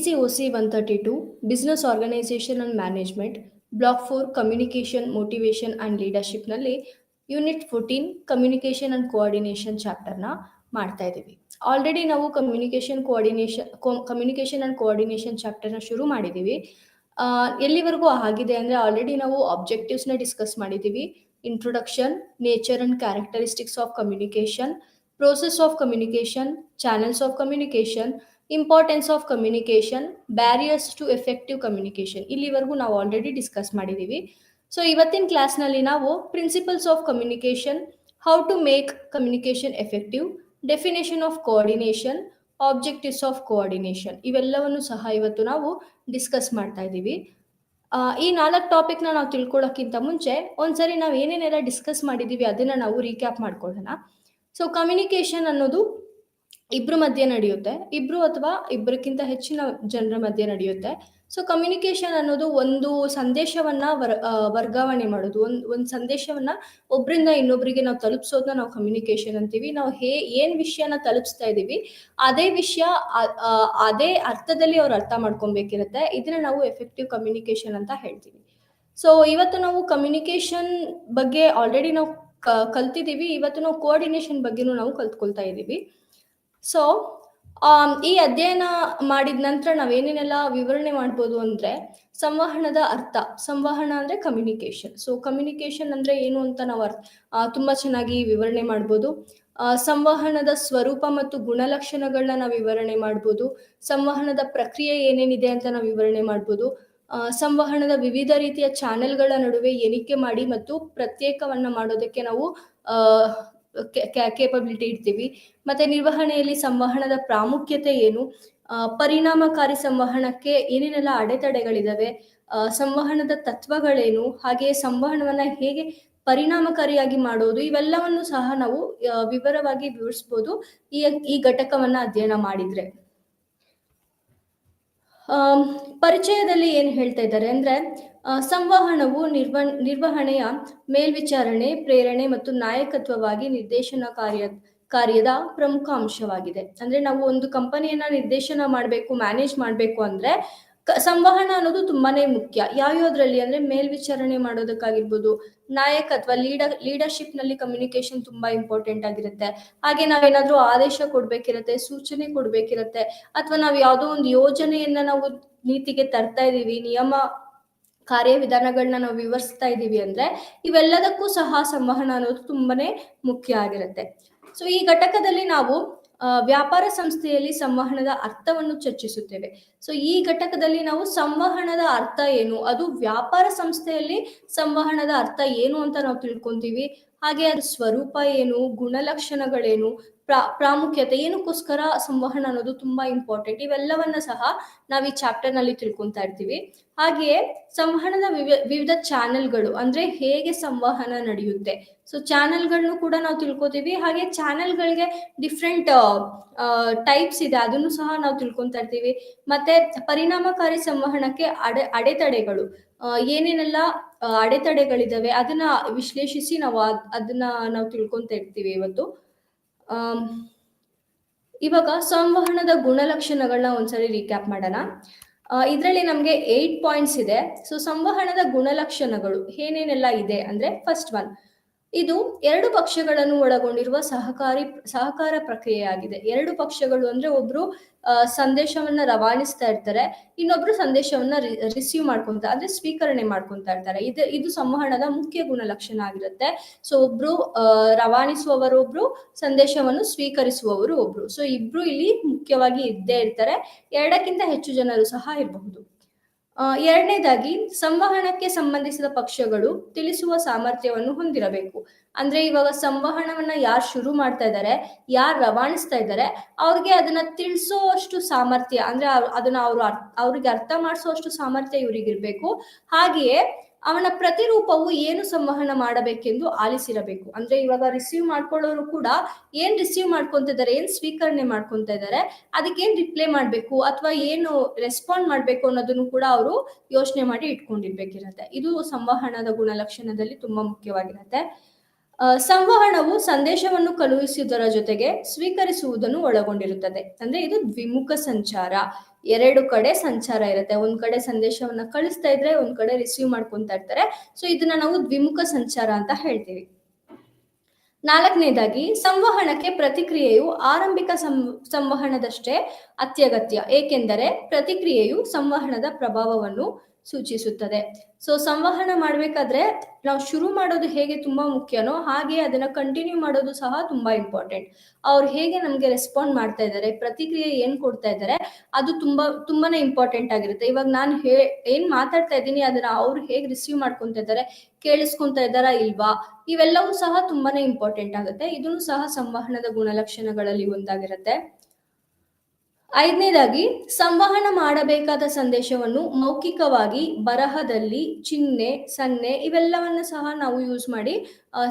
BCOC 132 Business Organization and Management, Block 4 Communication, Motivation and Leadership ನಲ್ಲಿ unit 14 communication and coordination ಚಾಪ್ಟರ್ನ ಮಾಡ್ತಾ ಇದ್ದೀವಿ. Already ನಾವು communication and coordination ಚಾಪ್ಟರ್ನ ಶುರು ಮಾಡಿದ್ದೀವಿ. ಎಲ್ಲಿವರೆಗೂ ಆಗಿದೆ ಅಂದರೆ ಆಲ್ರೆಡಿ ನಾವು ಆಬ್ಜೆಕ್ಟಿವ್ಸ್ನ ಡಿಸ್ಕಸ್ ಮಾಡಿದ್ದೀವಿ. Introduction, nature and characteristics of communication, process of communication, channels of communication, importance of communication, barriers to effective communication ಇಲ್ಲಿವರೆಗೂ ನಾವು ಆಲ್ರೆಡಿ ಡಿಸ್ಕಸ್ ಮಾಡಿದ್ದೀವಿ. ಸೊ ಇವತ್ತಿನ ಕ್ಲಾಸ್ನಲ್ಲಿ ನಾವು principles of communication, how to make communication effective, definition of coordination, objectives of coordination ಇವೆಲ್ಲವನ್ನು ಸಹ ಇವತ್ತು ನಾವು ಡಿಸ್ಕಸ್ ಮಾಡ್ತಾ ಇದ್ದೀವಿ. ಈ 4 ಟಾಪಿಕ್ನ ನಾವು ತಿಳ್ಕೊಳ್ಳೋಕ್ಕಿಂತ ಮುಂಚೆ ಒಂದ್ಸರಿ ನಾವು ಏನೇನೆಲ್ಲ ಡಿಸ್ಕಸ್ ಮಾಡಿದ್ದೀವಿ ಅದನ್ನು ನಾವು ರೀಕ್ಯಾಪ್ ಮಾಡ್ಕೊಳ್ಳೋಣ. ಸೊ ಕಮ್ಯುನಿಕೇಷನ್ ಅನ್ನೋದು ಇಬ್ಬರ ಮಧ್ಯೆ ನಡೆಯುತ್ತೆ, ಇಬ್ರು ಅಥವಾ ಇಬ್ಬರಿಗಿಂತ ಹೆಚ್ಚಿನ ಜನರ ಮಧ್ಯೆ ನಡೆಯುತ್ತೆ. ಸೊ ಕಮ್ಯುನಿಕೇಷನ್ ಅನ್ನೋದು ಒಂದು ಸಂದೇಶವನ್ನ ವರ್ಗಾವಣೆ ಮಾಡೋದು, ಒಂದು ಸಂದೇಶವನ್ನ ಒಬ್ಬರಿಂದ ಇನ್ನೊಬ್ಬರಿಗೆ ನಾವು ತಲುಪಿಸೋದನ್ನ ನಾವು ಕಮ್ಯುನಿಕೇಷನ್ ಅಂತೀವಿ. ನಾವು ಏನ್ ವಿಷಯನ ತಲುಪಿಸ್ತಾ ಇದ್ದೀವಿ ಅದೇ ವಿಷಯ ಅದೇ ಅರ್ಥದಲ್ಲಿ ಅವ್ರು ಅರ್ಥ ಮಾಡ್ಕೊಬೇಕಿರುತ್ತೆ. ಇದನ್ನ ನಾವು ಎಫೆಕ್ಟಿವ್ ಕಮ್ಯುನಿಕೇಷನ್ ಅಂತ ಹೇಳ್ತೀವಿ. ಸೊ ಇವತ್ತು ನಾವು ಕಮ್ಯುನಿಕೇಷನ್ ಬಗ್ಗೆ ಆಲ್ರೆಡಿ ನಾವು ಕಲ್ತಿದ್ದೀವಿ. ಇವತ್ತು ನಾವು ಕೋಆರ್ಡಿನೇಷನ್ ಬಗ್ಗೆನೂ ನಾವು ಕಲ್ತ್ಕೊಳ್ತಾ ಇದ್ದೀವಿ. ಸೊ ಈ ಅಧ್ಯಯನ ಮಾಡಿದ ನಂತರ ನಾವೇನೇನೆಲ್ಲ ವಿವರಣೆ ಮಾಡ್ಬೋದು ಅಂದರೆ, ಸಂವಹನದ ಅರ್ಥ. ಸಂವಹನ ಅಂದರೆ ಕಮ್ಯುನಿಕೇಷನ್. ಸೊ ಕಮ್ಯುನಿಕೇಷನ್ ಅಂದರೆ ಏನು ಅಂತ ನಾವು ತುಂಬ ಚೆನ್ನಾಗಿ ವಿವರಣೆ ಮಾಡ್ಬೋದು. ಸಂವಹನದ ಸ್ವರೂಪ ಮತ್ತು ಗುಣಲಕ್ಷಣಗಳನ್ನ ನಾವು ವಿವರಣೆ ಮಾಡ್ಬೋದು. ಸಂವಹನದ ಪ್ರಕ್ರಿಯೆ ಏನೇನಿದೆ ಅಂತ ನಾವು ವಿವರಣೆ ಮಾಡ್ಬೋದು. ಸಂವಹನದ ವಿವಿಧ ರೀತಿಯ ಚಾನೆಲ್ಗಳ ನಡುವೆ ಎಣಿಕೆ ಮಾಡಿ ಮತ್ತು ಪ್ರತ್ಯೇಕವನ್ನ ಮಾಡೋದಕ್ಕೆ ನಾವು ಕೇಪಬಿಲಿಟಿ ಇಡ್ತೀವಿ. ಮತ್ತೆ ನಿರ್ವಹಣೆಯಲ್ಲಿ ಸಂವಹನದ ಪ್ರಾಮುಖ್ಯತೆ ಏನು, ಪರಿಣಾಮಕಾರಿ ಸಂವಹನಕ್ಕೆ ಏನೇನೆಲ್ಲ ಅಡೆತಡೆಗಳಿದಾವೆ, ಸಂವಹನದ ತತ್ವಗಳೇನು, ಹಾಗೆ ಸಂವಹನವನ್ನ ಹೇಗೆ ಪರಿಣಾಮಕಾರಿಯಾಗಿ ಮಾಡೋದು, ಇವೆಲ್ಲವನ್ನು ಸಹ ನಾವು ವಿವರವಾಗಿ ವಿವರಿಸ್ಬೋದು ಈ ಘಟಕವನ್ನ ಅಧ್ಯಯನ ಮಾಡಿದ್ರೆ. ಪರಿಚಯದಲ್ಲಿ ಏನು ಹೇಳ್ತಾ ಇದ್ದಾರೆ ಅಂದ್ರೆ, ಸಂವಹನವು ನಿರ್ವಹಣೆಯ ಮೇಲ್ವಿಚಾರಣೆ, ಪ್ರೇರಣೆ ಮತ್ತು ನಾಯಕತ್ವವಾಗಿ ನಿರ್ದೇಶನ ಕಾರ್ಯದ ಪ್ರಮುಖ ಅಂಶವಾಗಿದೆ. ಅಂದ್ರೆ ನಾವು ಒಂದು ಕಂಪನಿಯನ್ನ ನಿರ್ದೇಶನ ಮಾಡಬೇಕು, ಮ್ಯಾನೇಜ್ ಮಾಡಬೇಕು ಅಂದ್ರೆ ಸಂವಹನ ಅನ್ನೋದು ತುಂಬಾನೇ ಮುಖ್ಯ. ಯಾವ್ಯಾವ್ದ್ರಲ್ಲಿ ಅಂದ್ರೆ ಮೇಲ್ವಿಚಾರಣೆ ಮಾಡೋದಕ್ಕಾಗಿರ್ಬೋದು, ನಾಯಕತ್ವ ಲೀಡರ್ಶಿಪ್ ನಲ್ಲಿ ಕಮ್ಯುನಿಕೇಶನ್ ತುಂಬಾ ಇಂಪಾರ್ಟೆಂಟ್ ಆಗಿರುತ್ತೆ. ಹಾಗೆ ನಾವೇನಾದ್ರೂ ಆದೇಶ ಕೊಡ್ಬೇಕಿರತ್ತೆ, ಸೂಚನೆ ಕೊಡ್ಬೇಕಿರತ್ತೆ, ಅಥವಾ ನಾವು ಯಾವುದೋ ಒಂದು ಯೋಜನೆಯನ್ನ ನಾವು ನೀತಿಗೆ ತರ್ತಾ ಇದೀವಿ, ನಿಯಮ ಕಾರ್ಯವಿಧಾನಗಳನ್ನ ನಾವು ವಿವರಿಸ್ತಾ ಇದ್ದೀವಿ ಅಂದ್ರೆ ಇವೆಲ್ಲದಕ್ಕೂ ಸಹ ಸಂವಹನ ಅನ್ನೋದು ತುಂಬಾನೇ ಮುಖ್ಯ ಆಗಿರುತ್ತೆ. ಸೊ ಈ ಘಟಕದಲ್ಲಿ ನಾವು ವ್ಯಾಪಾರ ಸಂಸ್ಥೆಯಲ್ಲಿ ಸಂವಹನದ ಅರ್ಥವನ್ನು ಚರ್ಚಿಸುತ್ತೇವೆ. ಸೊ ಈ ಘಟಕದಲ್ಲಿ ನಾವು ಸಂವಹನದ ಅರ್ಥ ಏನು, ಅದು ವ್ಯಾಪಾರ ಸಂಸ್ಥೆಯಲ್ಲಿ ಸಂವಹನದ ಅರ್ಥ ಏನು ಅಂತ ನಾವು ತಿಳ್ಕೊಂತೀವಿ. ಹಾಗೆ ಅದ್ರ ಸ್ವರೂಪ ಏನು, ಗುಣಲಕ್ಷಣಗಳೇನು, ಪ್ರಾಮುಖ್ಯತೆ, ಏನಕ್ಕೋಸ್ಕರ ಸಂವಹನ ಅನ್ನೋದು ತುಂಬಾ ಇಂಪಾರ್ಟೆಂಟ್, ಇವೆಲ್ಲವನ್ನ ಸಹ ನಾವು ಈ ಚಾಪ್ಟರ್ ನಲ್ಲಿ ತಿಳ್ಕೊಂತಾ ಇರ್ತೀವಿ. ಹಾಗೆಯೇ ಸಂವಹನದ ವಿವಿಧ ಚಾನೆಲ್ಗಳು ಅಂದ್ರೆ ಹೇಗೆ ಸಂವಹನ ನಡೆಯುತ್ತೆ, ಸೊ ಚಾನೆಲ್ಗಳನ್ನು ಕೂಡ ನಾವು ತಿಳ್ಕೊತೀವಿ. ಹಾಗೆ ಚಾನೆಲ್ಗಳಿಗೆ ಡಿಫ್ರೆಂಟ್ ಟೈಪ್ಸ್ ಇದೆ, ಅದನ್ನು ಸಹ ನಾವು ತಿಳ್ಕೊಂತಾ ಇರ್ತೀವಿ. ಮತ್ತೆ ಪರಿಣಾಮಕಾರಿ ಸಂವಹನಕ್ಕೆ ಅಡೆತಡೆಗಳು ಏನೇನೆಲ್ಲ ಅಡೆತಡೆಗಳಿದಾವೆ ಅದನ್ನ ವಿಶ್ಲೇಷಿಸಿ ನಾವು ಅದನ್ನ ನಾವು ತಿಳ್ಕೊಂತ ಇರ್ತೀವಿ ಇವತ್ತು. ಇವಾಗ ಸಂವಹನದ ಗುಣಲಕ್ಷಣಗಳನ್ನ ಒಂದ್ಸರಿ ರೀಕ್ಯಾಪ್ ಮಾಡೋಣ. ಇದರಲ್ಲಿ ನಮಗೆ 8 ಪಾಯಿಂಟ್ಸ್ ಇದೆ. ಸೊ ಸಂವಹನದ ಗುಣಲಕ್ಷಣಗಳು ಏನೇನೆಲ್ಲ ಇದೆ ಅಂದ್ರೆ, ಫಸ್ಟ್ ಒನ್, ಇದು ಎರಡು ಪಕ್ಷಗಳನ್ನು ಒಳಗೊಂಡಿರುವ ಸಹಕಾರ ಪ್ರಕ್ರಿಯೆಯಾಗಿದೆ. ಎರಡು ಪಕ್ಷಗಳು ಅಂದ್ರೆ ಒಬ್ರು ಸಂದೇಶವನ್ನ ರವಾನಿಸ್ತಾ ಇರ್ತಾರೆ, ಇನ್ನೊಬ್ರು ಸಂದೇಶವನ್ನ ರಿಸೀವ್ ಮಾಡ್ಕೊಂತ ಅಂದ್ರೆ ಸ್ವೀಕರಣೆ ಮಾಡ್ಕೊಂತ ಇರ್ತಾರೆ. ಇದು ಸಂವಹನದ ಮುಖ್ಯ ಗುಣಲಕ್ಷಣ ಆಗಿರುತ್ತೆ. ಸೊ ಒಬ್ರು ರವಾನಿಸುವವರು ಒಬ್ರು, ಸಂದೇಶವನ್ನು ಸ್ವೀಕರಿಸುವವರು ಒಬ್ರು. ಸೊ ಇಬ್ರು ಇಲ್ಲಿ ಮುಖ್ಯವಾಗಿ ಇದ್ದೇ ಇರ್ತಾರೆ, ಎರಡಕ್ಕಿಂತ ಹೆಚ್ಚು ಜನರು ಸಹ ಇರಬಹುದು. ಎರಡನೇದಾಗಿ, ಸಂವಹನಕ್ಕೆ ಸಂಬಂಧಿಸಿದ ಪಕ್ಷಗಳು ತಿಳಿಸುವ ಸಾಮರ್ಥ್ಯವನ್ನು ಹೊಂದಿರಬೇಕು. ಅಂದ್ರೆ ಇವಾಗ ಸಂವಹನವನ್ನ ಯಾರು ಶುರು ಮಾಡ್ತಾ ಇದ್ದಾರೆ, ಯಾರು ರವಾನಿಸ್ತಾ ಇದ್ದಾರೆ, ಅವ್ರಿಗೆ ಅದನ್ನ ತಿಳಿಸೋಷ್ಟು ಸಾಮರ್ಥ್ಯ ಅಂದ್ರೆ ಅದನ್ನ ಅವ್ರಿಗೆ ಅರ್ಥ ಮಾಡಿಸುವಷ್ಟು ಸಾಮರ್ಥ್ಯ ಇವರಿಗಿರ್ಬೇಕು. ಹಾಗೆಯೇ ಅವನ ಪ್ರತಿರೂಪವು ಏನು ಸಂವಹನ ಮಾಡಬೇಕೆಂದು ಆಲಿಸಿರಬೇಕು. ಅಂದ್ರೆ ಇವಾಗ ರಿಸೀವ್ ಮಾಡ್ಕೊಳ್ಳೋರು ಕೂಡ ಏನ್ ರಿಸೀವ್ ಮಾಡ್ಕೊಂತಿದ್ದಾರೆ, ಏನ್ ಸ್ವೀಕರಣೆ ಮಾಡ್ಕೊಂತ ಇದ್ದಾರೆ, ಅದಕ್ಕೆ ಏನ್ ರಿಪ್ಲೈ ಮಾಡ್ಬೇಕು ಅಥವಾ ಏನು ರೆಸ್ಪಾಂಡ್ ಮಾಡ್ಬೇಕು ಅನ್ನೋದನ್ನು ಕೂಡ ಅವರು ಯೋಚನೆ ಮಾಡಿ ಇಟ್ಕೊಂಡಿರ್ಬೇಕಿರತ್ತೆ. ಇದು ಸಂವಹನದ ಗುಣಲಕ್ಷಣದಲ್ಲಿ ತುಂಬಾ ಮುಖ್ಯವಾಗಿರುತ್ತೆ. ಸಂವಹನವು ಸಂದೇಶವನ್ನು ಕಳುಹಿಸುವುದರ ಜೊತೆಗೆ ಸ್ವೀಕರಿಸುವುದನ್ನು ಒಳಗೊಂಡಿರುತ್ತದೆ. ಅಂದ್ರೆ ಇದು ದ್ವಿಮುಖ ಸಂಚಾರ. 2 ಕಡೆ ಸಂಚಾರ ಇರುತ್ತೆ. ಒಂದ್ ಕಡೆ ಸಂದೇಶವನ್ನ ಕಳಿಸ್ತಾ ಇದ್ರೆ ಒಂದ್ ಕಡೆ ರಿಸೀವ್ ಮಾಡ್ಕೊಂತಾ ಇರ್ತಾರೆ. ಸೊ ಇದನ್ನ ನಾವು ದ್ವಿಮುಖ ಸಂಚಾರ ಅಂತ ಹೇಳ್ತೀವಿ. 4ನೇದಾಗಿ ಸಂವಹನಕ್ಕೆ ಪ್ರತಿಕ್ರಿಯೆಯು ಆರಂಭಿಕ ಸಂವಹನದಷ್ಟೇ ಅತ್ಯಗತ್ಯ, ಏಕೆಂದರೆ ಪ್ರತಿಕ್ರಿಯೆಯು ಸಂವಹನದ ಪ್ರಭಾವವನ್ನು ಸೂಚಿಸುತ್ತದೆ. ಸೊ ಸಂವಹನ ಮಾಡ್ಬೇಕಾದ್ರೆ ನಾವು ಶುರು ಮಾಡೋದು ಹೇಗೆ ತುಂಬಾ ಮುಖ್ಯನೋ ಹಾಗೆ ಅದನ್ನ ಕಂಟಿನ್ಯೂ ಮಾಡೋದು ಸಹ ತುಂಬಾ ಇಂಪಾರ್ಟೆಂಟ್. ಅವ್ರು ಹೇಗೆ ನಮ್ಗೆ ರೆಸ್ಪಾಂಡ್ ಮಾಡ್ತಾ ಇದ್ದಾರೆ, ಪ್ರತಿಕ್ರಿಯೆ ಏನ್ ಕೊಡ್ತಾ ಇದ್ದಾರೆ, ಅದು ತುಂಬಾನೇ ಇಂಪಾರ್ಟೆಂಟ್ ಆಗಿರುತ್ತೆ. ಇವಾಗ ನಾನು ಏನ್ ಮಾತಾಡ್ತಾ ಇದ್ದೀನಿ ಅದನ್ನ ಅವ್ರು ಹೇಗೆ ರಿಸೀವ್ ಮಾಡ್ಕೊಂತ ಇದ್ದಾರೆ, ಕೇಳಿಸ್ಕೊಂತ ಇದ್ದಾರಾ ಇಲ್ವಾ, ಇವೆಲ್ಲವೂ ಸಹ ತುಂಬಾನೇ ಇಂಪಾರ್ಟೆಂಟ್ ಆಗುತ್ತೆ. ಇದನ್ನು ಸಹ ಸಂವಹನದ ಗುಣಲಕ್ಷಣಗಳಲ್ಲಿ ಒಂದಾಗಿರುತ್ತೆ. 5ನೇದಾಗಿ ಸಂವಹನ ಮಾಡಬೇಕಾದ ಸಂದೇಶವನ್ನು ಮೌಖಿಕವಾಗಿ, ಬರಹದಲ್ಲಿ, ಚಿಹ್ನೆ, ಸನ್ನೆ ಇವೆಲ್ಲವನ್ನ ಸಹ ನಾವು ಯೂಸ್ ಮಾಡಿ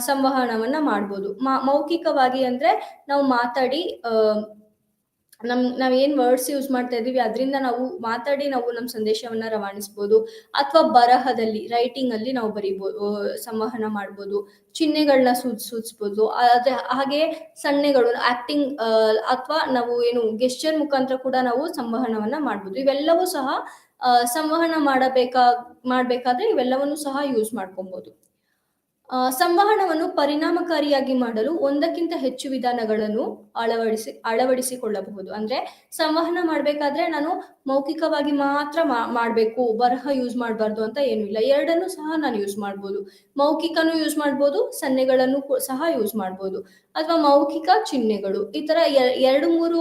ಸಂವಹನವನ್ನ ಮಾಡ್ಬೋದು. ಮೌಖಿಕವಾಗಿ ಅಂದ್ರೆ ನಾವು ಮಾತಾಡಿ ನಾವೇನ್ ವರ್ಡ್ಸ್ ಯೂಸ್ ಮಾಡ್ತಾ ಇದೀವಿ ಅದರಿಂದ ನಾವು ಮಾತಾಡಿ ನಾವು ನಮ್ಮ ಸಂದೇಶವನ್ನ ರವಾನಿಸ್ಬೋದು. ಅಥವಾ ಬರಹದಲ್ಲಿ, ರೈಟಿಂಗ್ ಅಲ್ಲಿ ನಾವು ಬರಿಬೋದು, ಸಂವಹನ ಮಾಡ್ಬೋದು. ಚಿಹ್ನೆಗಳನ್ನ ಸೂಚಿಸ್ಬೋದು. ಹಾಗೆ ಸನ್ನೆಗಳು ಆಕ್ಟಿಂಗ್ ಅಥವಾ ನಾವು ಏನು ಗೆಸ್ಚರ್ ಮುಖಾಂತರ ಕೂಡ ನಾವು ಸಂವಹನವನ್ನ ಮಾಡ್ಬೋದು. ಇವೆಲ್ಲವೂ ಸಹ ಸಂವಹನ ಮಾಡ್ಬೇಕಾದ್ರೆ ಇವೆಲ್ಲವನ್ನು ಸಹ ಯೂಸ್ ಮಾಡ್ಕೊಬಹುದು. ಸಂವಹನವನ್ನು ಪರಿಣಾಮಕಾರಿಯಾಗಿ ಮಾಡಲು ಒಂದಕ್ಕಿಂತ ಹೆಚ್ಚು ವಿಧಾನಗಳನ್ನು ಅಳವಡಿಸಿಕೊಳ್ಳಬಹುದು. ಅಂದ್ರೆ ಸಂವಹನ ಮಾಡ್ಬೇಕಾದ್ರೆ ನಾನು ಮೌಖಿಕವಾಗಿ ಮಾತ್ರ ಮಾಡ್ಬೇಕು, ಬರಹ ಯೂಸ್ ಮಾಡಬಾರ್ದು ಅಂತ ಏನೂ ಇಲ್ಲ. ಎರಡನ್ನೂ ಸಹ ನಾನು ಯೂಸ್ ಮಾಡ್ಬೋದು. ಮೌಖಿಕನೂ ಯೂಸ್ ಮಾಡ್ಬೋದು, ಸನ್ನೆಗಳನ್ನು ಸಹ ಯೂಸ್ ಮಾಡ್ಬೋದು, ಅಥವಾ ಮೌಖಿಕ ಚಿಹ್ನೆಗಳು, ಈ ತರ 2-3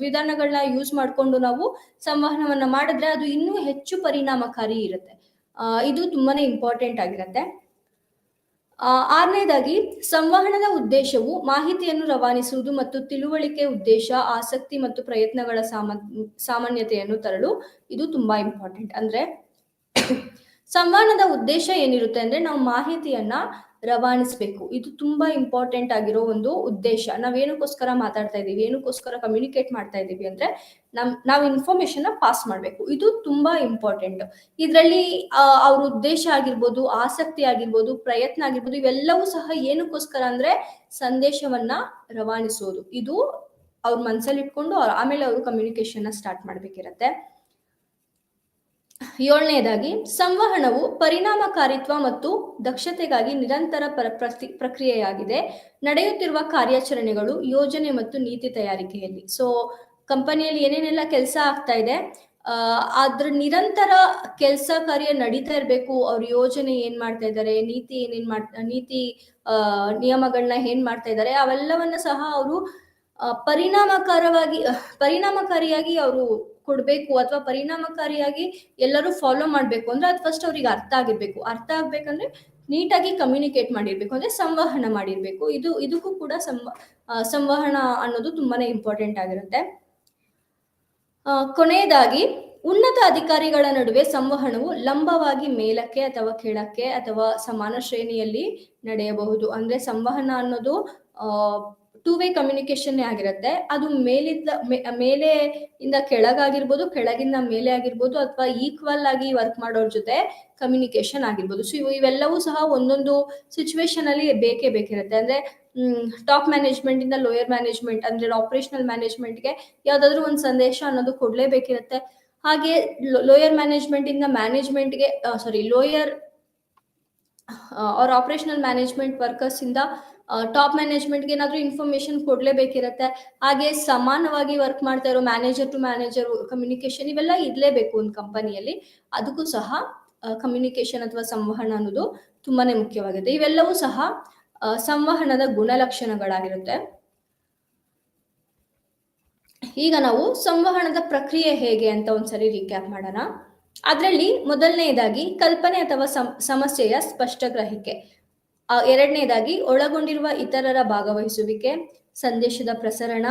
ವಿಧಾನಗಳನ್ನ ಯೂಸ್ ಮಾಡ್ಕೊಂಡು ನಾವು ಸಂವಹನವನ್ನ ಮಾಡಿದ್ರೆ ಅದು ಇನ್ನೂ ಹೆಚ್ಚು ಪರಿಣಾಮಕಾರಿ ಇರುತ್ತೆ. ಇದು ತುಂಬಾನೇ ಇಂಪಾರ್ಟೆಂಟ್ ಆಗಿರುತ್ತೆ. 6ನೇದಾಗಿ ಸಂವಹನದ ಉದ್ದೇಶವು ಮಾಹಿತಿಯನ್ನು ರವಾನಿಸುವುದು ಮತ್ತು ತಿಳುವಳಿಕೆ, ಉದ್ದೇಶ, ಆಸಕ್ತಿ ಮತ್ತು ಪ್ರಯತ್ನಗಳ ಸಾಮಾನ್ಯತೆಯನ್ನು ತರಲು ಇದು ತುಂಬಾ ಇಂಪಾರ್ಟೆಂಟ್. ಅಂದ್ರೆ ಸಂವಹನದ ಉದ್ದೇಶ ಏನಿರುತ್ತೆ ಅಂದ್ರೆ ನಾವು ಮಾಹಿತಿಯನ್ನ ರವಾನಿಸ್ಬೇಕು. ಇದು ತುಂಬಾ ಇಂಪಾರ್ಟೆಂಟ್ ಆಗಿರೋ ಒಂದು ಉದ್ದೇಶ. ನಾವೇನಕ್ಕೋಸ್ಕರ ಮಾತಾಡ್ತಾ ಇದೀವಿ, ಏನಕ್ಕೋಸ್ಕರ ಕಮ್ಯುನಿಕೇಟ್ ಮಾಡ್ತಾ ಇದೀವಿ ಅಂದ್ರೆ ನಾವು ಇನ್ಫಾರ್ಮೇಶನ್ ಪಾಸ್ ಮಾಡ್ಬೇಕು. ಇದು ತುಂಬಾ ಇಂಪಾರ್ಟೆಂಟ್. ಇದ್ರಲ್ಲಿ ಅವ್ರ ಉದ್ದೇಶ ಆಗಿರ್ಬೋದು, ಆಸಕ್ತಿ ಆಗಿರ್ಬೋದು, ಪ್ರಯತ್ನ ಆಗಿರ್ಬೋದು, ಇವೆಲ್ಲವೂ ಸಹ ಏನಕ್ಕೋಸ್ಕರ ಅಂದ್ರೆ ಸಂದೇಶವನ್ನ ರವಾನಿಸೋದು. ಇದು ಅವ್ರ ಮನ್ಸಲ್ಲಿ ಇಟ್ಕೊಂಡು ಆಮೇಲೆ ಅವರು ಕಮ್ಯುನಿಕೇಶನ್ ಸ್ಟಾರ್ಟ್ ಮಾಡ್ಬೇಕಿರತ್ತೆ. 7ನೇದಾಗಿ ಸಂವಹನವು ಪರಿಣಾಮಕಾರಿತ್ವ ಮತ್ತು ದಕ್ಷತೆಗಾಗಿ ನಿರಂತರ ಪ್ರಕ್ರಿಯೆಯಾಗಿದೆ. ನಡೆಯುತ್ತಿರುವ ಕಾರ್ಯಾಚರಣೆಗಳು, ಯೋಜನೆ ಮತ್ತು ನೀತಿ ತಯಾರಿಕೆಯಲ್ಲಿ. ಸೊ ಕಂಪನಿಯಲ್ಲಿ ಏನೇನೆಲ್ಲ ಕೆಲಸ ಆಗ್ತಾ ಇದೆ, ಅದ್ರ ನಿರಂತರ ಕೆಲಸ ಕಾರ್ಯ ನಡೀತಾ ಇರಬೇಕು. ಅವ್ರ ಯೋಜನೆ ಏನ್ ಮಾಡ್ತಾ ಇದ್ದಾರೆ, ನೀತಿ ನಿಯಮಗಳನ್ನ ಏನ್ ಮಾಡ್ತಾ ಇದ್ದಾರೆ, ಅವೆಲ್ಲವನ್ನ ಸಹ ಅವರು ಪರಿಣಾಮಕಾರಿಯಾಗಿ ಅವರು ಕೊಡ್ಬೇಕು, ಅಥವಾ ಪರಿಣಾಮಕಾರಿಯಾಗಿ ಎಲ್ಲರೂ ಫಾಲೋ ಮಾಡ್ಬೇಕು ಅಂದ್ರೆ ಅದು ಫಸ್ಟ್ ಅವ್ರಿಗೆ ಅರ್ಥ ಆಗಿರ್ಬೇಕು. ಅರ್ಥ ಆಗ್ಬೇಕಂದ್ರೆ ನೀಟಾಗಿ ಕಮ್ಯುನಿಕೇಟ್ ಮಾಡಿರ್ಬೇಕು, ಅಂದ್ರೆ ಸಂವಹನ ಮಾಡಿರ್ಬೇಕು. ಇದಕ್ಕೂ ಕೂಡ ಸಂವಹನ ಅನ್ನೋದು ತುಂಬಾನೇ ಇಂಪಾರ್ಟೆಂಟ್ ಆಗಿರುತ್ತೆ. ಕೊನೆಯದಾಗಿ ಉನ್ನತ ಅಧಿಕಾರಿಗಳ ನಡುವೆ ಸಂವಹನವು ಲಂಬವಾಗಿ ಮೇಲಕ್ಕೆ ಅಥವಾ ಕೆಳಕ್ಕೆ ಅಥವಾ ಸಮಾನ ಶ್ರೇಣಿಯಲ್ಲಿ ನಡೆಯಬಹುದು. ಅಂದ್ರೆ ಸಂವಹನ ಅನ್ನೋದು ಟೂ ವೇ ಕಮ್ಯುನಿಕೇಶನ್ ಆಗಿರುತ್ತೆ. ಅದು ಮೇಲೆಯಿಂದ ಕೆಳಗಾಗಿರ್ಬೋದು, ಕೆಳಗಿಂದ ಮೇಲೆ ಆಗಿರ್ಬೋದು, ಅಥವಾ ಈಕ್ವಲ್ ಆಗಿ ವರ್ಕ್ ಮಾಡೋರ್ ಜೊತೆ ಕಮ್ಯುನಿಕೇಶನ್ ಆಗಿರ್ಬೋದು. ಸೊ ಇವೆಲ್ಲವೂ ಸಹ ಒಂದೊಂದು ಸಿಚುವೇಶನ್ ಅಲ್ಲಿ ಬೇಕಿರುತ್ತೆ. ಅಂದ್ರೆ ಟಾಪ್ ಮ್ಯಾನೇಜ್ಮೆಂಟ್ ಇಂದ ಲೋಯರ್ ಮ್ಯಾನೇಜ್ಮೆಂಟ್ ಅಂದ್ರೆ ಆಪರೇಷನಲ್ ಮ್ಯಾನೇಜ್ಮೆಂಟ್ಗೆ ಯಾವ್ದಾದ್ರು ಒಂದು ಸಂದೇಶ ಅನ್ನೋದು ಕೊಡ್ಲೇಬೇಕಿರುತ್ತೆ. ಹಾಗೆ ಲೋಯರ್ ಮ್ಯಾನೇಜ್ಮೆಂಟ್ ಇಂದ ಮ್ಯಾನೇಜ್ಮೆಂಟ್ಗೆ lower or operational management workers ಇಂದ ಟಾಪ್ ಮ್ಯಾನೇಜ್ಮೆಂಟ್ಗೆ ಏನಾದ್ರೂ ಇನ್ಫಾರ್ಮೇಶನ್ ಕೊಡ್ಲೇಬೇಕಿರುತ್ತೆ. ಹಾಗೆ ಸಮಾನವಾಗಿ ವರ್ಕ್ ಮಾಡ್ತಾ ಇರೋ ಮ್ಯಾನೇಜರ್ ಟು ಮ್ಯಾನೇಜರ್ ಕಮ್ಯುನಿಕೇಶನ್ ಇವೆಲ್ಲ ಇರ್ಲೇಬೇಕು ಒಂದು ಕಂಪನಿಯಲ್ಲಿ. ಅದಕ್ಕೂ ಸಹ ಕಮ್ಯುನಿಕೇಶನ್ ಅಥವಾ ಸಂವಹನ ಅನ್ನೋದು ತುಂಬಾನೇ ಮುಖ್ಯವಾಗಿದೆ. ಇವೆಲ್ಲವೂ ಸಹ ಸಂವಹನದ ಗುಣಲಕ್ಷಣಗಳಾಗಿರುತ್ತೆ. ಈಗ ನಾವು ಸಂವಹನದ ಪ್ರಕ್ರಿಯೆ ಹೇಗೆ ಅಂತ ಒಂದ್ಸರಿ ರೀಕ್ಯಾಪ್ ಮಾಡೋಣ. ಅದರಲ್ಲಿ ಮೊದಲನೆಯದಾಗಿ ಕಲ್ಪನೆ ಅಥವಾ ಸಮಸ್ಯೆಯ ಸ್ಪಷ್ಟ ಗ್ರಹಿಕೆ. 2ನೇದಾಗಿ ಒಳಗೊಂಡಿರುವ ಇತರರ ಭಾಗವಹಿಸುವಿಕೆ, ಸಂದೇಶದ ಪ್ರಸರಣ,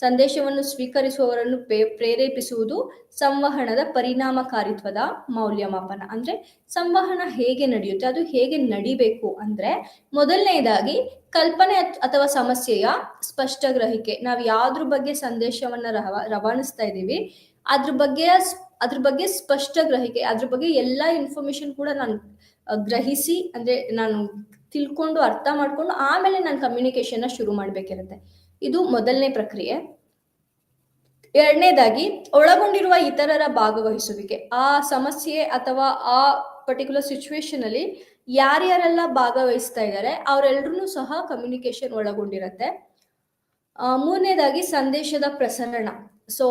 ಸಂದೇಶವನ್ನು ಸ್ವೀಕರಿಸುವವರನ್ನು ಪ್ರೇರೇಪಿಸುವುದು, ಸಂವಹನದ ಪರಿಣಾಮಕಾರಿತ್ವದ ಮೌಲ್ಯಮಾಪನ. ಅಂದ್ರೆ ಸಂವಹನ ಹೇಗೆ ನಡೆಯುತ್ತೆ, ಅದು ಹೇಗೆ ನಡಿಬೇಕು ಅಂದ್ರೆ ಮೊದಲನೆಯದಾಗಿ ಕಲ್ಪನೆ ಅಥವಾ ಸಮಸ್ಯೆಯ ಸ್ಪಷ್ಟ ಗ್ರಹಿಕೆ. ನಾವು ಯಾವ್ದ್ರ ಬಗ್ಗೆ ಸಂದೇಶವನ್ನ ರವಾನಿಸ್ತಾ ಇದ್ದೀವಿ ಅದ್ರ ಬಗ್ಗೆ ಸ್ಪಷ್ಟ ಗ್ರಹಿಕೆ, ಅದ್ರ ಬಗ್ಗೆ ಎಲ್ಲಾ ಇನ್ಫಾರ್ಮೇಶನ್ ಕೂಡ ನಾನು ಗ್ರಹಿಸಿ, ಅಂದ್ರೆ ನಾನು ತಿಳ್ಕೊಂಡು ಅರ್ಥ ಮಾಡ್ಕೊಂಡು ಆಮೇಲೆ ನಾನು ಕಮ್ಯುನಿಕೇಶನ್ನ ಶುರು ಮಾಡಬೇಕಿರುತ್ತೆ. ಇದು ಮೊದಲನೇ ಪ್ರಕ್ರಿಯೆ. ಎರಡನೇದಾಗಿ ಒಳಗೊಂಡಿರುವ ಇತರರ ಭಾಗವಹಿಸುವಿಕೆ. ಆ ಸಮಸ್ಯೆ ಅಥವಾ ಆ ಪರ್ಟಿಕ್ಯುಲರ್ ಸಿಚುವೇಶನ್ ಅಲ್ಲಿ ಯಾರ್ಯಾರೆಲ್ಲ ಭಾಗವಹಿಸ್ತಾ ಇದ್ದಾರೆ ಅವರೆಲ್ಲರೂ ಸಹ ಕಮ್ಯುನಿಕೇಶನ್ ಒಳಗೊಂಡಿರುತ್ತೆ. ಮೂರನೇದಾಗಿ ಸಂದೇಶದ ಪ್ರಸರಣ. ಸೊ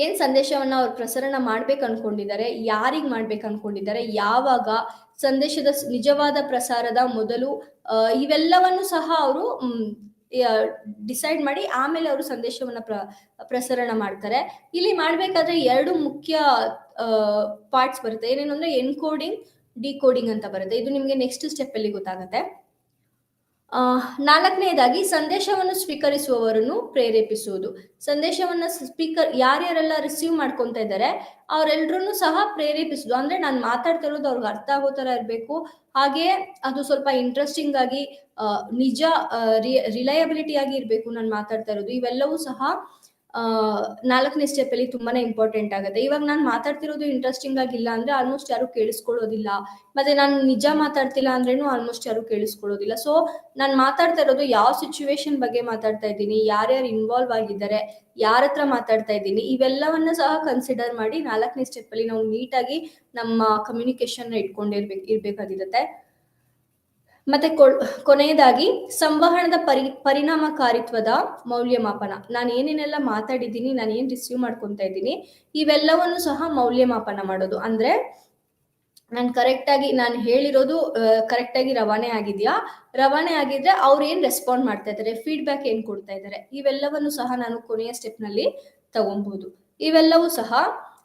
ಏನ್ ಸಂದೇಶವನ್ನ ಅವ್ರು ಪ್ರಸರಣ ಮಾಡ್ಬೇಕು ಅನ್ಕೊಂಡಿದ್ದಾರೆ, ಯಾರಿಗ್ ಮಾಡ್ಬೇಕು ಅನ್ಕೊಂಡಿದ್ದಾರೆ, ಯಾವಾಗ, ಸಂದೇಶದ ನಿಜವಾದ ಪ್ರಸಾರದ ಮೊದಲು, ಇವೆಲ್ಲವನ್ನು ಸಹ ಅವರು ಡಿಸೈಡ್ ಮಾಡಿ ಆಮೇಲೆ ಅವರು ಸಂದೇಶವನ್ನ ಪ್ರಸರಣ ಮಾಡ್ತಾರೆ. ಇಲ್ಲಿ ಮಾಡ್ಬೇಕಾದ್ರೆ ಎರಡು ಮುಖ್ಯ ಪಾರ್ಟ್ಸ್ ಬರುತ್ತೆ. ಏನೇನು ಅಂದ್ರೆ ಎನ್ಕೋಡಿಂಗ್, ಡಿಕೋಡಿಂಗ್ ಅಂತ ಬರುತ್ತೆ. ಇದು ನಿಮ್ಗೆ ನೆಕ್ಸ್ಟ್ ಸ್ಟೆಪ್ ಅಲ್ಲಿ ಗೊತ್ತಾಗುತ್ತೆ. ನಾಲ್ಕನೇದಾಗಿ ಸಂದೇಶವನ್ನು ಸ್ವೀಕರಿಸುವವರನ್ನು ಪ್ರೇರೇಪಿಸುವುದು. ಸಂದೇಶವನ್ನ ಯಾರ್ಯಾರೆಲ್ಲ ರಿಸೀವ್ ಮಾಡ್ಕೊಂತ ಇದ್ದಾರೆ ಅವರೆಲ್ಲರೂ ಸಹ ಪ್ರೇರೇಪಿಸುದು. ಅಂದ್ರೆ ನಾನು ಮಾತಾಡ್ತಾ ಇರೋದು ಅವ್ರಿಗೆ ಅರ್ಥ ಆಗೋ ತರ ಇರ್ಬೇಕು, ಹಾಗೆ ಅದು ಸ್ವಲ್ಪ ಇಂಟ್ರೆಸ್ಟಿಂಗ್ ಆಗಿ ನಿಜ ರಿಲಯಬಿಲಿಟಿ ಆಗಿ ಇರ್ಬೇಕು ನಾನು ಮಾತಾಡ್ತಾ ಇರೋದು. ಇವೆಲ್ಲವೂ ಸಹ ನಾಲ್ಕನೇ ಸ್ಟೆಪ್ ಅಲ್ಲಿ ತುಂಬಾನೇ ಇಂಪಾರ್ಟೆಂಟ್ ಆಗುತ್ತೆ. ಇವಾಗ ನಾನು ಮಾತಾಡ್ತಿರೋದು ಇಂಟ್ರೆಸ್ಟಿಂಗ್ ಆಗಿಲ್ಲ ಅಂದ್ರೆ ಆಲ್ಮೋಸ್ಟ್ ಯಾರು ಕೇಳಿಸ್ಕೊಳ್ಳೋದಿಲ್ಲ, ಮತ್ತೆ ನಾನು ನಿಜ ಮಾತಾಡ್ತಿಲ್ಲ ಅಂದ್ರೇನು ಆಲ್ಮೋಸ್ಟ್ ಯಾರು ಕೇಳಿಸ್ಕೊಳ್ಳೋದಿಲ್ಲ. ಸೊ ನಾನು ಮಾತಾಡ್ತಾ ಇರೋದು ಯಾವ ಸಿಚುವೇಶನ್ ಬಗ್ಗೆ ಮಾತಾಡ್ತಾ ಇದ್ದೀನಿ, ಯಾರ್ಯಾರು ಇನ್ವಾಲ್ವ್ ಆಗಿದ್ದಾರೆ, ಯಾರ ಹತ್ರ ಮಾತಾಡ್ತಾ ಇದ್ದೀನಿ, ಇವೆಲ್ಲವನ್ನ ಸಹ ಕನ್ಸಿಡರ್ ಮಾಡಿ ನಾಲ್ಕನೇ ಸ್ಟೆಪ್ ಅಲ್ಲಿ ನಾವು ನೀಟಾಗಿ ನಮ್ಮ ಕಮ್ಯುನಿಕೇಶನ್ ಇರ್ಬೇಕಾಗಿರುತ್ತೆ. ಮತ್ತೆ ಕೊನೆಯದಾಗಿ ಸಂವಹನದ ಪರಿಣಾಮಕಾರಿತ್ವದ ಮೌಲ್ಯಮಾಪನ. ನಾನು ಏನೇನೆಲ್ಲ ಮಾತಾಡಿದ್ದೀನಿ, ನಾನು ಏನ್ ರಿಸೀವ್ ಮಾಡ್ಕೊಂತ ಇದ್ದೀನಿ, ಇವೆಲ್ಲವನ್ನು ಸಹ ಮೌಲ್ಯಮಾಪನ ಮಾಡೋದು. ಅಂದ್ರೆ ನಾನು ಕರೆಕ್ಟಾಗಿ ನಾನು ಹೇಳಿರೋದು ಕರೆಕ್ಟಾಗಿ ರವಾನೆ ಆಗಿದೆಯಾ, ರವಾನೆ ಆಗಿದ್ರೆ ಅವ್ರು ಏನ್ ರೆಸ್ಪಾಂಡ್ ಮಾಡ್ತಾ ಇದ್ದಾರೆ, ಫೀಡ್ಬ್ಯಾಕ್ ಏನ್ ಕೊಡ್ತಾ ಇದ್ದಾರೆ, ಇವೆಲ್ಲವನ್ನು ಸಹ ನಾನು ಕೊನೆಯ ಸ್ಟೆಪ್ ನಲ್ಲಿ ತಗೊಬಹುದು. ಇವೆಲ್ಲವೂ ಸಹ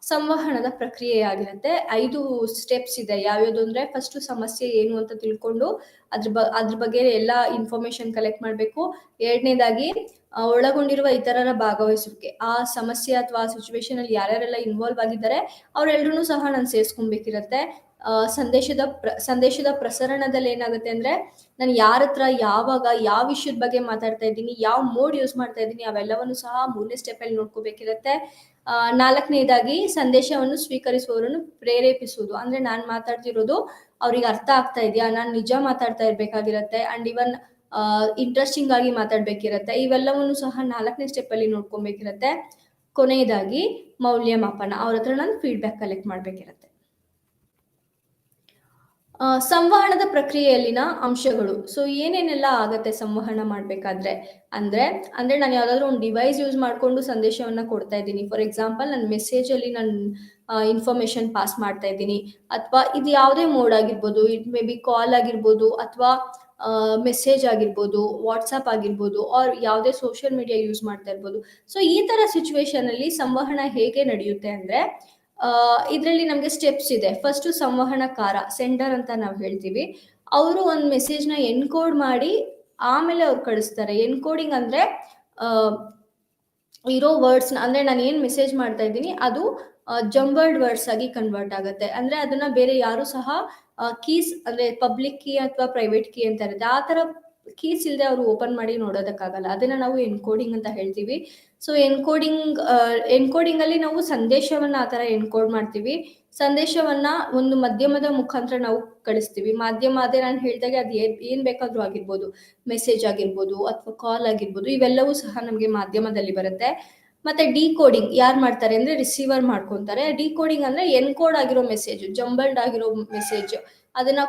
ಸಂವಹನದ ಪ್ರಕ್ರಿಯೆಯಾಗಿರುತ್ತೆ. 5 ಸ್ಟೆಪ್ಸ್ ಇದೆ. ಯಾವ್ಯಾವುದು ಅಂದ್ರೆ ಫಸ್ಟ್ ಸಮಸ್ಯೆ ಏನು ಅಂತ ತಿಳ್ಕೊಂಡು ಅದ್ರ ಬಗ್ಗೆ ಎಲ್ಲ ಇನ್ಫಾರ್ಮೇಶನ್ ಕಲೆಕ್ಟ್ ಮಾಡಬೇಕು. ಎರಡನೇದಾಗಿ ಒಳಗೊಂಡಿರುವ ಇತರರ ಭಾಗವಹಿಸುವಿಕೆ. ಆ ಸಮಸ್ಯೆ ಅಥವಾ ಆ ಸಿಚುವೇಶನ್ ಅಲ್ಲಿ ಯಾರ್ಯಾರೆಲ್ಲ ಇನ್ವಾಲ್ವ್ ಆಗಿದ್ದಾರೆ ಅವರೆಲ್ಲರೂ ಸಹ ನಾನು ಸೇರಿಸ್ಕೊಬೇಕಿರತ್ತೆ. ಸಂದೇಶದ ಪ್ರಸರಣದಲ್ಲಿ ಏನಾಗುತ್ತೆ ಅಂದ್ರೆ ನಾನು ಯಾರ ಹತ್ರ ಯಾವಾಗ ಯಾವ ವಿಷಯದ ಬಗ್ಗೆ ಮಾತಾಡ್ತಾ ಇದ್ದೀನಿ, ಯಾವ ಮೋಡ್ ಯೂಸ್ ಮಾಡ್ತಾ ಇದ್ದೀನಿ, ಅವೆಲ್ಲವನ್ನು ಸಹ ಮೂರನೇ ಸ್ಟೆಪ್ ಅಲ್ಲಿ ನೋಡ್ಕೋಬೇಕಿರತ್ತೆ. ನಾಲ್ಕನೇದಾಗಿ ಸಂದೇಶವನ್ನು ಸ್ವೀಕರಿಸುವವರನ್ನು ಪ್ರೇರೇಪಿಸುವುದು. ಅಂದ್ರೆ ನಾನು ಮಾತಾಡ್ತಿರೋದು ಅವ್ರಿಗೆ ಅರ್ಥ ಆಗ್ತಾ ಇದೆಯಾ, ನಾನು ನಿಜ ಮಾತಾಡ್ತಾ ಇರ್ಬೇಕಾಗಿರತ್ತೆ, ಅಂಡ್ ಇವನ್ ಇಂಟ್ರೆಸ್ಟಿಂಗ್ ಆಗಿ ಮಾತಾಡ್ಬೇಕಿರತ್ತೆ. ಇವೆಲ್ಲವನ್ನು ಸಹ ನಾಲ್ಕನೇ ಸ್ಟೆಪ್ ಅಲ್ಲಿ ನೋಡ್ಕೊಬೇಕಿರತ್ತೆ. ಕೊನೆಯದಾಗಿ ಮೌಲ್ಯಮಾಪನ. ಅವ್ರ ಹತ್ರ ನಾನು ಫೀಡ್ಬ್ಯಾಕ್ ಕಲೆಕ್ಟ್ ಮಾಡ್ಬೇಕಿರತ್ತೆ. ಸಂವಹನದ ಪ್ರಕ್ರಿಯೆಯಲ್ಲಿನ ಅಂಶಗಳು. ಸೊ ಏನೇನೆಲ್ಲ ಆಗತ್ತೆ ಸಂವಹನ ಮಾಡ್ಬೇಕಾದ್ರೆ ಅಂದ್ರೆ ನಾನು ಯಾವ್ದಾದ್ರು ಒಂದು ಡಿವೈಸ್ ಯೂಸ್ ಮಾಡ್ಕೊಂಡು ಸಂದೇಶವನ್ನ ಕೊಡ್ತಾ ಇದ್ದೀನಿ. ಫಾರ್ ಎಕ್ಸಾಂಪಲ್ ನನ್ನ ಮೆಸೇಜ್ ಅಲ್ಲಿ ನಾನು ಇನ್ಫಾರ್ಮೇಶನ್ ಪಾಸ್ ಮಾಡ್ತಾ ಇದ್ದೀನಿ, ಅಥವಾ ಇದು ಯಾವುದೇ ಮೋಡ್ ಆಗಿರ್ಬೋದು, ಇಟ್ ಮೇ ಬಿ ಕಾಲ್ ಆಗಿರ್ಬೋದು, ಅಥವಾ ಮೆಸೇಜ್ ಆಗಿರ್ಬೋದು, ವಾಟ್ಸಪ್ ಆಗಿರ್ಬೋದು, ಆರ್ ಯಾವುದೇ ಸೋಷಿಯಲ್ ಮೀಡಿಯಾ ಯೂಸ್ ಮಾಡ್ತಾ ಇರ್ಬೋದು. ಸೊ ಈ ತರ ಸಿಚುವೇಶನ್ ಅಲ್ಲಿ ಸಂವಹನ ಹೇಗೆ ನಡೆಯುತ್ತೆ ಅಂದ್ರೆ ಇದರಲ್ಲಿ ನಮಗೆ ಸ್ಟೆಪ್ಸ್ ಇದೆ. ಫಸ್ಟ್ ಸಂವಹನಕಾರ, ಸೆಂಡರ್ ಅಂತ ನಾವು ಹೇಳ್ತೀವಿ. ಅವರು ಒಂದು ಮೆಸೇಜ್ನ ಎನ್ಕೋಡ್ ಮಾಡಿ ಆಮೇಲೆ ಅವ್ರು ಕಳಿಸ್ತಾರೆ. ಎನ್ಕೋಡಿಂಗ್ ಅಂದ್ರೆ ಇರೋ ವರ್ಡ್ಸ್ ಅಂದ್ರೆ ನಾನು ಏನ್ ಮೆಸೇಜ್ ಮಾಡ್ತಾ ಇದ್ದೀನಿ ಅದು ಜಂಬಲ್ಡ್ ವರ್ಡ್ಸ್ ಆಗಿ ಕನ್ವರ್ಟ್ ಆಗುತ್ತೆ. ಅಂದ್ರೆ ಅದನ್ನ ಬೇರೆ ಯಾರು ಸಹ ಕೀಸ್ ಅಂದ್ರೆ ಪಬ್ಲಿಕ್ ಕೀ ಅಥವಾ ಪ್ರೈವೇಟ್ ಕೀ ಅಂತ ಇರುತ್ತೆ, ಆ ತರ ಕೀಸ್ ಇಲ್ಲದೆ ಅವರು ಓಪನ್ ಮಾಡಿ ನೋಡೋದಕ್ಕಾಗಲ್ಲ. ಅದನ್ನ ನಾವು ಎನ್ಕೋಡಿಂಗ್ ಅಂತ ಹೇಳ್ತೀವಿ. ಸೊ ಎನ್ಕೋಡಿಂಗ್ ಅಲ್ಲಿ ನಾವು ಸಂದೇಶವನ್ನ ಆ ತರ ಎನ್ಕೋಡ್ ಮಾಡ್ತೀವಿ. ಸಂದೇಶವನ್ನ ಒಂದು ಮಾಧ್ಯಮದ ಮುಖಾಂತರ ನಾವು ಕಳಿಸ್ತೀವಿ. ಮಾಧ್ಯಮ ಅದೇ ನಾನು ಹೇಳಿದಾಗ ಅದು ಏನ್ ಬೇಕಾದ್ರೂ ಆಗಿರ್ಬೋದು, ಮೆಸೇಜ್ ಆಗಿರ್ಬೋದು ಅಥವಾ ಕಾಲ್ ಆಗಿರ್ಬೋದು, ಇವೆಲ್ಲವೂ ಸಹ ನಮಗೆ ಮಾಧ್ಯಮದಲ್ಲಿ ಬರುತ್ತೆ. ಮತ್ತೆ ಡಿಕೋಡಿಂಗ್ ಯಾರು ಮಾಡ್ತಾರೆ ಅಂದ್ರೆ ರಿಸೀವರ್ ಮಾಡ್ಕೊಂತಾರೆ. ಡಿಕೋಡಿಂಗ್ ಅಂದ್ರೆ ಎನ್ಕೋಡ್ ಆಗಿರೋ ಮೆಸೇಜ್, ಜಂಬಲ್ಡ್ ಆಗಿರೋ ಮೆಸೇಜ್, ಅದನ್ನ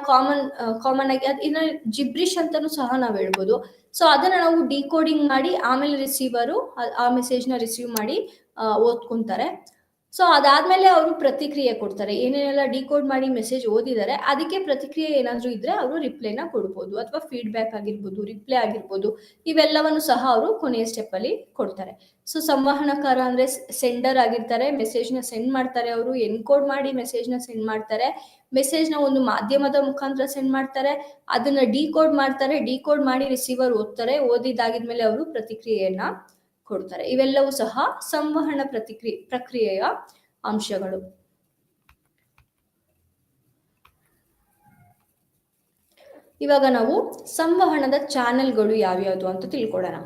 ಕಾಮನ್ ಆಗಿ ಇನ್ನ ಜಿಬ್ರಿಶ್ ಅಂತಾನು ಸಹ ನಾವು ಹೇಳ್ಬೋದು. ಸೊ ಅದನ್ನ ನಾವು ಡಿಕೋಡಿಂಗ್ ಮಾಡಿ ಆಮೇಲೆ ರಿಸೀವರು ಆ ಮೆಸೇಜ್ ನ ರಿಸೀವ್ ಮಾಡಿ ಓದ್ಕೊಂತಾರೆ. ಸೊ ಅದಾದ್ಮೇಲೆ ಅವರು ಪ್ರತಿಕ್ರಿಯೆ ಕೊಡ್ತಾರೆ. ಏನೇನೆಲ್ಲ ಡಿಕೋಡ್ ಮಾಡಿ ಮೆಸೇಜ್ ಓದಿದ್ದಾರೆ ಅದಕ್ಕೆ ಪ್ರತಿಕ್ರಿಯೆ ಏನಾದ್ರೂ ಇದ್ರೆ ಅವರು ರಿಪ್ಲೈನ ಕೊಡ್ಬೋದು, ಅಥವಾ ಫೀಡ್ಬ್ಯಾಕ್ ಆಗಿರ್ಬೋದು, ರಿಪ್ಲೈ ಆಗಿರ್ಬೋದು, ಇವೆಲ್ಲವನ್ನು ಸಹ ಅವರು ಕೊನೆಯ ಸ್ಟೆಪ್ ಅಲ್ಲಿ ಕೊಡ್ತಾರೆ. ಸೊ ಸಂವಹನಕಾರ ಅಂದ್ರೆ ಸೆಂಡರ್ ಆಗಿರ್ತಾರೆ, ಮೆಸೇಜ್ ನ ಸೆಂಡ್ ಮಾಡ್ತಾರೆ, ಅವರು ಎನ್ಕೋಡ್ ಮಾಡಿ ಮೆಸೇಜ್ ನ ಸೆಂಡ್ ಮಾಡ್ತಾರೆ, ಮೆಸೇಜ್ ನ ಒಂದು ಮಾಧ್ಯಮದ ಮುಖಾಂತರ ಸೆಂಡ್ ಮಾಡ್ತಾರೆ, ಅದನ್ನ ಡಿಕೋಡ್ ಮಾಡ್ತಾರೆ, ಡಿಕೋಡ್ ಮಾಡಿ ರಿಸೀವರ್ ಓದ್ತಾರೆ, ಓದಿದಾಗಿದ್ಮೇಲೆ ಅವರು ಪ್ರತಿಕ್ರಿಯೆಯನ್ನ ಕೊಡ್ತಾರೆ. ಇವೆಲ್ಲವೂ ಸಹ ಸಂವಹನ ಪ್ರಕ್ರಿಯೆಯ ಅಂಶಗಳು. ಇವಾಗ ನಾವು ಸಂವಹನದ ಚಾನೆಲ್ಗಳು ಯಾವ್ಯಾವುದು ಅಂತ ತಿಳ್ಕೊಳ್ಳೋಣ.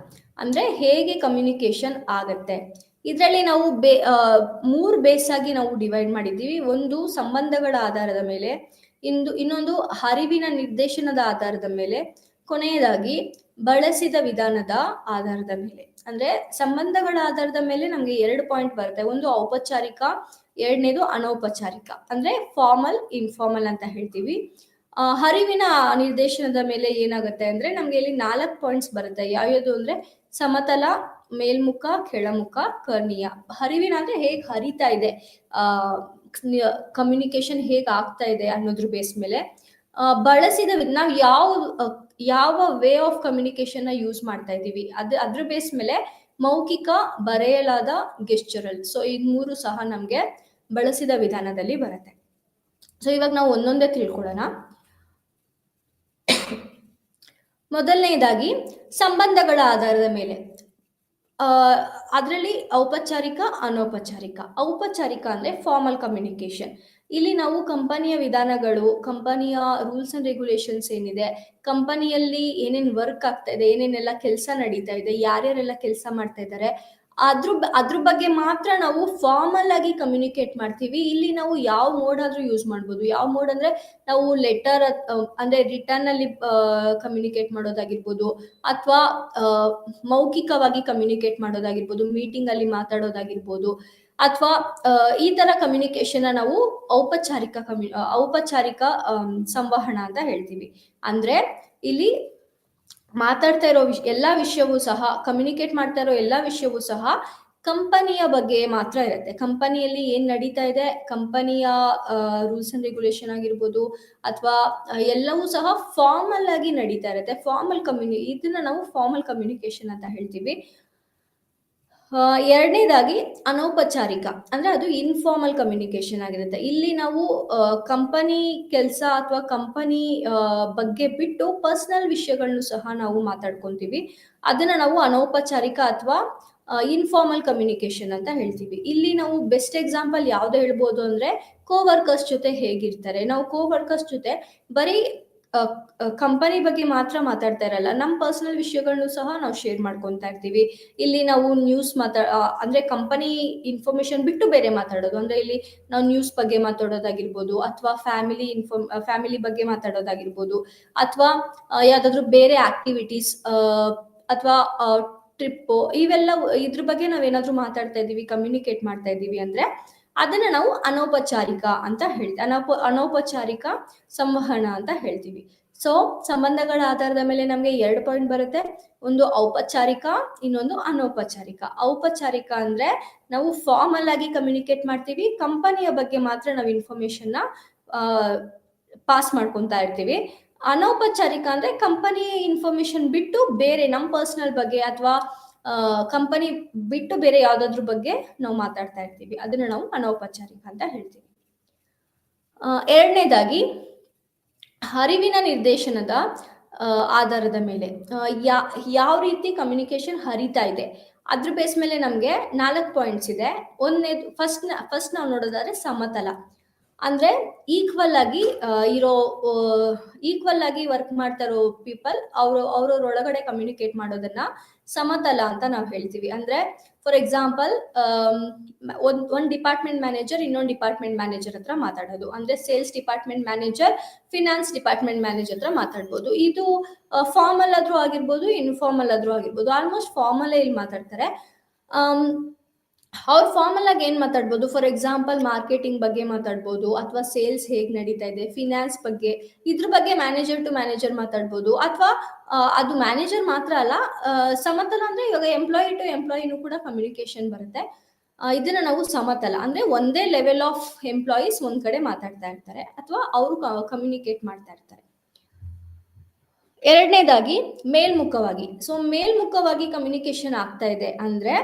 ಅಂದ್ರೆ ಹೇಗೆ ಕಮ್ಯುನಿಕೇಶನ್ ಆಗತ್ತೆ. ಇದರಲ್ಲಿ ನಾವು 3 ಬೇಸ್ ಆಗಿ ನಾವು ಡಿವೈಡ್ ಮಾಡಿದ್ದೀವಿ. ಒಂದು ಸಂಬಂಧಗಳ ಆಧಾರದ ಮೇಲೆ, ಇನ್ನೊಂದು ಹರಿವಿನ ನಿರ್ದೇಶನದ ಆಧಾರದ ಮೇಲೆ, ಕೊನೆಯದಾಗಿ ಬಳಸಿದ ವಿಧಾನದ ಆಧಾರದ ಮೇಲೆ. ಅಂದ್ರೆ ಸಂಬಂಧಗಳ ಆಧಾರದ ಮೇಲೆ ನಮ್ಗೆ 2 ಪಾಯಿಂಟ್ ಬರುತ್ತೆ. ಒಂದು ಔಪಚಾರಿಕ, ಎರಡನೇದು ಅನೌಪಚಾರಿಕ. ಅಂದ್ರೆ ಫಾರ್ಮಲ್, ಇನ್ಫಾರ್ಮಲ್ ಅಂತ ಹೇಳ್ತೀವಿ. ಹರಿವಿನ ನಿರ್ದೇಶನದ ಮೇಲೆ ಏನಾಗುತ್ತೆ ಅಂದ್ರೆ ನಮ್ಗೆ ಇಲ್ಲಿ 4 ಪಾಯಿಂಟ್ಸ್ ಬರುತ್ತೆ. ಯಾವ್ಯಾವುದು ಅಂದ್ರೆ ಸಮತಲ, ಮೇಲ್ಮುಖ, ಕೆಳಮುಖ, ಕರ್ಣೀಯ. ಹರಿವಿನ ಅಂದ್ರೆ ಹೇಗ್ ಹರಿತಾ ಇದೆ, ಕಮ್ಯುನಿಕೇಶನ್ ಹೇಗ್ ಆಗ್ತಾ ಇದೆ ಅನ್ನೋದ್ರ ಬೇಸ್ ಮೇಲೆ. ಬಳಸಿದ ನಾವು ಯಾವ ವೇ ಆಫ್ ಕಮ್ಯುನಿಕೇಶನ್ ಯೂಸ್ ಮಾಡ್ತಾ ಇದೀವಿ ಅದ್ರ ಬೇಸ್ ಮೇಲೆ ಮೌಖಿಕ, ಬರೆಯಲಾದ, ಗೆಸ್ಚರಲ್. ಸೊ ಈ 3 ಸಹ ನಮ್ಗೆ ಬಳಸಿದ ವಿಧಾನದಲ್ಲಿ ಬರುತ್ತೆ. ಸೊ ಇವಾಗ ನಾವು ಒಂದೊಂದೇ ತಿಳ್ಕೊಳ್ಳೋಣ. ಮೊದಲನೇದಾಗಿ ಸಂಬಂಧಗಳ ಆಧಾರದ ಮೇಲೆ. ಅದರಲ್ಲಿ ಔಪಚಾರಿಕ, ಅನೌಪಚಾರಿಕ. ಔಪಚಾರಿಕ ಅಂದ್ರೆ ಫಾರ್ಮಲ್ ಕಮ್ಯುನಿಕೇಶನ್. ಇಲ್ಲಿ ನಾವು ಕಂಪನಿಯ ವಿಧಾನಗಳು, ಕಂಪನಿಯ ರೂಲ್ಸ್ ಅಂಡ್ ರೆಗ್ಯುಲೇಷನ್ಸ್ ಏನಿದೆ, ಕಂಪನಿಯಲ್ಲಿ ಏನೇನ್ ವರ್ಕ್ ಆಗ್ತಾ ಇದೆ, ಏನೇನೆಲ್ಲ ಕೆಲಸ ನಡೀತಾ ಇದೆ, ಯಾರ್ಯಾರೆಲ್ಲ ಕೆಲಸ ಮಾಡ್ತಾ ಇದ್ದಾರೆ, ಅದ್ರ ಬಗ್ಗೆ ಮಾತ್ರ ನಾವು ಫಾರ್ಮಲ್ ಆಗಿ ಕಮ್ಯುನಿಕೇಟ್ ಮಾಡ್ತೀವಿ. ಇಲ್ಲಿ ನಾವು ಯಾವ ಮೋಡ್ ಆದ್ರೂ ಯೂಸ್ ಮಾಡ್ಬೋದು. ಯಾವ ಮೋಡ್ ಅಂದ್ರೆ ನಾವು ಲೆಟರ್ ಅಂದ್ರೆ ರಿಟರ್ನ್ ಅಲ್ಲಿ ಕಮ್ಯುನಿಕೇಟ್ ಮಾಡೋದಾಗಿರ್ಬೋದು, ಅಥವಾ ಮೌಖಿಕವಾಗಿ ಕಮ್ಯುನಿಕೇಟ್ ಮಾಡೋದಾಗಿರ್ಬೋದು, ಮೀಟಿಂಗ್ ಅಲ್ಲಿ ಮಾತಾಡೋದಾಗಿರ್ಬೋದು, ಅಥವಾ ಈ ತರ ಕಮ್ಯುನಿಕೇಶನ್ ನಾವು ಔಪಚಾರಿಕ ಸಂವಹನ ಅಂತ ಹೇಳ್ತೀವಿ. ಅಂದ್ರೆ ಇಲ್ಲಿ ಮಾತಾಡ್ತಾ ಇರೋ ಎಲ್ಲಾ ವಿಷಯವೂ ಸಹ, ಕಮ್ಯುನಿಕೇಟ್ ಮಾಡ್ತಾ ಇರೋ ಎಲ್ಲಾ ವಿಷಯವೂ ಸಹ ಕಂಪನಿಯ ಬಗ್ಗೆ ಮಾತ್ರ ಇರುತ್ತೆ. ಕಂಪನಿಯಲ್ಲಿ ಏನ್ ನಡೀತಾ ಇದೆ, ಕಂಪನಿಯ ರೂಲ್ಸ್ ಅಂಡ್ ರೆಗ್ಯುಲೇಷನ್ ಆಗಿರ್ಬೋದು, ಅಥವಾ ಎಲ್ಲವೂ ಸಹ ಫಾರ್ಮಲ್ ಆಗಿ ನಡೀತಾ ಇರುತ್ತೆ. ಇದನ್ನ ನಾವು ಫಾರ್ಮಲ್ ಕಮ್ಯುನಿಕೇಶನ್ ಅಂತ ಹೇಳ್ತೀವಿ. ಎರಡನೇದಾಗಿ ಅನೌಪಚಾರಿಕ ಅಂದ್ರೆ ಅದು ಇನ್ಫಾರ್ಮಲ್ ಕಮ್ಯುನಿಕೇಶನ್ ಆಗಿರುತ್ತೆ. ಇಲ್ಲಿ ನಾವು ಕಂಪನಿ ಕೆಲಸ ಅಥವಾ ಕಂಪನಿ ಬಗ್ಗೆ ಬಿಟ್ಟು ಪರ್ಸನಲ್ ವಿಷಯಗಳನ್ನು ಸಹ ನಾವು ಮಾತಾಡ್ಕೊಂತೀವಿ. ಅದನ್ನ ನಾವು ಅನೌಪಚಾರಿಕ ಅಥವಾ ಇನ್ಫಾರ್ಮಲ್ ಕಮ್ಯುನಿಕೇಶನ್ ಅಂತ ಹೇಳ್ತೀವಿ. ಇಲ್ಲಿ ನಾವು ಬೆಸ್ಟ್ ಎಕ್ಸಾಂಪಲ್ ಯಾವ್ದು ಹೇಳ್ಬೋದು ಅಂದ್ರೆ ಕೋವರ್ಕರ್ಸ್ ಜೊತೆ ಹೇಗಿರ್ತಾರೆ. ನಾವು ಕೋವರ್ಕರ್ಸ್ ಜೊತೆ ಬರೀ ಕಂಪನಿ ಬಗ್ಗೆ ಮಾತ್ರ ಮಾತಾಡ್ತಾ ಇರಲ್ಲ, ನಮ್ಮ ಪರ್ಸನಲ್ ವಿಷಯಗಳನ್ನು ಸಹ ನಾವು ಶೇರ್ ಮಾಡ್ಕೊಂತಾ ಇರ್ತೀವಿ. ಇಲ್ಲಿ ನಾವು ನ್ಯೂಸ್ ಅಂದ್ರೆ ಕಂಪನಿ ಇನ್ಫಾರ್ಮೇಶನ್ ಬಿಟ್ಟು ಬೇರೆ ಮಾತಾಡೋದು. ಅಂದ್ರೆ ಇಲ್ಲಿ ನಾವು ನ್ಯೂಸ್ ಬಗ್ಗೆ ಮಾತಾಡೋದಾಗಿರ್ಬೋದು, ಅಥವಾ ಫ್ಯಾಮಿಲಿ ಬಗ್ಗೆ ಮಾತಾಡೋದಾಗಿರ್ಬೋದು, ಅಥವಾ ಯಾವ್ದಾದ್ರು ಬೇರೆ ಆಕ್ಟಿವಿಟೀಸ್, ಅಥವಾ ಟ್ರಿಪ್, ಇವೆಲ್ಲ ಇದ್ರ ಬಗ್ಗೆ ನಾವೇನಾದ್ರೂ ಮಾತಾಡ್ತಾ ಇದೀವಿ, ಕಮ್ಯುನಿಕೇಟ್ ಮಾಡ್ತಾ ಇದೀವಿ ಅಂದ್ರೆ ಅದನ್ನ ನಾವು ಅನೌಪಚಾರಿಕ ಅಂತ ಹೇಳ್ತೀವಿ. ಅನೌಪಚಾರಿಕ ಸಂವಹನ ಅಂತ ಹೇಳ್ತೀವಿ. ಸೊ ಸಂಬಂಧಗಳ ಆಧಾರದ ಮೇಲೆ ನಮ್ಗೆ 2 ಪಾಯಿಂಟ್ ಬರುತ್ತೆ. ಒಂದು ಔಪಚಾರಿಕ, ಇನ್ನೊಂದು ಅನೌಪಚಾರಿಕ. ಔಪಚಾರಿಕ ಅಂದ್ರೆ ನಾವು ಫಾರ್ಮಲ್ ಆಗಿ ಕಮ್ಯುನಿಕೇಟ್ ಮಾಡ್ತೀವಿ, ಕಂಪನಿಯ ಬಗ್ಗೆ ಮಾತ್ರ ನಾವು ಇನ್ಫಾರ್ಮೇಶನ್ ಪಾಸ್ ಮಾಡ್ಕೊಂತಾ ಇರ್ತೀವಿ. ಅನೌಪಚಾರಿಕ ಅಂದ್ರೆ ಕಂಪನಿ ಇನ್ಫಾರ್ಮೇಶನ್ ಬಿಟ್ಟು ಬೇರೆ ನಮ್ಮ ಪರ್ಸನಲ್ ಬಗ್ಗೆ ಅಥವಾ ಕಂಪನಿ ಬಿಟ್ಟು ಬೇರೆ ಯಾವ್ದಾದ್ರ ಬಗ್ಗೆ ನಾವು ಮಾತಾಡ್ತಾ ಇರ್ತೀವಿ. ಅದನ್ನ ನಾವು ಅನೌಪಚಾರಿಕ ಅಂತ ಹೇಳ್ತೀವಿ. ಎರಡನೇದಾಗಿ ಹರಿವಿನ ನಿರ್ದೇಶನದ ಆಧಾರದ ಮೇಲೆ ಯಾವ ರೀತಿ ಕಮ್ಯುನಿಕೇಶನ್ ಹರಿತಾ ಇದೆ ಅದ್ರ ಬೇಸ್ ಮೇಲೆ ನಮ್ಗೆ 4 ಪಾಯಿಂಟ್ಸ್ ಇದೆ. ಫಸ್ಟ್ ನಾವು ನೋಡೋದಾದ್ರೆ ಸಮತಲ. ಅಂದ್ರೆ ಈಕ್ವಲ್ ಆಗಿ ವರ್ಕ್ ಮಾಡ್ತಾ ಇರೋ ಪೀಪಲ್ ಅವ್ರೊಳಗಡೆ ಕಮ್ಯುನಿಕೇಟ್ ಮಾಡೋದನ್ನ ಸಮತಲ ಅಂತ ನಾವು ಹೇಳ್ತೀವಿ. ಅಂದ್ರೆ ಫಾರ್ ಎಕ್ಸಾಂಪಲ್ ಒಂದ್ ಡಿಪಾರ್ಟ್ಮೆಂಟ್ ಮ್ಯಾನೇಜರ್ ಇನ್ನೊಂದು ಡಿಪಾರ್ಟ್ಮೆಂಟ್ ಮ್ಯಾನೇಜರ್ ಹತ್ರ ಮಾತಾಡೋದು. ಅಂದ್ರೆ sales department manager finance department manager ಹತ್ರ ಮಾತಾಡ್ಬೋದು. ಇದು ಫಾರ್ಮಲ್ ಆದ್ರೂ ಆಗಿರ್ಬೋದು, ಇನ್ಫಾರ್ಮಲ್ ಆದ್ರೂ ಆಗಿರ್ಬೋದು. ಆಲ್ಮೋಸ್ಟ್ ಫಾರ್ಮಲ್ ಇಲ್ಲಿ ಮಾತಾಡ್ತಾರೆ. ಅವ್ರು ಫಾರ್ಮಲ್ ಆಗಿ ಏನ್ ಮಾತಾಡ್ಬೋದು, ಫಾರ್ ಎಕ್ಸಾಂಪಲ್ ಮಾರ್ಕೆಟಿಂಗ್ ಬಗ್ಗೆ ಮಾತಾಡ್ಬೋದು, ಅಥವಾ ಸೇಲ್ಸ್ ಹೇಗ್ ನಡೀತಾ ಇದೆ, ಫಿನಾನ್ಸ್ ಬಗ್ಗೆ, ಇದ್ರ ಬಗ್ಗೆ ಮ್ಯಾನೇಜರ್ ಟು ಮ್ಯಾನೇಜರ್ ಮಾತಾಡ್ಬೋದು. ಅಥವಾ ಅದು ಮ್ಯಾನೇಜರ್ ಮಾತ್ರ ಅಲ್ಲ, ಸಮತಲ ಅಂದ್ರೆ ಇವಾಗ ಎಂಪ್ಲಾಯಿ ಟು ಎಂಪ್ಲಾಯಿನೂ ಕೂಡ ಕಮ್ಯುನಿಕೇಶನ್ ಬರುತ್ತೆ. ಇದನ್ನ ನಾವು ಸಮತಲ ಅಂದ್ರೆ ಒಂದೇ ಲೆವೆಲ್ ಆಫ್ ಎಂಪ್ಲಾಯೀಸ್ ಒಂದ್ ಕಡೆ ಮಾತಾಡ್ತಾ ಇರ್ತಾರೆ, ಅಥವಾ ಅವರು ಕಮ್ಯುನಿಕೇಟ್ ಮಾಡ್ತಾ ಇರ್ತಾರೆ. ಎರಡನೇದಾಗಿ ಮೇಲ್ಮುಖವಾಗಿ. ಸೊ ಮೇಲ್ಮುಖವಾಗಿ ಕಮ್ಯುನಿಕೇಶನ್ ಆಗ್ತಾ ಇದೆ ಅಂದ್ರೆ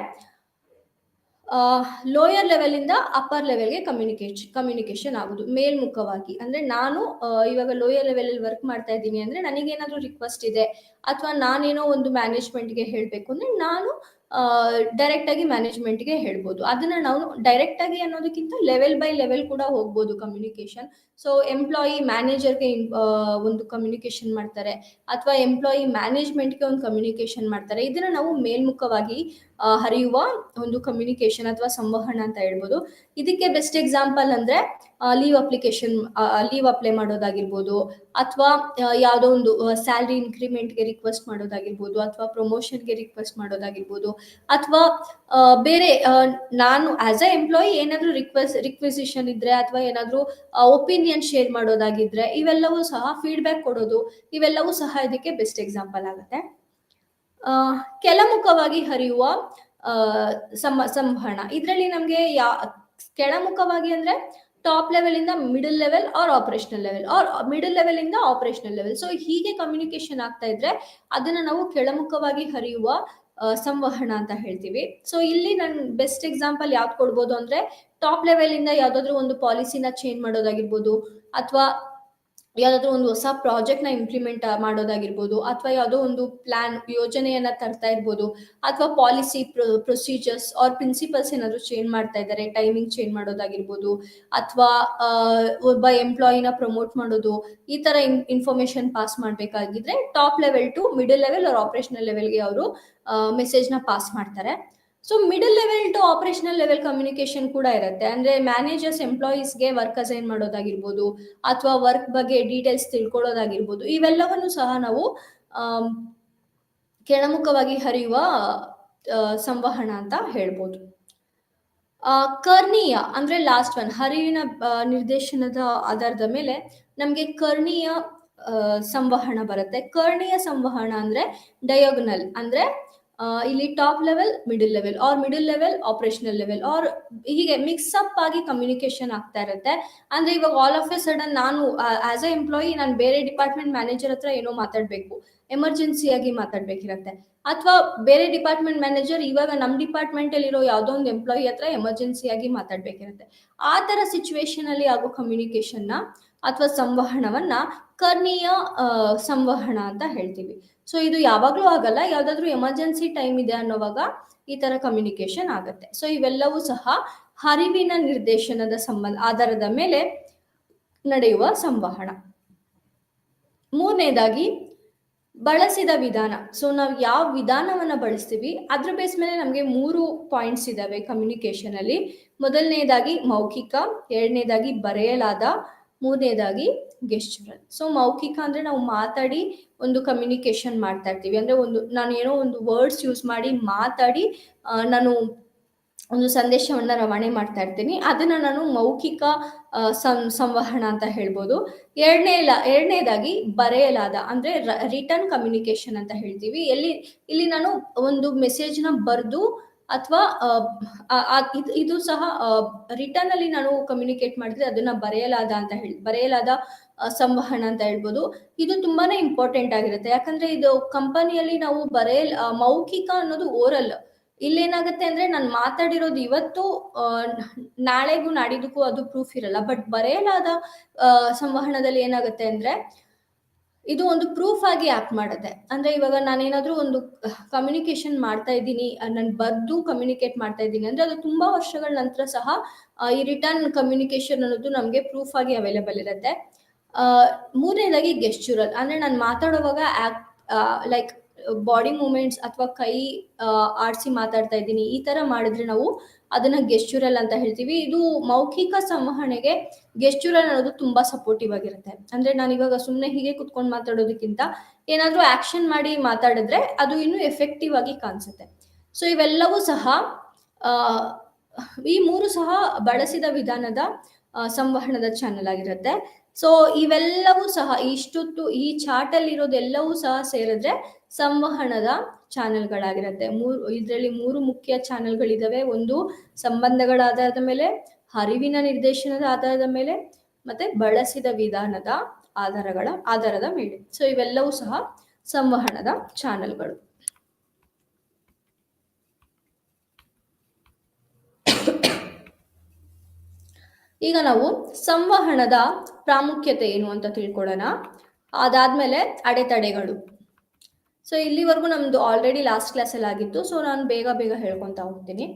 ಲೋಯರ್ ಲೆವೆಲ್ ಇಂದ ಅಪ್ಪರ್ ಲೆವೆಲ್ಗೆ ಕಮ್ಯುನಿಕೇಶನ್ ಆಗುದು ಮೇಲ್ಮುಖವಾಗಿ. ಅಂದ್ರೆ ನಾನು ಇವಾಗ ಲೋಯರ್ ಲೆವೆಲ್ ಅಲ್ಲಿ ವರ್ಕ್ ಮಾಡ್ತಾ ಇದ್ದೀನಿ ಅಂದ್ರೆ ನನಗೇನಾದ್ರೂ ರಿಕ್ವೆಸ್ಟ್ ಇದೆ, ಅಥವಾ ನಾನೇನೋ ಒಂದು ಮ್ಯಾನೇಜ್ಮೆಂಟ್ಗೆ ಹೇಳಬೇಕು ಅಂದ್ರೆ ನಾನು ಡೈರೆಕ್ಟ್ ಆಗಿ ಮ್ಯಾನೇಜ್ಮೆಂಟ್ಗೆ ಹೇಳ್ಬೋದು. ಅದನ್ನ ನಾವು ಡೈರೆಕ್ಟ್ ಆಗಿ ಅನ್ನೋದಕ್ಕಿಂತ ಲೆವೆಲ್ ಬೈ ಲೆವೆಲ್ ಕೂಡ ಹೋಗ್ಬೋದು ಕಮ್ಯುನಿಕೇಶನ್. ಸೊ ಎಂಪ್ಲಾಯಿ ಮ್ಯಾನೇಜರ್ಗೆ ಒಂದು ಕಮ್ಯುನಿಕೇಶನ್ ಮಾಡ್ತಾರೆ, ಅಥವಾ ಎಂಪ್ಲಾಯಿ ಮ್ಯಾನೇಜ್ಮೆಂಟ್ಗೆ ಒಂದು ಕಮ್ಯುನಿಕೇಶನ್ ಮಾಡ್ತಾರೆ. ಇದನ್ನ ನಾವು ಮೇಲ್ಮುಖವಾಗಿ ಹರಿಯುವ ಒಂದು ಕಮ್ಯುನಿಕೇಶನ್ ಅಥವಾ ಸಂವಹನ ಅಂತ ಹೇಳ್ಬೋದು. ಇದಕ್ಕೆ ಬೆಸ್ಟ್ ಎಕ್ಸಾಂಪಲ್ ಅಂದ್ರೆ ಲೀವ್ ಅಪ್ಲೈ ಮಾಡೋದಾಗಿರ್ಬೋದು, ಅಥವಾ ಯಾವುದೋ ಒಂದು ಸ್ಯಾಲ್ರಿ ಇನ್ಕ್ರಿಮೆಂಟ್ಗೆ ರಿಕ್ವೆಸ್ಟ್ ಮಾಡೋದಾಗಿರ್ಬೋದು, ಅಥವಾ ಪ್ರಮೋಷನ್ಗೆ ರಿಕ್ವೆಸ್ಟ್ ಮಾಡೋದಾಗಿರ್ಬೋದು, ಅಥವಾ ಬೇರೆ ನಾನು ಆಸ್ ಅ ಎಂಪ್ಲಾಯಿ ಏನಾದರೂ ರಿಕ್ವೆಸಿಷನ್ ಇದ್ರೆ, ಅಥವಾ ಏನಾದರೂ ಒಪಿನಿಯನ್ ಶೇರ್ ಮಾಡೋದಾಗಿದ್ರೆ, ಇವೆಲ್ಲವೂ ಸಹ ಫೀಡ್ಬ್ಯಾಕ್ ಕೊಡೋದು, ಇವೆಲ್ಲವೂ ಸಹ ಇದಕ್ಕೆ ಬೆಸ್ಟ್ ಎಕ್ಸಾಂಪಲ್ ಆಗುತ್ತೆ. ಕೆಳಮುಖವಾಗಿ ಹರಿಯುವ ಸಂವಹನ, ಇದರಲ್ಲಿ ನಮಗೆ ಕೆಳಮುಖವಾಗಿ ಅಂದ್ರೆ ಟಾಪ್ ಲೆವೆಲ್ ಇಂದ middle level or operational level, or middle level ಇಂದ ಆಪರೇಷನಲ್ ಲೆವೆಲ್. ಸೊ ಹೀಗೆ ಕಮ್ಯುನಿಕೇಶನ್ ಆಗ್ತಾ ಇದ್ರೆ ಅದನ್ನ ನಾವು ಕೆಳಮುಖವಾಗಿ ಹರಿಯುವ ಸಂವಹನ ಅಂತ ಹೇಳ್ತೀವಿ. ಸೊ ಇಲ್ಲಿ ನಾನು ಬೆಸ್ಟ್ ಎಕ್ಸಾಂಪಲ್ ಯಾವ್ದು ಕೊಡ್ಬೋದು ಅಂದ್ರೆ, ಟಾಪ್ ಲೆವೆಲ್ ಇಂದ ಯಾವ್ದಾದ್ರು ಒಂದು ಪಾಲಿಸಿನ ಚೇಂಜ್ ಮಾಡೋದಾಗಿರ್ಬೋದು, ಅಥವಾ ಯಾವ್ದಾದ್ರು ಒಂದು ಹೊಸ ಪ್ರಾಜೆಕ್ಟ್ ನ ಇಂಪ್ಲಿಮೆಂಟ್ ಮಾಡೋದಾಗಿರ್ಬೋದು, ಅಥವಾ ಯಾವುದೋ ಒಂದು ಪ್ಲಾನ್ ಯೋಜನೆಯನ್ನ ತರ್ತಾ ಇರ್ಬೋದು, ಅಥವಾ ಪಾಲಿಸಿ ಪ್ರೊಸೀಜರ್ಸ್ ಆರ್ ಪ್ರಿನ್ಸಿಪಲ್ಸ್ ಏನಾದ್ರು ಚೇಂಜ್ ಮಾಡ್ತಾ ಇದ್ದಾರೆ, ಟೈಮಿಂಗ್ ಚೇಂಜ್ ಮಾಡೋದಾಗಿರ್ಬೋದು, ಅಥವಾ ಒಬ್ಬ ಎಂಪ್ಲಾಯಿನ ಪ್ರಮೋಟ್ ಮಾಡೋದು, ಈ ತರ ಇನ್ಫಾರ್ಮೇಶನ್ ಪಾಸ್ ಮಾಡ್ಬೇಕಾಗಿದ್ರೆ top level to middle level or operational ಲೆವೆಲ್ಗೆ ಅವರು ಮೆಸೇಜ್ ನ ಪಾಸ್ ಮಾಡ್ತಾರೆ. So middle level to operational level communication ಕೂಡ ಇರುತ್ತೆ. ಅಂದ್ರೆ ಮ್ಯಾನೇಜರ್ಸ್ ಎಂಪ್ಲಾಯೀಸ್ಗೆ ವರ್ಕ್ ಅಸೈನ್ ಮಾಡೋದಾಗಿರ್ಬೋದು, ಅಥವಾ ವರ್ಕ್ ಬಗ್ಗೆ ಡೀಟೇಲ್ಸ್ ತಿಳ್ಕೊಳ್ಳೋದಾಗಿರ್ಬೋದು, ಇವೆಲ್ಲವನ್ನು ಸಹ ನಾವು ಕೆಳಮುಖವಾಗಿ ಹರಿಯುವ ಸಂವಹನ ಅಂತ ಹೇಳ್ಬೋದು. ಕರ್ಣೀಯ ಅಂದ್ರೆ ಲಾಸ್ಟ್ ಒನ್, ಹರಿವಿನ ನಿರ್ದೇಶನದ ಆಧಾರದ ಮೇಲೆ ನಮ್ಗೆ ಕರ್ಣೀಯ ಸಂವಹನ ಬರುತ್ತೆ. ಕರ್ಣೀಯ ಸಂವಹನ ಅಂದ್ರೆ ಡಯಾಗನಲ್, ಅಂದ್ರೆ ಇಲ್ಲಿ top level middle level, or middle level operational level, or ಹೀಗೆ ಮಿಕ್ಸ್ ಅಪ್ ಆಗಿ ಕಮ್ಯುನಿಕೇಶನ್ ಆಗ್ತಾ ಇರುತ್ತೆ. ಅಂದ್ರೆ ಇವಾಗ ಆಲ್ ಆಫ್ ಎ ಸಡನ್ ನಾನು ಆಸ್ ಅ ಎಂಪ್ಲಾಯಿ ನಾನು ಬೇರೆ ಡಿಪಾರ್ಟ್ಮೆಂಟ್ ಮ್ಯಾನೇಜರ್ ಹತ್ರ ಏನೋ ಮಾತಾಡ್ಬೇಕು, ಎಮರ್ಜೆನ್ಸಿಯಾಗಿ ಮಾತಾಡ್ಬೇಕಿರತ್ತೆ, ಅಥವಾ ಬೇರೆ ಡಿಪಾರ್ಟ್ಮೆಂಟ್ ಮ್ಯಾನೇಜರ್ ಇವಾಗ ನಮ್ಮ ಡಿಪಾರ್ಟ್ಮೆಂಟ್ ಅಲ್ಲಿ ಇರೋ ಯಾವುದೋ ಒಂದು ಎಂಪ್ಲಾಯಿ ಹತ್ರ ಎಮರ್ಜೆನ್ಸಿಯಾಗಿ ಮಾತಾಡ್ಬೇಕಿರುತ್ತೆ. ಆ ತರ ಸಿಚುವೇಶನ್ ಅಲ್ಲಿ ಆಗೋ ಕಮ್ಯುನಿಕೇಶನ್ ನ ಅಥವಾ ಸಂವಹನವನ್ನ ಕರ್ಣೀಯ ಸಂವಹನ ಅಂತ ಹೇಳ್ತೀವಿ. ಸೊ ಇದು ಯಾವಾಗ್ಲೂ ಆಗಲ್ಲ, ಯಾವ್ದಾದ್ರು ಎಮರ್ಜೆನ್ಸಿ ಟೈಮ್ ಇದೆ ಅನ್ನೋವಾಗ ಈ ತರ ಕಮ್ಯುನಿಕೇಶನ್ ಆಗುತ್ತೆ. ಸೊ ಇವೆಲ್ಲವೂ ಸಹ ಹರಿವಿನ ನಿರ್ದೇಶನದ ಆಧಾರದ ಮೇಲೆ ನಡೆಯುವ ಸಂವಹನ. ಮೂರನೇದಾಗಿ ಬಳಸಿದ ವಿಧಾನ. ಸೊ ನಾವು ಯಾವ ವಿಧಾನವನ್ನ ಬಳಸ್ತೀವಿ ಅದ್ರ ಬೇಸ್ ಮೇಲೆ ನಮಗೆ 3 ಪಾಯಿಂಟ್ಸ್ ಇದಾವೆ ಕಮ್ಯುನಿಕೇಶನ್ ಅಲ್ಲಿ. ಮೊದಲನೇದಾಗಿ ಮೌಖಿಕ, ಎರಡನೇದಾಗಿ ಬರೆಯಲಾದ, ಮೂರನೇದಾಗಿ ಗೆಸ್ಚರಲ್. ಸೊ ಮೌಖಿಕ ಅಂದ್ರೆ ನಾವು ಮಾತಾಡಿ ಒಂದು ಕಮ್ಯುನಿಕೇಶನ್ ಮಾಡ್ತಾ ಇರ್ತೀವಿ. ಅಂದ್ರೆ ನಾನು ಏನೋ ಒಂದು ವರ್ಡ್ಸ್ ಯೂಸ್ ಮಾಡಿ ಮಾತಾಡಿ ನಾನು ಒಂದು ಸಂದೇಶವನ್ನ ರವಾನೆ ಮಾಡ್ತಾ ಇರ್ತೀನಿ, ಅದನ್ನ ನಾನು ಮೌಖಿಕ ಸಂವಹನ ಅಂತ ಹೇಳ್ಬೋದು. ಎರಡನೇದಾಗಿ ಬರೆಯಲಾದ ಅಂದ್ರೆ ರಿಟರ್ನ್ ಕಮ್ಯುನಿಕೇಶನ್ ಅಂತ ಹೇಳ್ತೀವಿ. ಇಲ್ಲಿ ನಾನು ಒಂದು ಮೆಸೇಜ್ ನ ಬರ್ದು, ಅಥವಾ ಇದು ಸಹ ರಿಟರ್ನ್ ಅಲ್ಲಿ ನಾನು ಕಮ್ಯುನಿಕೇಟ್ ಮಾಡಿದ್ರೆ ಅದನ್ನ ಬರೆಯಲಾದ ಸಂವಹನ ಅಂತ ಹೇಳ್ಬೋದು. ಇದು ತುಂಬಾನೇ ಇಂಪಾರ್ಟೆಂಟ್ ಆಗಿರುತ್ತೆ, ಯಾಕಂದ್ರೆ ಇದು ಕಂಪನಿಯಲ್ಲಿ ನಾವು ಮೌಖಿಕ ಅನ್ನೋದು ಓರಲ್. ಇಲ್ಲೇನಾಗುತ್ತೆ ಅಂದ್ರೆ ನಾನು ಮಾತಾಡಿರೋದು ಇವತ್ತು ನಾಳೆಗೂ ನಾಡಿದ್ದಕ್ಕೂ ಅದು ಪ್ರೂಫ್ ಇರಲ್ಲ. ಬಟ್ ಬರೆಯಲಾದ ಸಂವಹನದಲ್ಲಿ ಏನಾಗುತ್ತೆ ಅಂದ್ರೆ ಇದು ಒಂದು ಪ್ರೂಫ್ ಆಗಿ ಆಕ್ಟ್ ಮಾಡುತ್ತೆ. ಅಂದ್ರೆ ಇವಾಗ ನಾನೇನಾದ್ರೂ ಒಂದು ಕಮ್ಯುನಿಕೇಶನ್ ಮಾಡ್ತಾ ಇದ್ದೀನಿ, ನಾನು ಬರ್ದು ಕಮ್ಯುನಿಕೇಟ್ ಮಾಡ್ತಾ ಇದ್ದೀನಿ ಅಂದ್ರೆ ಅದು ತುಂಬಾ ವರ್ಷಗಳ ನಂತರ ಸಹ ಈ ರಿಟರ್ನ್ ಕಮ್ಯುನಿಕೇಶನ್ ಅನ್ನೋದು ನಮ್ಗೆ ಪ್ರೂಫ್ ಆಗಿ ಅವೈಲೇಬಲ್ ಇರುತ್ತೆ. ಮೂರನೇದಾಗಿ ಗೆಸ್ಚುರಲ್, ಅಂದ್ರೆ ನಾನು ಮಾತಾಡುವಾಗ ಲೈಕ್ ಬಾಡಿ ಮೂವ್ಮೆಂಟ್ಸ್ ಅಥವಾ ಕೈ ಆಡಿಸಿ ಮಾತಾಡ್ತಾ ಇದ್ದೀನಿ, ಈ ತರ ಮಾಡಿದ್ರೆ ನಾವು ಅದನ್ನ ಗೆಸ್ಚುರಲ್ ಅಂತ ಹೇಳ್ತೀವಿ. ಇದು ಮೌಖಿಕ ಸಂವಹನೆಗೆ ಗೆಸ್ಚುರಲ್ ಅನ್ನೋದು ತುಂಬಾ ಸಪೋರ್ಟಿವ್ ಆಗಿರುತ್ತೆ. ಅಂದ್ರೆ ನಾನು ಇವಾಗ ಸುಮ್ಮನೆ ಹೀಗೆ ಕುತ್ಕೊಂಡು ಮಾತಾಡೋದಕ್ಕಿಂತ ಏನಾದ್ರೂ ಆಕ್ಷನ್ ಮಾಡಿ ಮಾತಾಡಿದ್ರೆ ಅದು ಇನ್ನೂ ಎಫೆಕ್ಟಿವ್ ಆಗಿ ಕಾಣಿಸುತ್ತೆ. ಸೊ ಇವೆಲ್ಲವೂ ಸಹ ಈ 3 ಸಹ ಬಳಸಿದ ವಿಧಾನದ ಸಂವಹನದ ಚಾನೆಲ್ ಆಗಿರುತ್ತೆ. ಸೊ ಇವೆಲ್ಲವೂ ಸಹ ಈ ಚಾರ್ಟ್ ಅಲ್ಲಿ ಇರೋದೆಲ್ಲವೂ ಸಹ ಸೇರಿದ್ರೆ ಸಂವಹನದ ಚಾನೆಲ್ಗಳಾಗಿರುತ್ತೆ. ಇದರಲ್ಲಿ 3 ಮುಖ್ಯ ಚಾನೆಲ್ಗಳಿದಾವೆ. ಒಂದು ಸಂಬಂಧಗಳ ಆಧಾರದ ಮೇಲೆ, ಹರಿವಿನ ನಿರ್ದೇಶನದ ಆಧಾರದ ಮೇಲೆ, ಮತ್ತೆ ಬಳಸಿದ ವಿಧಾನದ ಆಧಾರದ ಮೇಲೆ. ಸೊ ಇವೆಲ್ಲವೂ ಸಹ ಸಂವಹನದ ಚಾನೆಲ್ಗಳು. ಈಗ ನಾವು ಸಂವಹನದ ಪ್ರಾಮುಖ್ಯತೆ ಏನು ಅಂತ ತಿಳ್ಕೊಳ್ಳೋಣ. ಅದಾದ್ಮೇಲೆ ಅಡೆತಡೆಗಳು. ಸೊ ಇಲ್ಲಿವರೆಗೂ ನಮ್ದು ಆಲ್ರೆಡಿ ಲಾಸ್ಟ್ ಕ್ಲಾಸಲ್ಲಿ ಆಗಿತ್ತು. ಸೊ ನಾನು ಬೇಗ ಬೇಗ ಹೇಳ್ಕೊಂತ ಹೋಗ್ತೀನಿ.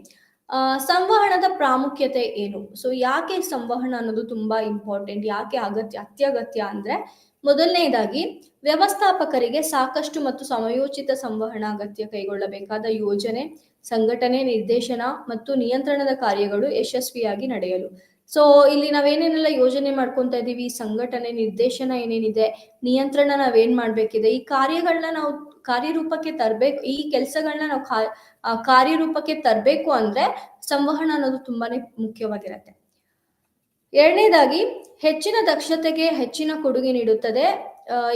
ಸಂವಹನದ ಪ್ರಾಮುಖ್ಯತೆ ಏನು? ಸೊ ಯಾಕೆ ಸಂವಹನ ಅನ್ನೋದು ತುಂಬಾ ಇಂಪಾರ್ಟೆಂಟ್, ಯಾಕೆ ಅತ್ಯಗತ್ಯ ಅಂದ್ರೆ, ಮೊದಲನೇದಾಗಿ ವ್ಯವಸ್ಥಾಪಕರಿಗೆ ಸಾಕಷ್ಟು ಮತ್ತು ಸಮಯೋಚಿತ ಸಂವಹನ ಅಗತ್ಯ. ಕೈಗೊಳ್ಳಬೇಕಾದ ಯೋಜನೆ, ಸಂಘಟನೆ, ನಿರ್ದೇಶನ ಮತ್ತು ನಿಯಂತ್ರಣದ ಕಾರ್ಯಗಳು ಯಶಸ್ವಿಯಾಗಿ ನಡೆಯಲು. ಸೊ ಇಲ್ಲಿ ನಾವೇನೇನೆಲ್ಲ ಯೋಜನೆ ಮಾಡ್ಕೊಂತ ಇದೀವಿ, ಸಂಘಟನೆ, ನಿರ್ದೇಶನ ಏನೇನಿದೆ, ನಿಯಂತ್ರಣ ನಾವೇನ್ ಮಾಡ್ಬೇಕಿದೆ, ಈ ಕಾರ್ಯಗಳನ್ನ ನಾವು ಕಾರ್ಯರೂಪಕ್ಕೆ ತರಬೇಕು, ಈ ಕೆಲಸಗಳನ್ನ ನಾವು ಕಾರ್ಯರೂಪಕ್ಕೆ ತರಬೇಕು ಅಂದ್ರೆ ಸಂವಹನ ಅನ್ನೋದು ತುಂಬಾನೇ ಮುಖ್ಯವಾಗಿರುತ್ತೆ. ಎರಡನೇದಾಗಿ ಹೆಚ್ಚಿನ ದಕ್ಷತೆಗೆ ಹೆಚ್ಚಿನ ಕೊಡುಗೆ ನೀಡುತ್ತದೆ.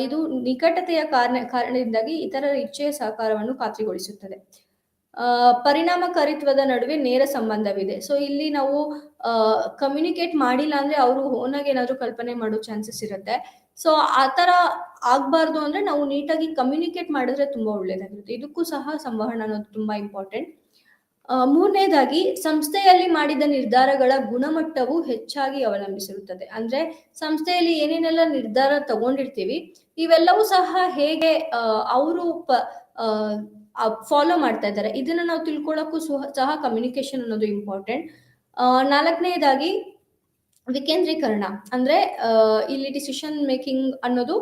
ಇದು ನಿಕಟತೆಯ ಕಾರಣದಿಂದಾಗಿ ಇತರರ ಇಚ್ಛೆಯ ಸಹಕಾರವನ್ನು ಖಾತ್ರಿಗೊಳಿಸುತ್ತದೆ. ಪರಿಣಾಮಕಾರಿತ್ವದ ನಡುವೆ ನೇರ ಸಂಬಂಧವಿದೆ. ಸೊ ಇಲ್ಲಿ ನಾವು ಕಮ್ಯುನಿಕೇಟ್ ಮಾಡಿಲ್ಲ ಅಂದ್ರೆ ಅವರು ಓನಾಗಿ ಏನಾದ್ರು ಕಲ್ಪನೆ ಮಾಡೋ ಚಾನ್ಸಸ್ ಇರುತ್ತೆ. ಸೊ ಆ ತರ ಆಗ್ಬಾರ್ದು ಅಂದ್ರೆ ನಾವು ನೀಟಾಗಿ ಕಮ್ಯುನಿಕೇಟ್ ಮಾಡಿದ್ರೆ ತುಂಬಾ ಒಳ್ಳೇದಾಗಿರುತ್ತೆ. ಇದಕ್ಕೂ ಸಹ ಸಂವಹನ ಅನ್ನೋದು ತುಂಬಾ ಇಂಪಾರ್ಟೆಂಟ್. ಮೂರನೇದಾಗಿ ಸಂಸ್ಥೆಯಲ್ಲಿ ಮಾಡಿದ ನಿರ್ಧಾರಗಳ ಗುಣಮಟ್ಟವು ಹೆಚ್ಚಾಗಿ ಅವಲಂಬಿಸಿರುತ್ತದೆ. ಅಂದ್ರೆ ಸಂಸ್ಥೆಯಲ್ಲಿ ಏನೇನೆಲ್ಲ ನಿರ್ಧಾರ ತಗೊಂಡಿರ್ತೀವಿ, ಇವೆಲ್ಲವೂ ಸಹ ಹೇಗೆ ಅವರು ಫಾಲೋ ಮಾಡ್ತಾ ಇದ್ದಾರೆ, ಇದನ್ನ ನಾವು ತಿಳ್ಕೊಳ್ಳೋಕ್ಕೂ ಸಹ ಕಮ್ಯುನಿಕೇಶನ್ ಅನ್ನೋದು ಇಂಪಾರ್ಟೆಂಟ್. ನಾಲ್ಕನೇದಾಗಿ ವಿಕೇಂದ್ರೀಕರಣ, ಅಂದ್ರೆ ಇಲ್ಲಿ ಡಿಸಿಷನ್ ಮೇಕಿಂಗ್ ಅನ್ನೋದು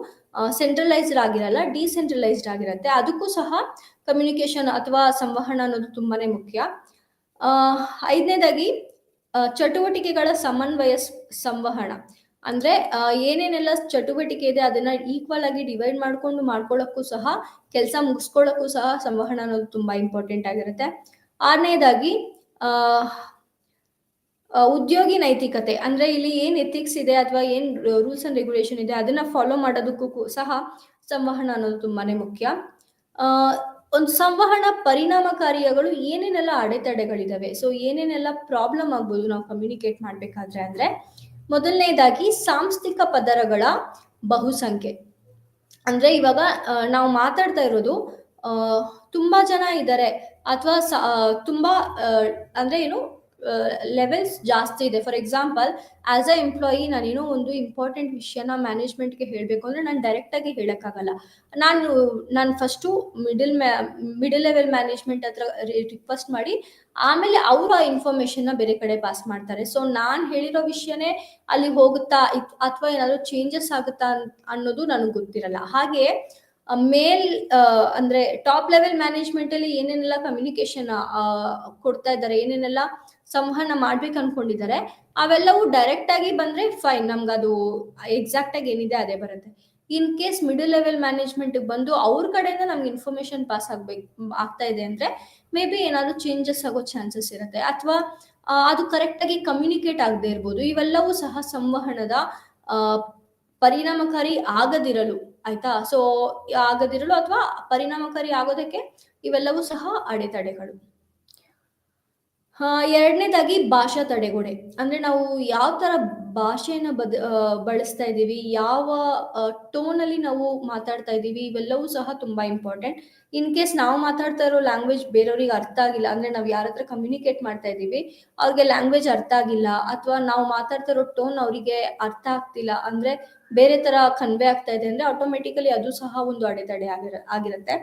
ಸೆಂಟ್ರಲೈಸ್ಡ್ ಆಗಿರಲ್ಲ, ಡಿಸೆಂಟ್ರಲೈಸ್ಡ್ ಆಗಿರುತ್ತೆ. ಅದಕ್ಕೂ ಸಹ ಕಮ್ಯುನಿಕೇಶನ್ ಅಥವಾ ಸಂವಹನ ಅನ್ನೋದು ತುಂಬಾನೇ ಮುಖ್ಯ. ಐದನೇದಾಗಿ ಚಟುವಟಿಕೆಗಳ ಸಮನ್ವಯ ಸಂವಹನ, ಅಂದ್ರೆ ಏನೇನೆಲ್ಲ ಚಟುವಟಿಕೆ ಇದೆ ಅದನ್ನ ಈಕ್ವಲ್ ಆಗಿ ಡಿವೈಡ್ ಮಾಡ್ಕೊಳ್ಳೋಕ್ಕೂ ಸಹ, ಕೆಲಸ ಮುಗಿಸ್ಕೊಳ್ಳೋಕ್ಕೂ ಸಹ ಸಂವಹನ ಅನ್ನೋದು ತುಂಬಾ ಇಂಪಾರ್ಟೆಂಟ್ ಆಗಿರುತ್ತೆ. ಆರನೇದಾಗಿ ಉದ್ಯೋಗಿ ನೈತಿಕತೆ, ಅಂದ್ರೆ ಇಲ್ಲಿ ಏನ್ ಎಥಿಕ್ಸ್ ಇದೆ ಅಥವಾ ಏನ್ ರೂಲ್ಸ್ ಅಂಡ್ ರೆಗ್ಯುಲೇಷನ್ ಇದೆ ಅದನ್ನ ಫಾಲೋ ಮಾಡೋದಕ್ಕೂ ಸಹ ಸಂವಹನ ಅನ್ನೋದು ತುಂಬಾನೇ ಮುಖ್ಯ. ಒಂದು ಸಂವಹನ ಪರಿಣಾಮಕಾರಿಗಳು ಏನೇನೆಲ್ಲ ಅಡೆತಡೆಗಳಿದಾವೆ, ಸೊ ಏನೇನೆಲ್ಲ ಪ್ರಾಬ್ಲಮ್ ಆಗ್ಬೋದು ನಾವು ಕಮ್ಯುನಿಕೇಟ್ ಮಾಡ್ಬೇಕಾದ್ರೆ ಅಂದ್ರೆ, ಮೊದಲನೇದಾಗಿ ಸಾಂಸ್ಥಿಕ ಪದರಗಳ ಬಹುಸಂಖ್ಯೆ. ಅಂದ್ರೆ ಇವಾಗ ನಾವು ಮಾತಾಡ್ತಾ ಇರೋದು ತುಂಬಾ ಜನ ಇದ್ದಾರೆ ಅಥವಾ ತುಂಬಾ ಅಂದ್ರೆ ಏನು ಲೆವೆಲ್ಸ್ ಜಾಸ್ತಿ ಇದೆ. For example, as a employee ನಾನೇನೋ ಒಂದು ಇಂಪಾರ್ಟೆಂಟ್ ವಿಷಯನ ಮ್ಯಾನೇಜ್ಮೆಂಟ್ಗೆ ಹೇಳಬೇಕು ಅಂದ್ರೆ ನಾನು ಡೈರೆಕ್ಟ್ ಆಗಿ ಹೇಳಕ್ಕಾಗಲ್ಲ. ನಾನು ಫಸ್ಟು ಮಿಡಲ್ ಲೆವೆಲ್ ಮ್ಯಾನೇಜ್ಮೆಂಟ್ ಹತ್ರ ರಿಕ್ವೆಸ್ಟ್ ಮಾಡಿ ಆಮೇಲೆ ಅವರು ಆ ಇನ್ಫಾರ್ಮೇಶನ್ ಬೇರೆ ಕಡೆ ಪಾಸ್ ಮಾಡ್ತಾರೆ. ಸೊ ನಾನು ಹೇಳಿರೋ ವಿಷಯನೇ ಅಲ್ಲಿ ಹೋಗುತ್ತಾ ಅಥವಾ ಏನಾದ್ರು ಚೇಂಜಸ್ ಆಗುತ್ತಾ ಅನ್ನೋದು ನನಗೆ ಗೊತ್ತಿರಲ್ಲ. ಹಾಗೆ ಅಂದ್ರೆ ಟಾಪ್ ಲೆವೆಲ್ ಮ್ಯಾನೇಜ್ಮೆಂಟ್ ಅಲ್ಲಿ ಏನೇನೆಲ್ಲ ಕಮ್ಯುನಿಕೇಶನ್ ಕೊಡ್ತಾ ಇದ್ದಾರೆ, ಏನೇನೆಲ್ಲ ಸಂವಹನ ಮಾಡ್ಬೇಕು ಅನ್ಕೊಂಡಿದ್ದಾರೆ, ಅವೆಲ್ಲವೂ ಡೈರೆಕ್ಟ್ ಆಗಿ ಬಂದ್ರೆ ಫೈನ್, ನಮ್ಗೆ ಅದು ಎಕ್ಸಾಕ್ಟ್ ಆಗಿ ಏನಿದೆ ಅದೇ ಬರುತ್ತೆ. In case middle level management ಬಂದು ಅವ್ರ ಕಡೆಯಿಂದ ನಮ್ಗೆ ಇನ್ಫಾರ್ಮೇಶನ್ ಪಾಸ್ ಆಗ್ತಾ ಇದೆ ಅಂದ್ರೆ ಮೇ ಬಿ ಏನಾದ್ರು ಚೇಂಜಸ್ ಆಗೋ ಚಾನ್ಸಸ್ ಇರುತ್ತೆ, ಅಥವಾ ಅದು ಕರೆಕ್ಟ್ ಆಗಿ ಕಮ್ಯುನಿಕೇಟ್ ಆಗದೆ ಇರ್ಬೋದು. ಇವೆಲ್ಲವೂ ಸಹ ಸಂವಹನದ ಪರಿಣಾಮಕಾರಿ ಆಗದಿರಲು, ಆಯ್ತಾ, ಸೊ ಆಗದಿರಲು ಅಥವಾ ಪರಿಣಾಮಕಾರಿ ಆಗೋದಕ್ಕೆ ಇವೆಲ್ಲವೂ ಸಹ ಅಡೆತಡೆಗಳು. ಎರಡನೇದಾಗಿ ಭಾಷಾ ತಡೆಗೋಡೆ, ಅಂದ್ರೆ ನಾವು ಯಾವ ತರ ಭಾಷೆಯನ್ನ ಬಳಸ್ತಾ ಇದ್ದೀವಿ, ಯಾವ ಟೋನ್ ಅಲ್ಲಿ ನಾವು ಮಾತಾಡ್ತಾ ಇದ್ದೀವಿ, ಇವೆಲ್ಲವೂ ಸಹ ತುಂಬಾ ಇಂಪಾರ್ಟೆಂಟ್. ಇನ್ ಕೇಸ್ ನಾವು ಮಾತಾಡ್ತಾ ಇರೋ ಲ್ಯಾಂಗ್ವೇಜ್ ಬೇರೆಯವ್ರಿಗೆ ಅರ್ಥ ಆಗಿಲ್ಲ ಅಂದ್ರೆ, ನಾವು ಯಾರ ಹತ್ರ ಕಮ್ಯುನಿಕೇಟ್ ಮಾಡ್ತಾ ಇದ್ದೀವಿ ಅವ್ರಿಗೆ ಲ್ಯಾಂಗ್ವೇಜ್ ಅರ್ಥ ಆಗಿಲ್ಲ, ಅಥವಾ ನಾವು ಮಾತಾಡ್ತಾ ಇರೋ ಟೋನ್ ಅವರಿಗೆ ಅರ್ಥ ಆಗ್ತಿಲ್ಲ ಅಂದ್ರೆ, ಬೇರೆ ತರ ಕನ್ವೆ ಆಗ್ತಾ ಇದೆ ಅಂದ್ರೆ ಆಟೋಮೆಟಿಕಲಿ ಅದು ಸಹ ಒಂದು ಅಡೆತಡೆ ಆಗಿರುತ್ತೆ.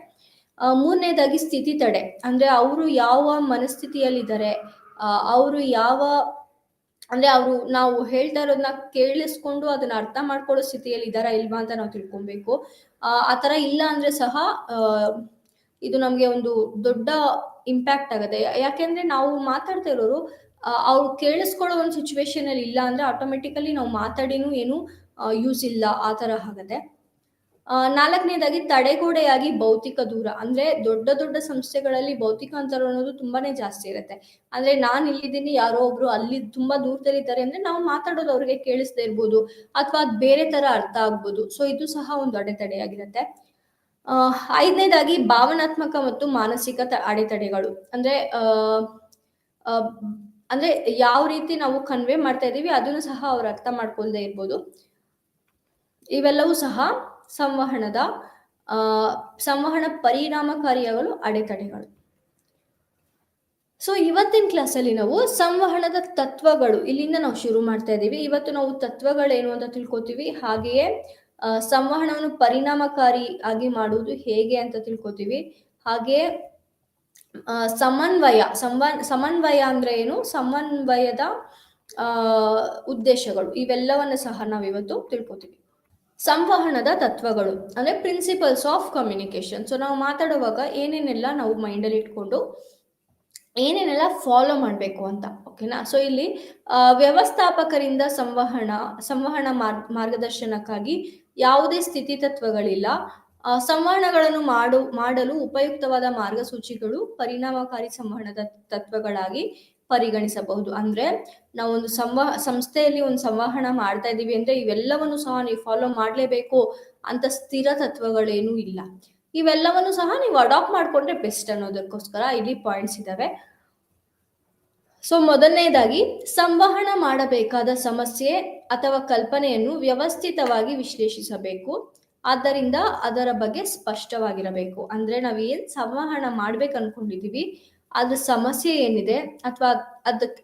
ಮೂರನೇದಾಗಿ ಸ್ಥಿತಿ ತಡೆ, ಅಂದ್ರೆ ಅವರು ಯಾವ ಮನಸ್ಥಿತಿಯಲ್ಲಿದ್ದಾರೆ, ಅವರು ಅಂದ್ರೆ ನಾವು ಹೇಳ್ತಾ ಇರೋದನ್ನ ಕೇಳಿಸ್ಕೊಂಡು ಅದನ್ನ ಅರ್ಥ ಮಾಡ್ಕೊಳ್ಳೋ ಸ್ಥಿತಿಯಲ್ಲಿ ಇದಾರಾ ಇಲ್ವಾ ಅಂತ ನಾವು ತಿಳ್ಕೊಬೇಕು. ಆ ತರ ಇಲ್ಲ ಅಂದ್ರೆ ಸಹ ಇದು ನಮ್ಗೆ ಒಂದು ದೊಡ್ಡ ಇಂಪ್ಯಾಕ್ಟ್ ಆಗುತ್ತೆ. ಯಾಕೆಂದ್ರೆ ನಾವು ಮಾತಾಡ್ತಾ ಇರೋರು ಅವ್ರು ಕೇಳಿಸ್ಕೊಳ್ಳೋ ಒಂದು ಸಿಚುವೇಶನ್ ಅಲ್ಲಿ ಇಲ್ಲ ಅಂದ್ರೆ ಆಟೋಮೆಟಿಕಲಿ ನಾವು ಮಾತಾಡಿನೂ ಏನು ಯೂಸ್ ಇಲ್ಲ, ಆ ತರ ಆಗುತ್ತೆ. ನಾಲ್ಕನೇದಾಗಿ ತಡೆಗೋಡೆಯಾಗಿ ಭೌತಿಕ ದೂರ, ಅಂದ್ರೆ ದೊಡ್ಡ ದೊಡ್ಡ ಸಂಸ್ಥೆಗಳಲ್ಲಿ ಭೌತಿಕ ಅಂತರ ಅನ್ನೋದು ತುಂಬಾನೇ ಜಾಸ್ತಿ ಇರುತ್ತೆ. ಅಂದ್ರೆ ನಾನು ಇಲ್ಲಿದ್ದೀನಿ, ಯಾರೋ ಒಬ್ರು ಅಲ್ಲಿ ತುಂಬಾ ದೂರದಲ್ಲಿದ್ದಾರೆ ಅಂದ್ರೆ ನಾವು ಮಾತಾಡೋದು ಅವ್ರಿಗೆ ಕೇಳಿಸದೇ ಇರ್ಬೋದು, ಅಥವಾ ಅದು ಬೇರೆ ತರ ಅರ್ಥ ಆಗ್ಬೋದು. ಸೊ ಇದು ಸಹ ಒಂದು ಅಡೆತಡೆಯಾಗಿರುತ್ತೆ. ಐದನೇದಾಗಿ ಭಾವನಾತ್ಮಕ ಮತ್ತು ಮಾನಸಿಕ ಅಡೆತಡೆಗಳು, ಅಂದ್ರೆ ಅಂದ್ರೆ ಯಾವ ರೀತಿ ನಾವು ಕನ್ವೆ ಮಾಡ್ತಾ ಇದೀವಿ ಅದನ್ನು ಸಹ ಅವ್ರು ಅರ್ಥ ಮಾಡ್ಕೊಳ್ದೇ ಇರ್ಬೋದು. ಇವೆಲ್ಲವೂ ಸಹ ಸಂವಹನ ಪರಿಣಾಮಕಾರಿಯಾಗಲು ಅಡೆತಡೆಗಳು. ಸೊ ಇವತ್ತಿನ ಕ್ಲಾಸಲ್ಲಿ ನಾವು ಸಂವಹನದ ತತ್ವಗಳು, ಇಲ್ಲಿಂದ ನಾವು ಶುರು ಮಾಡ್ತಾ ಇದ್ದೀವಿ. ಇವತ್ತು ನಾವು ತತ್ವಗಳೇನು ಅಂತ ತಿಳ್ಕೊತೀವಿ, ಹಾಗೆಯೇ ಸಂವಹನವನ್ನು ಪರಿಣಾಮಕಾರಿ ಆಗಿ ಮಾಡುವುದು ಹೇಗೆ ಅಂತ ತಿಳ್ಕೊತೀವಿ. ಹಾಗೆ ಸಮನ್ವಯ ಅಂದ್ರೆ ಏನು, ಸಮನ್ವಯದ ಉದ್ದೇಶಗಳು, ಇವೆಲ್ಲವನ್ನು ಸಹ ನಾವಿವತ್ತು ತಿಳ್ಕೊತೀವಿ. ಸಂವಹನದ ತತ್ವಗಳು ಅಂದ್ರೆ ಪ್ರಿನ್ಸಿಪಲ್ಸ್ ಆಫ್ ಕಮ್ಯುನಿಕೇಶನ್. ಸೊ ನಾವು ಮಾತಾಡುವಾಗ ಏನೇನೆಲ್ಲ ನಾವು ಮೈಂಡಲ್ಲಿ ಇಟ್ಕೊಂಡು ಏನೇನೆಲ್ಲ ಫಾಲೋ ಮಾಡಬೇಕು ಅಂತ, ಓಕೆನಾ. ಸೊ ಇಲ್ಲಿ ವ್ಯವಸ್ಥಾಪಕರಿಂದ ಸಂವಹನ ಮಾರ್ಗದರ್ಶನಕ್ಕಾಗಿ ಯಾವುದೇ ಸ್ಥಿತಿ ತತ್ವಗಳಿಲ್ಲ. ಸಂವಹನಗಳನ್ನು ಮಾಡಲು ಉಪಯುಕ್ತವಾದ ಮಾರ್ಗಸೂಚಿಗಳು ಪರಿಣಾಮಕಾರಿ ಸಂವಹನದ ತತ್ವಗಳಾಗಿ ಪರಿಗಣಿಸಬಹುದು. ಅಂದ್ರೆ ನಾವೊಂದು ಸಂಸ್ಥೆಯಲ್ಲಿ ಒಂದು ಸಂವಹನ ಮಾಡ್ತಾ ಇದೀವಿ ಅಂದ್ರೆ ಇವೆಲ್ಲವನ್ನು ಸಹ ನೀವು ಫಾಲೋ ಮಾಡಲೇಬೇಕು ಅಂತ ಸ್ಥಿರ ತತ್ವಗಳೇನೂ ಇಲ್ಲ. ಇವೆಲ್ಲವನ್ನು ಸಹ ನೀವು ಅಡಾಪ್ಟ್ ಮಾಡ್ಕೊಂಡ್ರೆ ಬೆಸ್ಟ್ ಅನ್ನೋದಕ್ಕೋಸ್ಕರ ಇಲ್ಲಿ ಪಾಯಿಂಟ್ಸ್ ಇದಾವೆ. ಸೊ ಮೊದಲನೇದಾಗಿ, ಸಂವಹನ ಮಾಡಬೇಕಾದ ಸಮಸ್ಯೆ ಅಥವಾ ಕಲ್ಪನೆಯನ್ನು ವ್ಯವಸ್ಥಿತವಾಗಿ ವಿಶ್ಲೇಷಿಸಬೇಕು. ಆದ್ದರಿಂದ ಅದರ ಬಗ್ಗೆ ಸ್ಪಷ್ಟವಾಗಿರಬೇಕು. ಅಂದ್ರೆ ನಾವೇನ್ ಸಂವಹನ ಮಾಡ್ಬೇಕು ಅನ್ಕೊಂಡಿದೀವಿ, ಅದ್ರ ಸಮಸ್ಯೆ ಏನಿದೆ ಅಥವಾ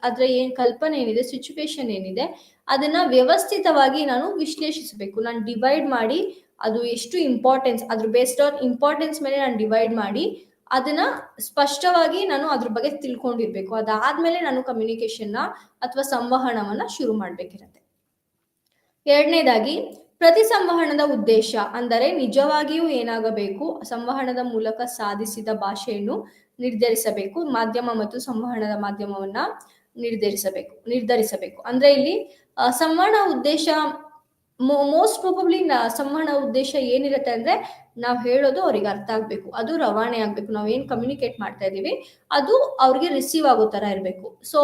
ಅದ್ರ ಏನ್ ಕಲ್ಪನೆ ಏನಿದೆ, ಸಿಚುವೇಶನ್ ಏನಿದೆ, ಅದನ್ನ ವ್ಯವಸ್ಥಿತವಾಗಿ ನಾನು ವಿಶ್ಲೇಷಿಸಬೇಕು. ನಾನು ಡಿವೈಡ್ ಮಾಡಿ ಅದು ಎಷ್ಟು ಇಂಪಾರ್ಟೆನ್ಸ್, ಅದ್ರ ಬೇಸ್ಡ್ ಆನ್ ಇಂಪಾರ್ಟೆನ್ಸ್ ಮೇಲೆ ನಾನು ಡಿವೈಡ್ ಮಾಡಿ ಅದನ್ನ ಸ್ಪಷ್ಟವಾಗಿ ನಾನು ಅದ್ರ ಬಗ್ಗೆ ತಿಳ್ಕೊಂಡಿರ್ಬೇಕು. ಅದಾದ್ಮೇಲೆ ನಾನು ಕಮ್ಯುನಿಕೇಶನ್ ಅಥವಾ ಸಂವಹನವನ್ನ ಶುರು ಮಾಡ್ಬೇಕಿರತ್ತೆ. ಎರಡನೇದಾಗಿ, ಪ್ರತಿ ಸಂವಹನದ ಉದ್ದೇಶ ಅಂದರೆ ನಿಜವಾಗಿಯೂ ಏನಾಗಬೇಕು, ಸಂವಹನದ ಮೂಲಕ ಸಾಧಿಸಿದ ಭಾಷೆಯನ್ನು ನಿರ್ಧರಿಸಬೇಕು. ಮಾಧ್ಯಮ ಮತ್ತು ಸಂವಹನದ ಮಾಧ್ಯಮವನ್ನ ನಿರ್ಧರಿಸಬೇಕು. ಅಂದ್ರೆ ಇಲ್ಲಿ ಸಂವಹನ ಉದ್ದೇಶ ಮೋಸ್ಟ್ ಪ್ರಾಬಬ್ಲಿ ಸಂವಹನ ಉದ್ದೇಶ ಏನಿರುತ್ತೆ ಅಂದ್ರೆ ನಾವು ಹೇಳೋದು ಅವ್ರಿಗೆ ಅರ್ಥ ಆಗ್ಬೇಕು, ಅದು ರವಾನೆ ಆಗ್ಬೇಕು. ನಾವೇನ್ ಕಮ್ಯುನಿಕೇಟ್ ಮಾಡ್ತಾ ಇದೀವಿ ಅದು ಅವ್ರಿಗೆ ರಿಸೀವ್ ಆಗೋ ತರ ಇರ್ಬೇಕು. ಸೊ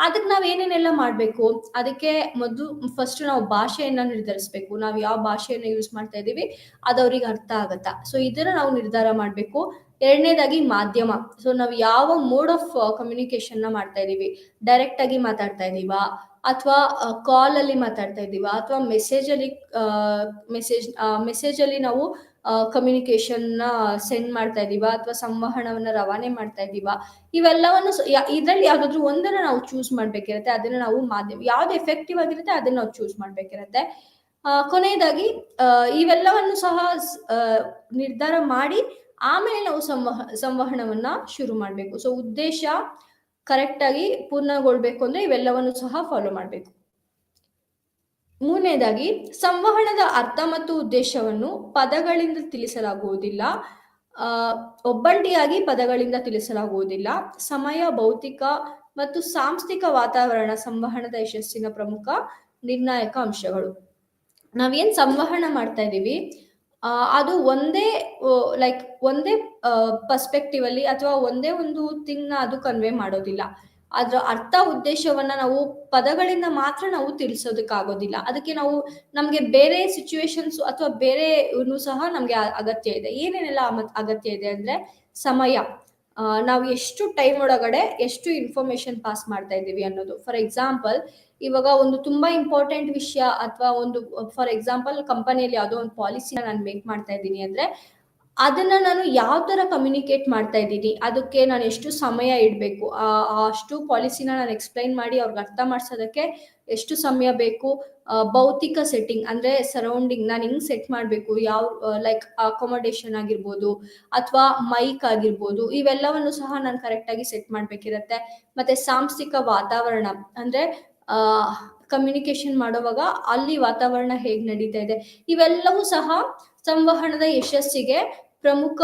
ಅದಕ್ಕೆ ನಾವ್ ಏನೇನೆಲ್ಲ ಮಾಡ್ಬೇಕು, ಅದಕ್ಕೆ ಮೊದಲು ಫಸ್ಟ್ ನಾವು ಭಾಷೆಯನ್ನ ನಿರ್ಧರಿಸಬೇಕು. ನಾವು ಯಾವ ಭಾಷೆಯನ್ನ ಯೂಸ್ ಮಾಡ್ತಾ ಇದೀವಿ ಅದು ಅವ್ರಿಗೆ ಅರ್ಥ ಆಗತ್ತಾ, ಸೊ ಇದನ್ನ ನಾವು ನಿರ್ಧಾರ ಮಾಡ್ಬೇಕು. ಎರಡನೇದಾಗಿ ಮಾಧ್ಯಮ. ಸೊ ನಾವು ಯಾವ ಮೋಡ್ ಆಫ್ ಕಮ್ಯುನಿಕೇಶನ್ ನ ಮಾಡ್ತಾ ಇದೀವಿ, ಡೈರೆಕ್ಟ್ ಆಗಿ ಮಾತಾಡ್ತಾ ಇದೀವಾ ಅಥವಾ ಕಾಲ್ ಅಲ್ಲಿ ಮಾತಾಡ್ತಾ ಇದೀವಾ ಅಥವಾ ಮೆಸೇಜ್ ಅಲ್ಲಿ ನಾವು ಕಮ್ಯುನಿಕೇಶನ್ ನ ಸೆಂಡ್ ಮಾಡ್ತಾ ಇದೀವಾ ಅಥವಾ ಸಂವಹನವನ್ನ ರವಾನೆ ಮಾಡ್ತಾ ಇದೀವಾ, ಇವೆಲ್ಲವನ್ನು ಇದ್ರಲ್ಲಿ ಯಾವ್ದಾದ್ರು ಒಂದನ್ನ ನಾವು ಚೂಸ್ ಮಾಡ್ಬೇಕಿರತ್ತೆ. ಅದನ್ನ ನಾವು ಮಾಧ್ಯಮ ಯಾವ್ದು ಎಫೆಕ್ಟಿವ್ ಆಗಿರುತ್ತೆ ಅದನ್ನ ನಾವು ಚೂಸ್ ಮಾಡ್ಬೇಕಿರತ್ತೆ. ಕೊನೆಯದಾಗಿ ಇವೆಲ್ಲವನ್ನು ಸಹ ನಿರ್ಧಾರ ಮಾಡಿ ಆಮೇಲೆ ನಾವು ಸಂವಹನವನ್ನ ಶುರು ಮಾಡ್ಬೇಕು. ಸೊ ಉದ್ದೇಶ ಕರೆಕ್ಟ್ ಆಗಿ ಪೂರ್ಣಗೊಳ್ಬೇಕು ಅಂದ್ರೆ ಇವೆಲ್ಲವನ್ನು ಸಹ ಫಾಲೋ ಮಾಡ್ಬೇಕು. ಮೂರನೇದಾಗಿ, ಸಂವಹನದ ಅರ್ಥ ಮತ್ತು ಉದ್ದೇಶವನ್ನು ಪದಗಳಿಂದ ತಿಳಿಸಲಾಗುವುದಿಲ್ಲ. ಒಬ್ಬಂಟಿಯಾಗಿ ಪದಗಳಿಂದ ತಿಳಿಸಲಾಗುವುದಿಲ್ಲ. ಸಮಯ, ಭೌತಿಕ ಮತ್ತು ಸಾಂಸ್ಥಿಕ ವಾತಾವರಣ ಸಂವಹನದ ಯಶಸ್ಸಿನ ಪ್ರಮುಖ ನಿರ್ಣಾಯಕ ಅಂಶಗಳು. ನಾವೇನ್ ಸಂವಹನ ಮಾಡ್ತಾ ಇದೀವಿ ಅದು ಒಂದೇ ಪರ್ಸ್ಪೆಕ್ಟಿವ್ ಅಲ್ಲಿ ಅಥವಾ ಒಂದೇ ಒಂದು ಥಿಂಗ್ ನ ಅದು ಕನ್ವೆ ಮಾಡೋದಿಲ್ಲ. ಅದ್ರ ಅರ್ಥ ಉದ್ದೇಶವನ್ನ ನಾವು ಪದಗಳಿಂದ ಮಾತ್ರ ನಾವು ತಿಳಿಸೋದಕ್ಕಾಗೋದಿಲ್ಲ. ಅದಕ್ಕೆ ನಮ್ಗೆ ಬೇರೆ ಸಿಚುವೇಶನ್ಸ್ ಅಥವಾ ಬೇರೆ ಸಹ ನಮ್ಗೆ ಅಗತ್ಯ ಇದೆ. ಏನೇನೆಲ್ಲ ಅಗತ್ಯ ಇದೆ ಅಂದ್ರೆ ಸಮಯ, ನಾವು ಎಷ್ಟು ಟೈಮ್ ಒಳಗಡೆ ಎಷ್ಟು ಇನ್ಫಾರ್ಮೇಶನ್ ಪಾಸ್ ಮಾಡ್ತಾ ಇದ್ದೀವಿ ಅನ್ನೋದು. ಫಾರ್ ಎಕ್ಸಾಂಪಲ್, ಇವಾಗ ಒಂದು ತುಂಬಾ ಇಂಪಾರ್ಟೆಂಟ್ ವಿಷಯ ಅಥವಾ ಒಂದು ಫಾರ್ ಎಕ್ಸಾಂಪಲ್ ಕಂಪನಿಯಲ್ಲಿ ಯಾವುದೋ ಒಂದು ಪಾಲಿಸಿನ ನಾನು ಮೇಕ್ ಮಾಡ್ತಾ ಇದ್ದೀನಿ ಅಂದ್ರೆ ಅದನ್ನ ನಾನು ಯಾವ ತರ ಕಮ್ಯುನಿಕೇಟ್ ಮಾಡ್ತಾ ಇದ್ದೀನಿ, ಅದಕ್ಕೆ ನಾನು ಎಷ್ಟು ಸಮಯ ಇಡಬೇಕು, ಅಷ್ಟು ಪಾಲಿಸಿನ ನಾನು ಎಕ್ಸ್ಪ್ಲೈನ್ ಮಾಡಿ ಅವ್ರಿಗೆ ಅರ್ಥ ಮಾಡ್ಸೋದಕ್ಕೆ ಎಷ್ಟು ಸಮಯ ಬೇಕು. ಭೌತಿಕ ಸೆಟ್ಟಿಂಗ್ ಅಂದ್ರೆ ಸರೌಂಡಿಂಗ್ ನಾನು ಹಿಂಗ್ ಸೆಟ್ ಮಾಡಬೇಕು, ಯಾವ ಲೈಕ್ ಅಕೊಮಡೇಷನ್ ಆಗಿರ್ಬೋದು ಅಥವಾ ಮೈಕ್ ಆಗಿರ್ಬೋದು, ಇವೆಲ್ಲವನ್ನು ಸಹ ನಾನು ಕರೆಕ್ಟ್ ಆಗಿ ಸೆಟ್ ಮಾಡ್ಬೇಕಿರತ್ತೆ. ಮತ್ತೆ ಸಾಂಸ್ಥಿಕ ವಾತಾವರಣ ಅಂದ್ರೆ ಕಮ್ಯುನಿಕೇಶನ್ ಮಾಡುವಾಗ ಅಲ್ಲಿ ವಾತಾವರಣ ಹೇಗ್ ನಡೀತಾ ಇದೆ, ಇವೆಲ್ಲವೂ ಸಹ ಸಂವಹನದ ಯಶಸ್ಸಿಗೆ ಪ್ರಮುಖ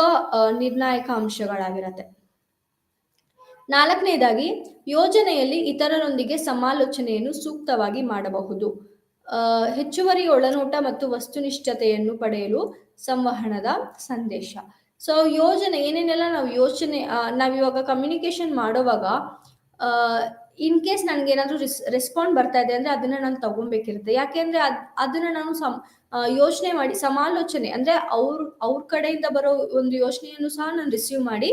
ನಿರ್ಣಾಯಕ ಅಂಶಗಳಾಗಿರತ್ತೆ. ನಾಲ್ಕನೇದಾಗಿ, ಯೋಜನೆಯಲ್ಲಿ ಇತರರೊಂದಿಗೆ ಸಮಾಲೋಚನೆಯನ್ನು ಸೂಕ್ತವಾಗಿ ಮಾಡಬಹುದು. ಹೆಚ್ಚುವರಿ ಒಳನೋಟ ಮತ್ತು ವಸ್ತುನಿಷ್ಠತೆಯನ್ನು ಪಡೆಯಲು ಸಂವಹನದ ಸಂದೇಶ. ಸೊ ಯೋಜನೆ ಏನೇನೆಲ್ಲ ನಾವಿವಾಗ ಕಮ್ಯುನಿಕೇಶನ್ ಮಾಡುವಾಗ ಇನ್ ಕೇಸ್ ನನ್ಗೆ ಏನಾದ್ರು ರೆಸ್ಪಾಂಡ್ ಬರ್ತಾ ಇದೆ ಅಂದ್ರೆ ಅದನ್ನ ನಾನು ತಗೊಬೇಕಿರುತ್ತೆ. ಯಾಕೆಂದ್ರೆ ಅದನ್ನ ನಾನು ಯೋಚನೆ ಮಾಡಿ ಸಮಾಲೋಚನೆ ಅಂದ್ರೆ ಅವ್ರ ಕಡೆಯಿಂದ ಬರೋ ಒಂದು ಯೋಚನೆಯನ್ನು ಸಹ ನಾನು ರಿಸೀವ್ ಮಾಡಿ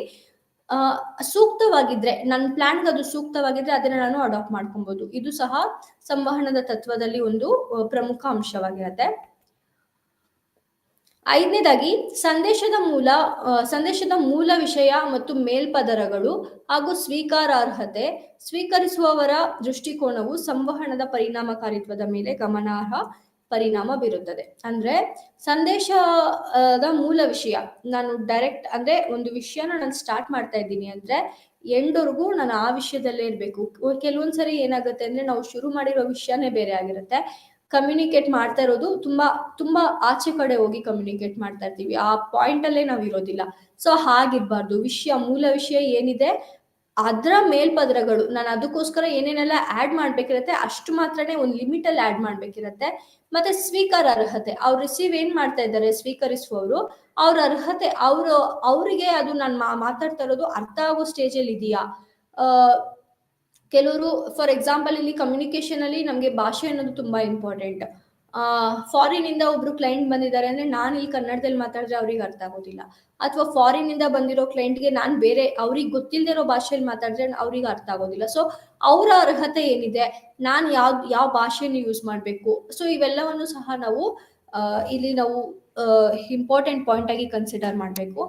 ಸೂಕ್ತವಾಗಿದ್ರೆ ನನ್ನ ಪ್ಲಾನ್ಗೆ ಅದು ಸೂಕ್ತವಾಗಿದ್ರೆ ಅದನ್ನ ನಾನು ಅಡಾಪ್ಟ್ ಮಾಡ್ಕೊಬಹುದು. ಇದು ಸಹ ಸಂವಹನದ ತತ್ವದಲ್ಲಿ ಒಂದು ಪ್ರಮುಖ ಅಂಶವಾಗಿರುತ್ತೆ. ಐದನೇದಾಗಿ, ಸಂದೇಶದ ಮೂಲ ವಿಷಯ ಮತ್ತು ಮೇಲ್ಪದರಗಳು ಹಾಗೂ ಸ್ವೀಕಾರಾರ್ಹತೆ. ಸ್ವೀಕರಿಸುವವರ ದೃಷ್ಟಿಕೋನವು ಸಂವಹನದ ಪರಿಣಾಮಕಾರಿತ್ವದ ಮೇಲೆ ಗಮನಾರ್ಹ ಪರಿಣಾಮ ಬೀರುತ್ತದೆ. ಅಂದ್ರೆ ಸಂದೇಶದ ಮೂಲ ವಿಷಯ, ನಾನು ಡೈರೆಕ್ಟ್ ಅಂದ್ರೆ ಒಂದು ವಿಷಯನ ನಾನು ಸ್ಟಾರ್ಟ್ ಮಾಡ್ತಾ ಇದ್ದೀನಿ ಅಂದ್ರೆ ಎಂಡ್ವರೆಗೂ ನಾನು ಆ ವಿಷಯದಲ್ಲೇ ಇರ್ಬೇಕು. ಕೆಲವೊಂದ್ಸರಿ ಏನಾಗುತ್ತೆ ಅಂದ್ರೆ ನಾವು ಶುರು ಮಾಡಿರೋ ವಿಷಯನೇ ಬೇರೆ ಆಗಿರುತ್ತೆ, ಕಮ್ಯುನಿಕೇಟ್ ಮಾಡ್ತಾ ಇರೋದು ತುಂಬಾ ತುಂಬಾ ಆಚೆ ಕಡೆ ಹೋಗಿ ಕಮ್ಯುನಿಕೇಟ್ ಮಾಡ್ತಾ ಇರ್ತೀವಿ, ಆ ಪಾಯಿಂಟ್ ಅಲ್ಲೇ ನಾವು ಇರೋದಿಲ್ಲ. ಸೊ ಹಾಗಿರ್ಬಾರ್ದು. ಮೂಲ ವಿಷಯ ಏನಿದೆ ಅದ್ರ ಮೇಲ್ಪದರಗಳು ನಾನು ಅದಕ್ಕೋಸ್ಕರ ಏನೇನೆಲ್ಲ ಆಡ್ ಮಾಡ್ಬೇಕಿರತ್ತೆ ಅಷ್ಟು ಮಾತ್ರನೇ ಒಂದು ಲಿಮಿಟ್ ಅಲ್ಲಿ ಆಡ್ ಮಾಡ್ಬೇಕಿರತ್ತೆ. ಮತ್ತೆ ಸ್ವೀಕಾರ ಅರ್ಹತೆ, ಅವ್ರು ರಿಸೀವ್ ಏನ್ ಮಾಡ್ತಾ ಇದ್ದಾರೆ ಸ್ವೀಕರಿಸುವವರು, ಅವ್ರ ಅರ್ಹತೆ ಅವರಿಗೆ ಅದು ನಾನು ಮಾತಾಡ್ತಾ ಇರೋದು ಅರ್ಥ ಆಗೋ ಸ್ಟೇಜ್ ಅಲ್ಲಿ ಇದೆಯಾ. ಕೆಲವರು ಫಾರ್ ಎಕ್ಸಾಂಪಲ್ ಇಲ್ಲಿ ಕಮ್ಯುನಿಕೇಶನ್ ಅಲ್ಲಿ ನಮ್ಗೆ ಭಾಷೆ ಅನ್ನೋದು ತುಂಬಾ ಇಂಪಾರ್ಟೆಂಟ್. ಫಾರಿನ್ ಇಂದ ಒಬ್ರು ಕ್ಲೈಂಟ್ ಬಂದಿದ್ದಾರೆ ಅಂದ್ರೆ ನಾನು ಇಲ್ಲಿ ಕನ್ನಡದಲ್ಲಿ ಮಾತಾಡಿದ್ರೆ ಅವ್ರಿಗೆ ಅರ್ಥ ಆಗೋದಿಲ್ಲ, ಅಥವಾ ಫಾರಿನ್ ಇಂದ ಬಂದಿರೋ ಕ್ಲೈಂಟ್ಗೆ ನಾನು ಬೇರೆ ಅವ್ರಿಗೆ ಗೊತ್ತಿಲ್ಲದೆ ಇರೋ ಭಾಷೆಯಲ್ಲಿ ಮಾತಾಡಿದ್ರೆ ಅವ್ರಿಗೆ ಅರ್ಥ ಆಗೋದಿಲ್ಲ. ಸೊ ಅವರ ಅರ್ಹತೆ ಏನಿದೆ, ನಾನು ಯಾವ ಭಾಷೆಯನ್ನು ಯೂಸ್ ಮಾಡಬೇಕು, ಸೊ ಇವೆಲ್ಲವನ್ನು ಸಹ ನಾವು ಇಲ್ಲಿ ನಾವು ಇಂಪಾರ್ಟೆಂಟ್ ಪಾಯಿಂಟ್ ಆಗಿ ಕನ್ಸಿಡರ್ ಮಾಡಬೇಕು.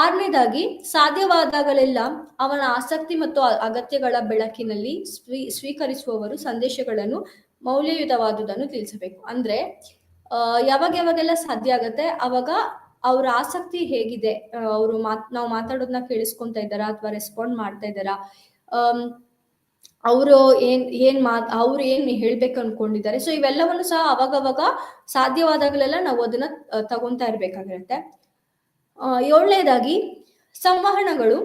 ಆರನೇದಾಗಿ ಸಾಧ್ಯವಾದಾಗಲೆಲ್ಲ ಅವನ ಆಸಕ್ತಿ ಮತ್ತು ಅಗತ್ಯಗಳ ಬೆಳಕಿನಲ್ಲಿ ಸ್ವೀಕರಿಸುವವರು ಸಂದೇಶಗಳನ್ನು ಮೌಲ್ಯಯುತವಾದುದನ್ನು ತಿಳಿಸಬೇಕು. ಅಂದ್ರೆ ಯಾವಾಗೆಲ್ಲ ಸಾಧ್ಯ ಆಗತ್ತೆ ಅವಾಗ ಅವ್ರ ಆಸಕ್ತಿ ಹೇಗಿದೆ, ಅವರು ನಾವು ಮಾತಾಡೋದನ್ನ ಕೇಳಿಸ್ಕೊಂತ ಇದ್ದಾರಾ ಅಥವಾ ರೆಸ್ಪಾಂಡ್ ಮಾಡ್ತಾ ಇದ್ದಾರಾ, ಅವರು ಅವ್ರು ಏನ್ ಹೇಳ್ಬೇಕು ಅನ್ಕೊಂಡಿದ್ದಾರೆ. ಸೊ ಇವೆಲ್ಲವನ್ನು ಸಹ ಅವಾಗವಾಗ ಸಾಧ್ಯವಾದಾಗಲೆಲ್ಲ ನಾವು ಅದನ್ನ ತಗೊಂತಾ ಇರ್ಬೇಕಾಗಿರುತ್ತೆ. ಏಳನೇದಾಗಿ ಸಂವಹನಗಳು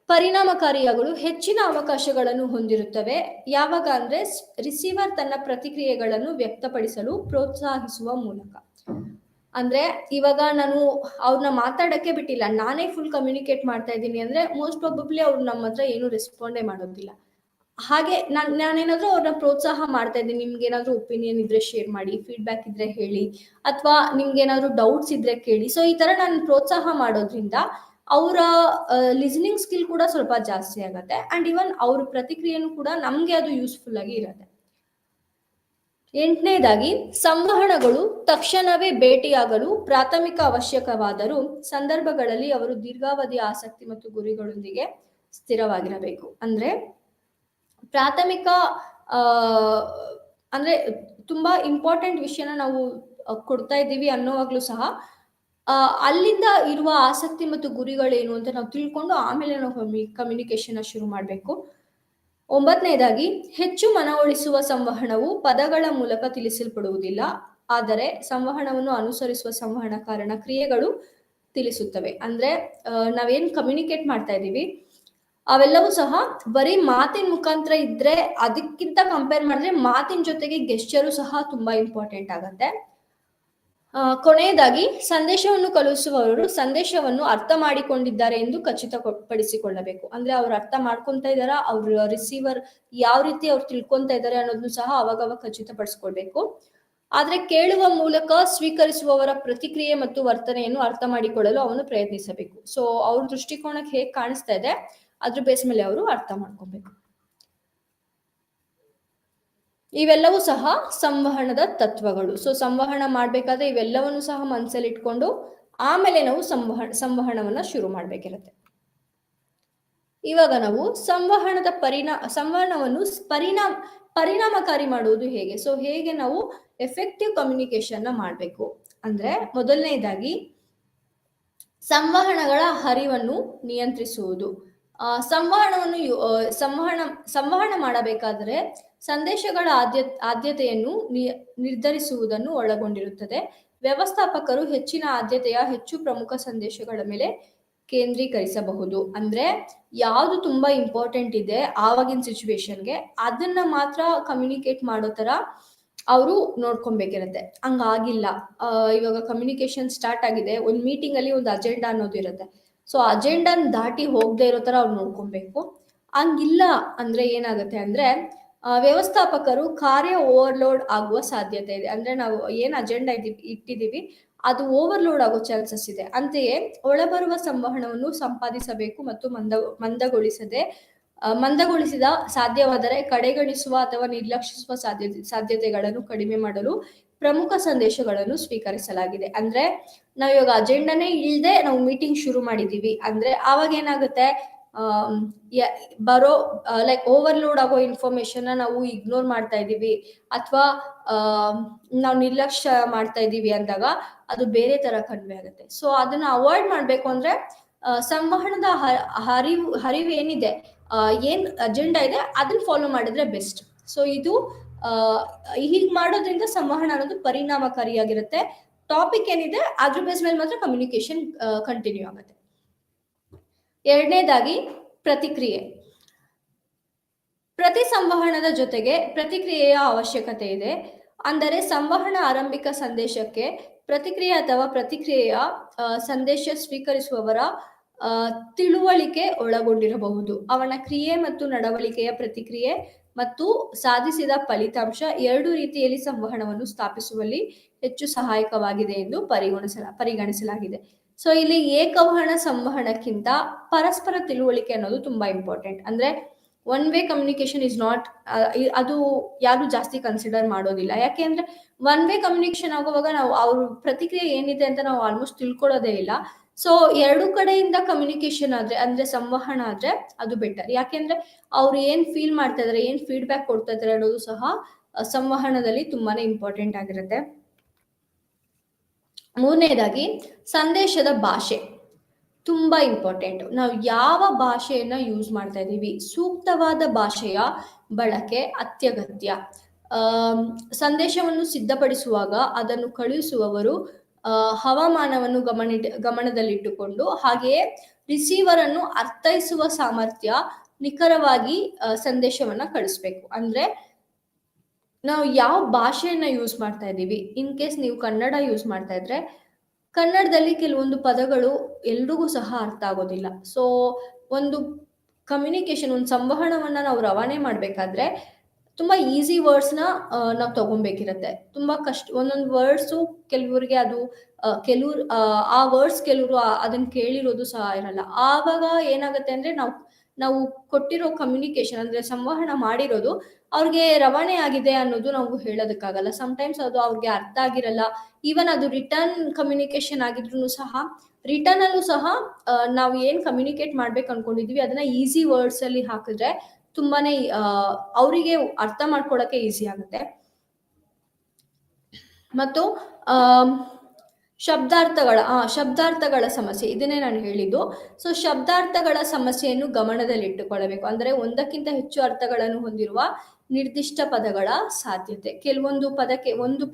ಪರಿಣಾಮಕಾರಿಯಾಗಲು ಹೆಚ್ಚಿನ ಅವಕಾಶಗಳನ್ನು ಹೊಂದಿರುತ್ತವೆ ಯಾವಾಗ ಅಂದ್ರೆ ರಿಸೀವರ್ ತನ್ನ ಪ್ರತಿಕ್ರಿಯೆಗಳನ್ನು ವ್ಯಕ್ತಪಡಿಸಲು ಪ್ರೋತ್ಸಾಹಿಸುವ ಮೂಲಕ. ಅಂದ್ರೆ ಇವಾಗ ನಾನು ಅವ್ರನ್ನ ಮಾತಾಡಕ್ಕೆ ಬಿಟ್ಟಿಲ್ಲ, ನಾನೇ ಫುಲ್ ಕಮ್ಯುನಿಕೇಟ್ ಮಾಡ್ತಾ ಇದ್ದೀನಿ ಅಂದ್ರೆ ಮೋಸ್ಟ್ ಪ್ರಾಬಬ್ಲಿ ಅವ್ರು ನಮ್ಮ ಹತ್ರ ಏನು ರೆಸ್ಪಾಂಡೇ ಮಾಡೋದಿಲ್ಲ. ಹಾಗೆ ನಾನೇನಾದ್ರೂ ಅವ್ರನ್ನ ಪ್ರೋತ್ಸಾಹ ಮಾಡ್ತಾ ಇದ್ದೀನಿ, ನಿಮ್ಗೆ ಏನಾದ್ರೂ ಒಪಿನಿಯನ್ ಇದ್ರೆ ಶೇರ್ ಮಾಡಿ, ಫೀಡ್ಬ್ಯಾಕ್ ಇದ್ರೆ ಹೇಳಿ, ಅಥವಾ ನಿಮ್ಗೆ ಏನಾದ್ರೂ ಡೌಟ್ಸ್ ಇದ್ರೆ ಕೇಳಿ. ಸೊ ಈ ತರ ನಾನು ಪ್ರೋತ್ಸಾಹ ಮಾಡೋದ್ರಿಂದ ಅವರ ಲಿಸನಿಂಗ್ ಸ್ಕಿಲ್ ಕೂಡ ಸ್ವಲ್ಪ ಜಾಸ್ತಿ ಆಗತ್ತೆ, ಅಂಡ್ ಇವನ್ ಅವ್ರ ಪ್ರತಿಕ್ರಿಯೆನೂ ಕೂಡ ನಮ್ಗೆ ಅದು ಯೂಸ್ಫುಲ್ ಆಗಿ ಇರುತ್ತೆ. ಎಂಟನೇದಾಗಿ ಸಂವಹನಗಳು ತಕ್ಷಣವೇ ಭೇಟಿಯಾಗಲು ಪ್ರಾಥಮಿಕ ಅವಶ್ಯಕವಾದರೂ ಸಂದರ್ಭಗಳಲ್ಲಿ ಅವರು ದೀರ್ಘಾವಧಿಯ ಆಸಕ್ತಿ ಮತ್ತು ಗುರಿಗಳೊಂದಿಗೆ ಸ್ಥಿರವಾಗಿರಬೇಕು. ಅಂದ್ರೆ ಪ್ರಾಥಮಿಕ ಅಂದ್ರೆ ತುಂಬಾ ಇಂಪಾರ್ಟೆಂಟ್ ವಿಷಯನ ನಾವು ಕೊಡ್ತಾ ಇದ್ದೀವಿ ಅನ್ನೋವಾಗ್ಲೂ ಸಹ ಅಲ್ಲಿಂದ ಇರುವ ಆಸಕ್ತಿ ಮತ್ತು ಗುರಿಗಳೇನು ಅಂತ ನಾವು ತಿಳ್ಕೊಂಡು ಆಮೇಲೆ ನಾವು ಕಮ್ಯುನಿಕೇಶನ್ ಶುರು ಮಾಡಬೇಕು. ಒಂಬತ್ತನೇದಾಗಿ ಹೆಚ್ಚು ಮನವೊಲಿಸುವ ಸಂವಹನವು ಪದಗಳ ಮೂಲಕ ತಿಳಿಸಲ್ಪಡುವುದಿಲ್ಲ, ಆದರೆ ಸಂವಹನವನ್ನು ಅನುಸರಿಸುವ ಸಂವಹನಕಾರನ ಕ್ರಿಯೆಗಳು ತಿಳಿಸುತ್ತವೆ. ಅಂದ್ರೆ ನಾವೇನ್ ಕಮ್ಯುನಿಕೇಟ್ ಮಾಡ್ತಾ ಇದ್ದೀವಿ ಅವೆಲ್ಲವೂ ಸಹ ಬರೀ ಮಾತಿನ ಮುಖಾಂತರ ಇದ್ರೆ ಅದಕ್ಕಿಂತ ಕಂಪೇರ್ ಮಾಡಿದ್ರೆ ಮಾತಿನ ಜೊತೆಗೆ ಗೆಸ್ಚರು ಸಹ ತುಂಬಾ ಇಂಪಾರ್ಟೆಂಟ್ ಆಗತ್ತೆ. ಕೊನೆಯದಾಗಿ ಸಂದೇಶವನ್ನು ಕಳುಹಿಸುವವರು ಸಂದೇಶವನ್ನು ಅರ್ಥ ಮಾಡಿಕೊಂಡಿದ್ದಾರೆ ಎಂದು ಖಚಿತಪಡಿಸಿಕೊಳ್ಳಬೇಕು. ಅಂದ್ರೆ ಅವ್ರು ಅರ್ಥ ಮಾಡ್ಕೊಂತ ಇದಾರ, ಅವ್ರ ರಿಸೀವರ್ ಯಾವ ರೀತಿ ಅವ್ರು ತಿಳ್ಕೊಂತ ಇದ್ದಾರೆ ಅನ್ನೋದನ್ನು ಸಹ ಅವಾಗವಾಗ ಖಚಿತಪಡಿಸ್ಕೊಳ್ಬೇಕು. ಆದ್ರೆ ಕೇಳುವ ಮೂಲಕ ಸ್ವೀಕರಿಸುವವರ ಪ್ರತಿಕ್ರಿಯೆ ಮತ್ತು ವರ್ತನೆಯನ್ನು ಅರ್ಥ ಮಾಡಿಕೊಳ್ಳಲು ಅವನು ಪ್ರಯತ್ನಿಸಬೇಕು. ಸೊ ಅವ್ರ ದೃಷ್ಟಿಕೋನಕ್ಕೆ ಹೇಗೆ ಕಾಣಿಸ್ತಾ ಇದೆ ಅದ್ರ ಬೇಸ್ ಮೇಲೆ ಅವರು ಅರ್ಥ ಮಾಡ್ಕೊಬೇಕು. ಇವೆಲ್ಲವೂ ಸಹ ಸಂವಹನದ ತತ್ವಗಳು. ಸೊ ಸಂವಹನ ಮಾಡ್ಬೇಕಾದ್ರೆ ಇವೆಲ್ಲವನ್ನು ಸಹ ಮನಸ್ಸಲ್ಲಿ ಇಟ್ಕೊಂಡು ಆಮೇಲೆ ನಾವು ಸಂವಹನವನ್ನ ಶುರು ಮಾಡ್ಬೇಕಿರುತ್ತೆ. ಇವಾಗ ನಾವು ಸಂವಹನವನ್ನು ಪರಿಣಾಮಕಾರಿ ಮಾಡುವುದು ಹೇಗೆ, ಸೊ ಹೇಗೆ ನಾವು ಎಫೆಕ್ಟಿವ್ ಕಮ್ಯುನಿಕೇಶನ್ ನ ಮಾಡ್ಬೇಕು ಅಂದ್ರೆ ಮೊದಲನೇದಾಗಿ ಸಂವಹನಗಳ ಹರಿವನ್ನು ನಿಯಂತ್ರಿಸುವುದು. ಸಂವಹನ ಮಾಡಬೇಕಾದರೆ ಸಂದೇಶಗಳ ಆದ್ಯತೆಯನ್ನು ನಿರ್ಧರಿಸುವುದನ್ನು ಒಳಗೊಂಡಿರುತ್ತದೆ. ವ್ಯವಸ್ಥಾಪಕರು ಹೆಚ್ಚಿನ ಆದ್ಯತೆಯ ಹೆಚ್ಚು ಪ್ರಮುಖ ಸಂದೇಶಗಳ ಮೇಲೆ ಕೇಂದ್ರೀಕರಿಸಬಹುದು. ಅಂದ್ರೆ ಯಾವುದು ತುಂಬಾ ಇಂಪಾರ್ಟೆಂಟ್ ಇದೆ ಆವಾಗಿನ ಸಿಚುವೇಶನ್ಗೆ ಅದನ್ನ ಮಾತ್ರ ಕಮ್ಯುನಿಕೇಟ್ ಮಾಡೋ ತರ ಅವರು ನೋಡ್ಕೊಬೇಕಿರತ್ತೆ. ಹಂಗಾಗಿಲ್ಲ, ಇವಾಗ ಕಮ್ಯುನಿಕೇಶನ್ ಸ್ಟಾರ್ಟ್ ಆಗಿದೆ, ಒಂದು ಮೀಟಿಂಗ್ ಅಲ್ಲಿ ಒಂದು ಅಜೆಂಡಾ ಅನ್ನೋದು ಇರುತ್ತೆ. ಸೊ ಅಜೆಂಡಾನ್ ದಾಟಿ ಹೋಗದೆ ಇರೋ ತರ ಅವ್ರು ನೋಡ್ಕೊಬೇಕು. ಹಂಗಿಲ್ಲ ಅಂದ್ರೆ ಏನಾಗುತ್ತೆ ಅಂದ್ರೆ ವ್ಯವಸ್ಥಾಪಕರು ಕಾರ್ಯ ಓವರ್ಲೋಡ್ ಆಗುವ ಸಾಧ್ಯತೆ ಇದೆ. ಅಂದ್ರೆ ನಾವು ಏನ್ ಅಜೆಂಡಾ ಇಟ್ಟಿದೀವಿ ಅದು ಓವರ್ಲೋಡ್ ಆಗೋ ಚಾನ್ಸಸ್ ಇದೆ. ಅಂತೆಯೇ ಒಳಬರುವ ಸಂವಹನವನ್ನು ಸಂಪಾದಿಸಬೇಕು ಮತ್ತು ಮಂದಗೊಳಿಸಿದ ಸಾಧ್ಯವಾದರೆ ಕಡೆಗಣಿಸುವ ಅಥವಾ ನಿರ್ಲಕ್ಷಿಸುವ ಸಾಧ್ಯತೆಗಳನ್ನು ಕಡಿಮೆ ಮಾಡಲು ಪ್ರಮುಖ ಸಂದೇಶಗಳನ್ನು ಸ್ವೀಕರಿಸಲಾಗಿದೆ. ಅಂದ್ರೆ ನಾವ್ ಇವಾಗ ಅಜೆಂಡಾನೇ ಇಲ್ಲದೆ ನಾವು ಮೀಟಿಂಗ್ ಶುರು ಮಾಡಿದೀವಿ ಅಂದ್ರೆ ಆವಾಗ ಏನಾಗುತ್ತೆ, ಬರೋ ಲೈಕ್ ಓವರ್ಲೋಡ್ ಆಗೋ ಇನ್ಫಾರ್ಮೇಶನ್ ನಾವು ಇಗ್ನೋರ್ ಮಾಡ್ತಾ ಇದೀವಿ ಅಥವಾ ನಾವು ನಿರ್ಲಕ್ಷ್ಯ ಮಾಡ್ತಾ ಇದೀವಿ ಅಂದಾಗ ಅದು ಬೇರೆ ತರ ಕನ್ವೆ ಆಗುತ್ತೆ. ಸೊ ಅದನ್ನ ಅವಾಯ್ಡ್ ಮಾಡ್ಬೇಕು ಅಂದ್ರೆ ಸಂವಹನದ ಹರಿವು ಏನಿದೆ, ಏನ್ ಅಜೆಂಡಾ ಇದೆ ಅದನ್ನ ಫಾಲೋ ಮಾಡಿದ್ರೆ ಬೆಸ್ಟ್. ಸೊ ಇದು ಹೀಗೆ ಮಾಡೋದ್ರಿಂದ ಸಂವಹನ ಅನ್ನೋದು ಪರಿಣಾಮಕಾರಿಯಾಗಿರುತ್ತೆ. ಟಾಪಿಕ್ ಏನಿದೆ ಅದ್ರ ಬೇಸ್ ಮೇಲೆ ಮಾತ್ರ ಕಮ್ಯುನಿಕೇಶನ್ ಕಂಟಿನ್ಯೂ ಆಗುತ್ತೆ. ಎರಡನೇದಾಗಿ ಪ್ರತಿಕ್ರಿಯೆ. ಪ್ರತಿ ಸಂವಹನದ ಜೊತೆಗೆ ಪ್ರತಿಕ್ರಿಯೆಯ ಅವಶ್ಯಕತೆ ಇದೆ. ಅಂದರೆ ಸಂವಹನ ಆರಂಭಿಕ ಸಂದೇಶಕ್ಕೆ ಪ್ರತಿಕ್ರಿಯೆ ಅಥವಾ ಪ್ರತಿಕ್ರಿಯೆಯ ಸಂದೇಶ ಸ್ವೀಕರಿಸುವವರ ತಿಳುವಳಿಕೆ ಒಳಗೊಂಡಿರಬಹುದು. ಅವನ ಕ್ರಿಯೆ ಮತ್ತು ನಡವಳಿಕೆಯ ಪ್ರತಿಕ್ರಿಯೆ ಮತ್ತು ಸಾಧಿಸಿದ ಫಲಿತಾಂಶ ಎರಡು ರೀತಿಯಲ್ಲಿ ಸಂವಹನವನ್ನು ಸ್ಥಾಪಿಸುವಲ್ಲಿ ಹೆಚ್ಚು ಸಹಾಯಕವಾಗಿದೆ ಎಂದು ಪರಿಗಣಿಸಲಾಗಿದೆ. ಸೊ ಇಲ್ಲಿ ಏಕವಹನ ಸಂವಹನಕ್ಕಿಂತ ಪರಸ್ಪರ ತಿಳುವಳಿಕೆ ಅನ್ನೋದು ತುಂಬಾ ಇಂಪಾರ್ಟೆಂಟ್. ಅಂದ್ರೆ one way communication is not, ಅದು ಯಾರು ಜಾಸ್ತಿ ಕನ್ಸಿಡರ್ ಮಾಡೋದಿಲ್ಲ. ಯಾಕೆ ಅಂದ್ರೆ ಒನ್ ವೇ ಕಮ್ಯುನಿಕೇಶನ್ ಆಗುವಾಗ ನಾವು ಅವ್ರ ಪ್ರತಿಕ್ರಿಯೆ ಏನಿದೆ ಅಂತ ನಾವು ಆಲ್ಮೋಸ್ಟ್ ತಿಳ್ಕೊಳ್ಳೋದೇ ಇಲ್ಲ. ಸೊ ಎರಡು ಕಡೆಯಿಂದ ಕಮ್ಯುನಿಕೇಶನ್ ಆದ್ರೆ, ಅಂದ್ರೆ ಸಂವಹನ ಆದ್ರೆ ಅದು ಬೆಟರ್. ಯಾಕೆಂದ್ರೆ ಅವ್ರು ಏನ್ ಫೀಲ್ ಮಾಡ್ತಾ ಇದಾರೆ, ಏನ್ ಫೀಡ್ಬ್ಯಾಕ್ ಕೊಡ್ತಾ ಇದಾರೆ ಅನ್ನೋದು ಸಹ ಸಂವಹನದಲ್ಲಿ ತುಂಬಾನೇ ಇಂಪಾರ್ಟೆಂಟ್ ಆಗಿರುತ್ತೆ. ಮೂರನೇದಾಗಿ ಸಂದೇಶದ ಭಾಷೆ ತುಂಬಾ ಇಂಪಾರ್ಟೆಂಟ್. ನಾವು ಯಾವ ಭಾಷೆಯನ್ನ ಯೂಸ್ ಮಾಡ್ತಾ ಇದ್ದೀವಿ, ಸೂಕ್ತವಾದ ಭಾಷೆಯ ಬಳಕೆ ಅತ್ಯಗತ್ಯ. ಸಂದೇಶವನ್ನು ಸಿದ್ಧಪಡಿಸುವಾಗ ಅದನ್ನು ಕಳುಹಿಸುವವರು ಹವಾಮಾನವನ್ನು ಗಮನದಲ್ಲಿಟ್ಟುಕೊಂಡು, ಹಾಗೆಯೇ ರಿಸೀವರ್ ಅನ್ನು ಅರ್ಥೈಸುವ ಸಾಮರ್ಥ್ಯ, ನಿಖರವಾಗಿ ಸಂದೇಶವನ್ನ ಕಳಿಸ್ಬೇಕು. ಅಂದ್ರೆ ನಾವು ಯಾವ ಭಾಷೆಯನ್ನ ಯೂಸ್ ಮಾಡ್ತಾ ಇದ್ದೀವಿ. ಇನ್ ಕೇಸ್ ನೀವು ಕನ್ನಡ ಯೂಸ್ ಮಾಡ್ತಾ ಇದ್ರೆ ಕನ್ನಡದಲ್ಲಿ ಕೆಲವೊಂದು ಪದಗಳು ಎಲ್ರಿಗೂ ಸಹ ಅರ್ಥ ಆಗೋದಿಲ್ಲ. ಸೊ ಒಂದು ಕಮ್ಯುನಿಕೇಶನ್, ಒಂದು ಸಂವಹನವನ್ನ ನಾವು ರವಾನೆ ಮಾಡ್ಬೇಕಾದ್ರೆ ತುಂಬಾ ಈಸಿ ವರ್ಡ್ಸ್ನ ನಾವು ತಗೊಬೇಕಿರತ್ತೆ. ತುಂಬಾ ಒಂದೊಂದು ವರ್ಡ್ಸು ಕೆಲವರಿಗೆ ಅದು ಕೆಲವ್ರು ಆ ವರ್ಡ್ಸ್ ಕೆಲವರು ಅದನ್ನ ಕೇಳಿರೋದು ಸಹ ಇರಲ್ಲ. ಆವಾಗ ಏನಾಗುತ್ತೆ ಅಂದ್ರೆ ನಾವು ಕೊಟ್ಟಿರೋ ಕಮ್ಯುನಿಕೇಶನ್, ಅಂದ್ರೆ ಸಂವಹನ ಮಾಡಿರೋದು ಅವ್ರಿಗೆ ರವಾನೆ ಆಗಿದೆ ಅನ್ನೋದು ನಾವು ಹೇಳೋದಕ್ಕಾಗಲ್ಲ. ಸಮಟೈಮ್ಸ್ ಅದು ಅವ್ರಿಗೆ ಅರ್ಥ ಆಗಿರಲ್ಲ. ಈವನ್ ಅದು ರಿಟರ್ನ್ ಕಮ್ಯುನಿಕೇಶನ್ ಆಗಿದ್ರು ಸಹ, ರಿಟರ್ನ್ ಅಲ್ಲೂ ಸಹ ನಾವು ಏನ್ ಕಮ್ಯುನಿಕೇಟ್ ಮಾಡ್ಬೇಕು ಅನ್ಕೊಂಡಿದೀವಿ ಅದನ್ನ ಈಸಿ ವರ್ಡ್ಸ್ ಅಲ್ಲಿ ಹಾಕಿದ್ರೆ ತುಂಬಾನೇ ಅವರಿಗೆ ಅರ್ಥ ಮಾಡ್ಕೊಳಕ್ಕೆ ಈಸಿ ಆಗುತ್ತೆ. ಮತ್ತು ಶಬ್ದಾರ್ಥಗಳ ಸಮಸ್ಯೆ, ಇದನ್ನೇ ನಾನು ಹೇಳಿದ್ದು. ಸೊ ಶಬ್ದಾರ್ಥಗಳ ಸಮಸ್ಯೆಯನ್ನು ಗಮನದಲ್ಲಿಟ್ಟುಕೊಳ್ಳಬೇಕು. ಅಂದ್ರೆ ಒಂದಕ್ಕಿಂತ ಹೆಚ್ಚು ಅರ್ಥಗಳನ್ನು ಹೊಂದಿರುವ ನಿರ್ದಿಷ್ಟ ಪದಗಳ ಸಾಧ್ಯತೆ. ಒಂದು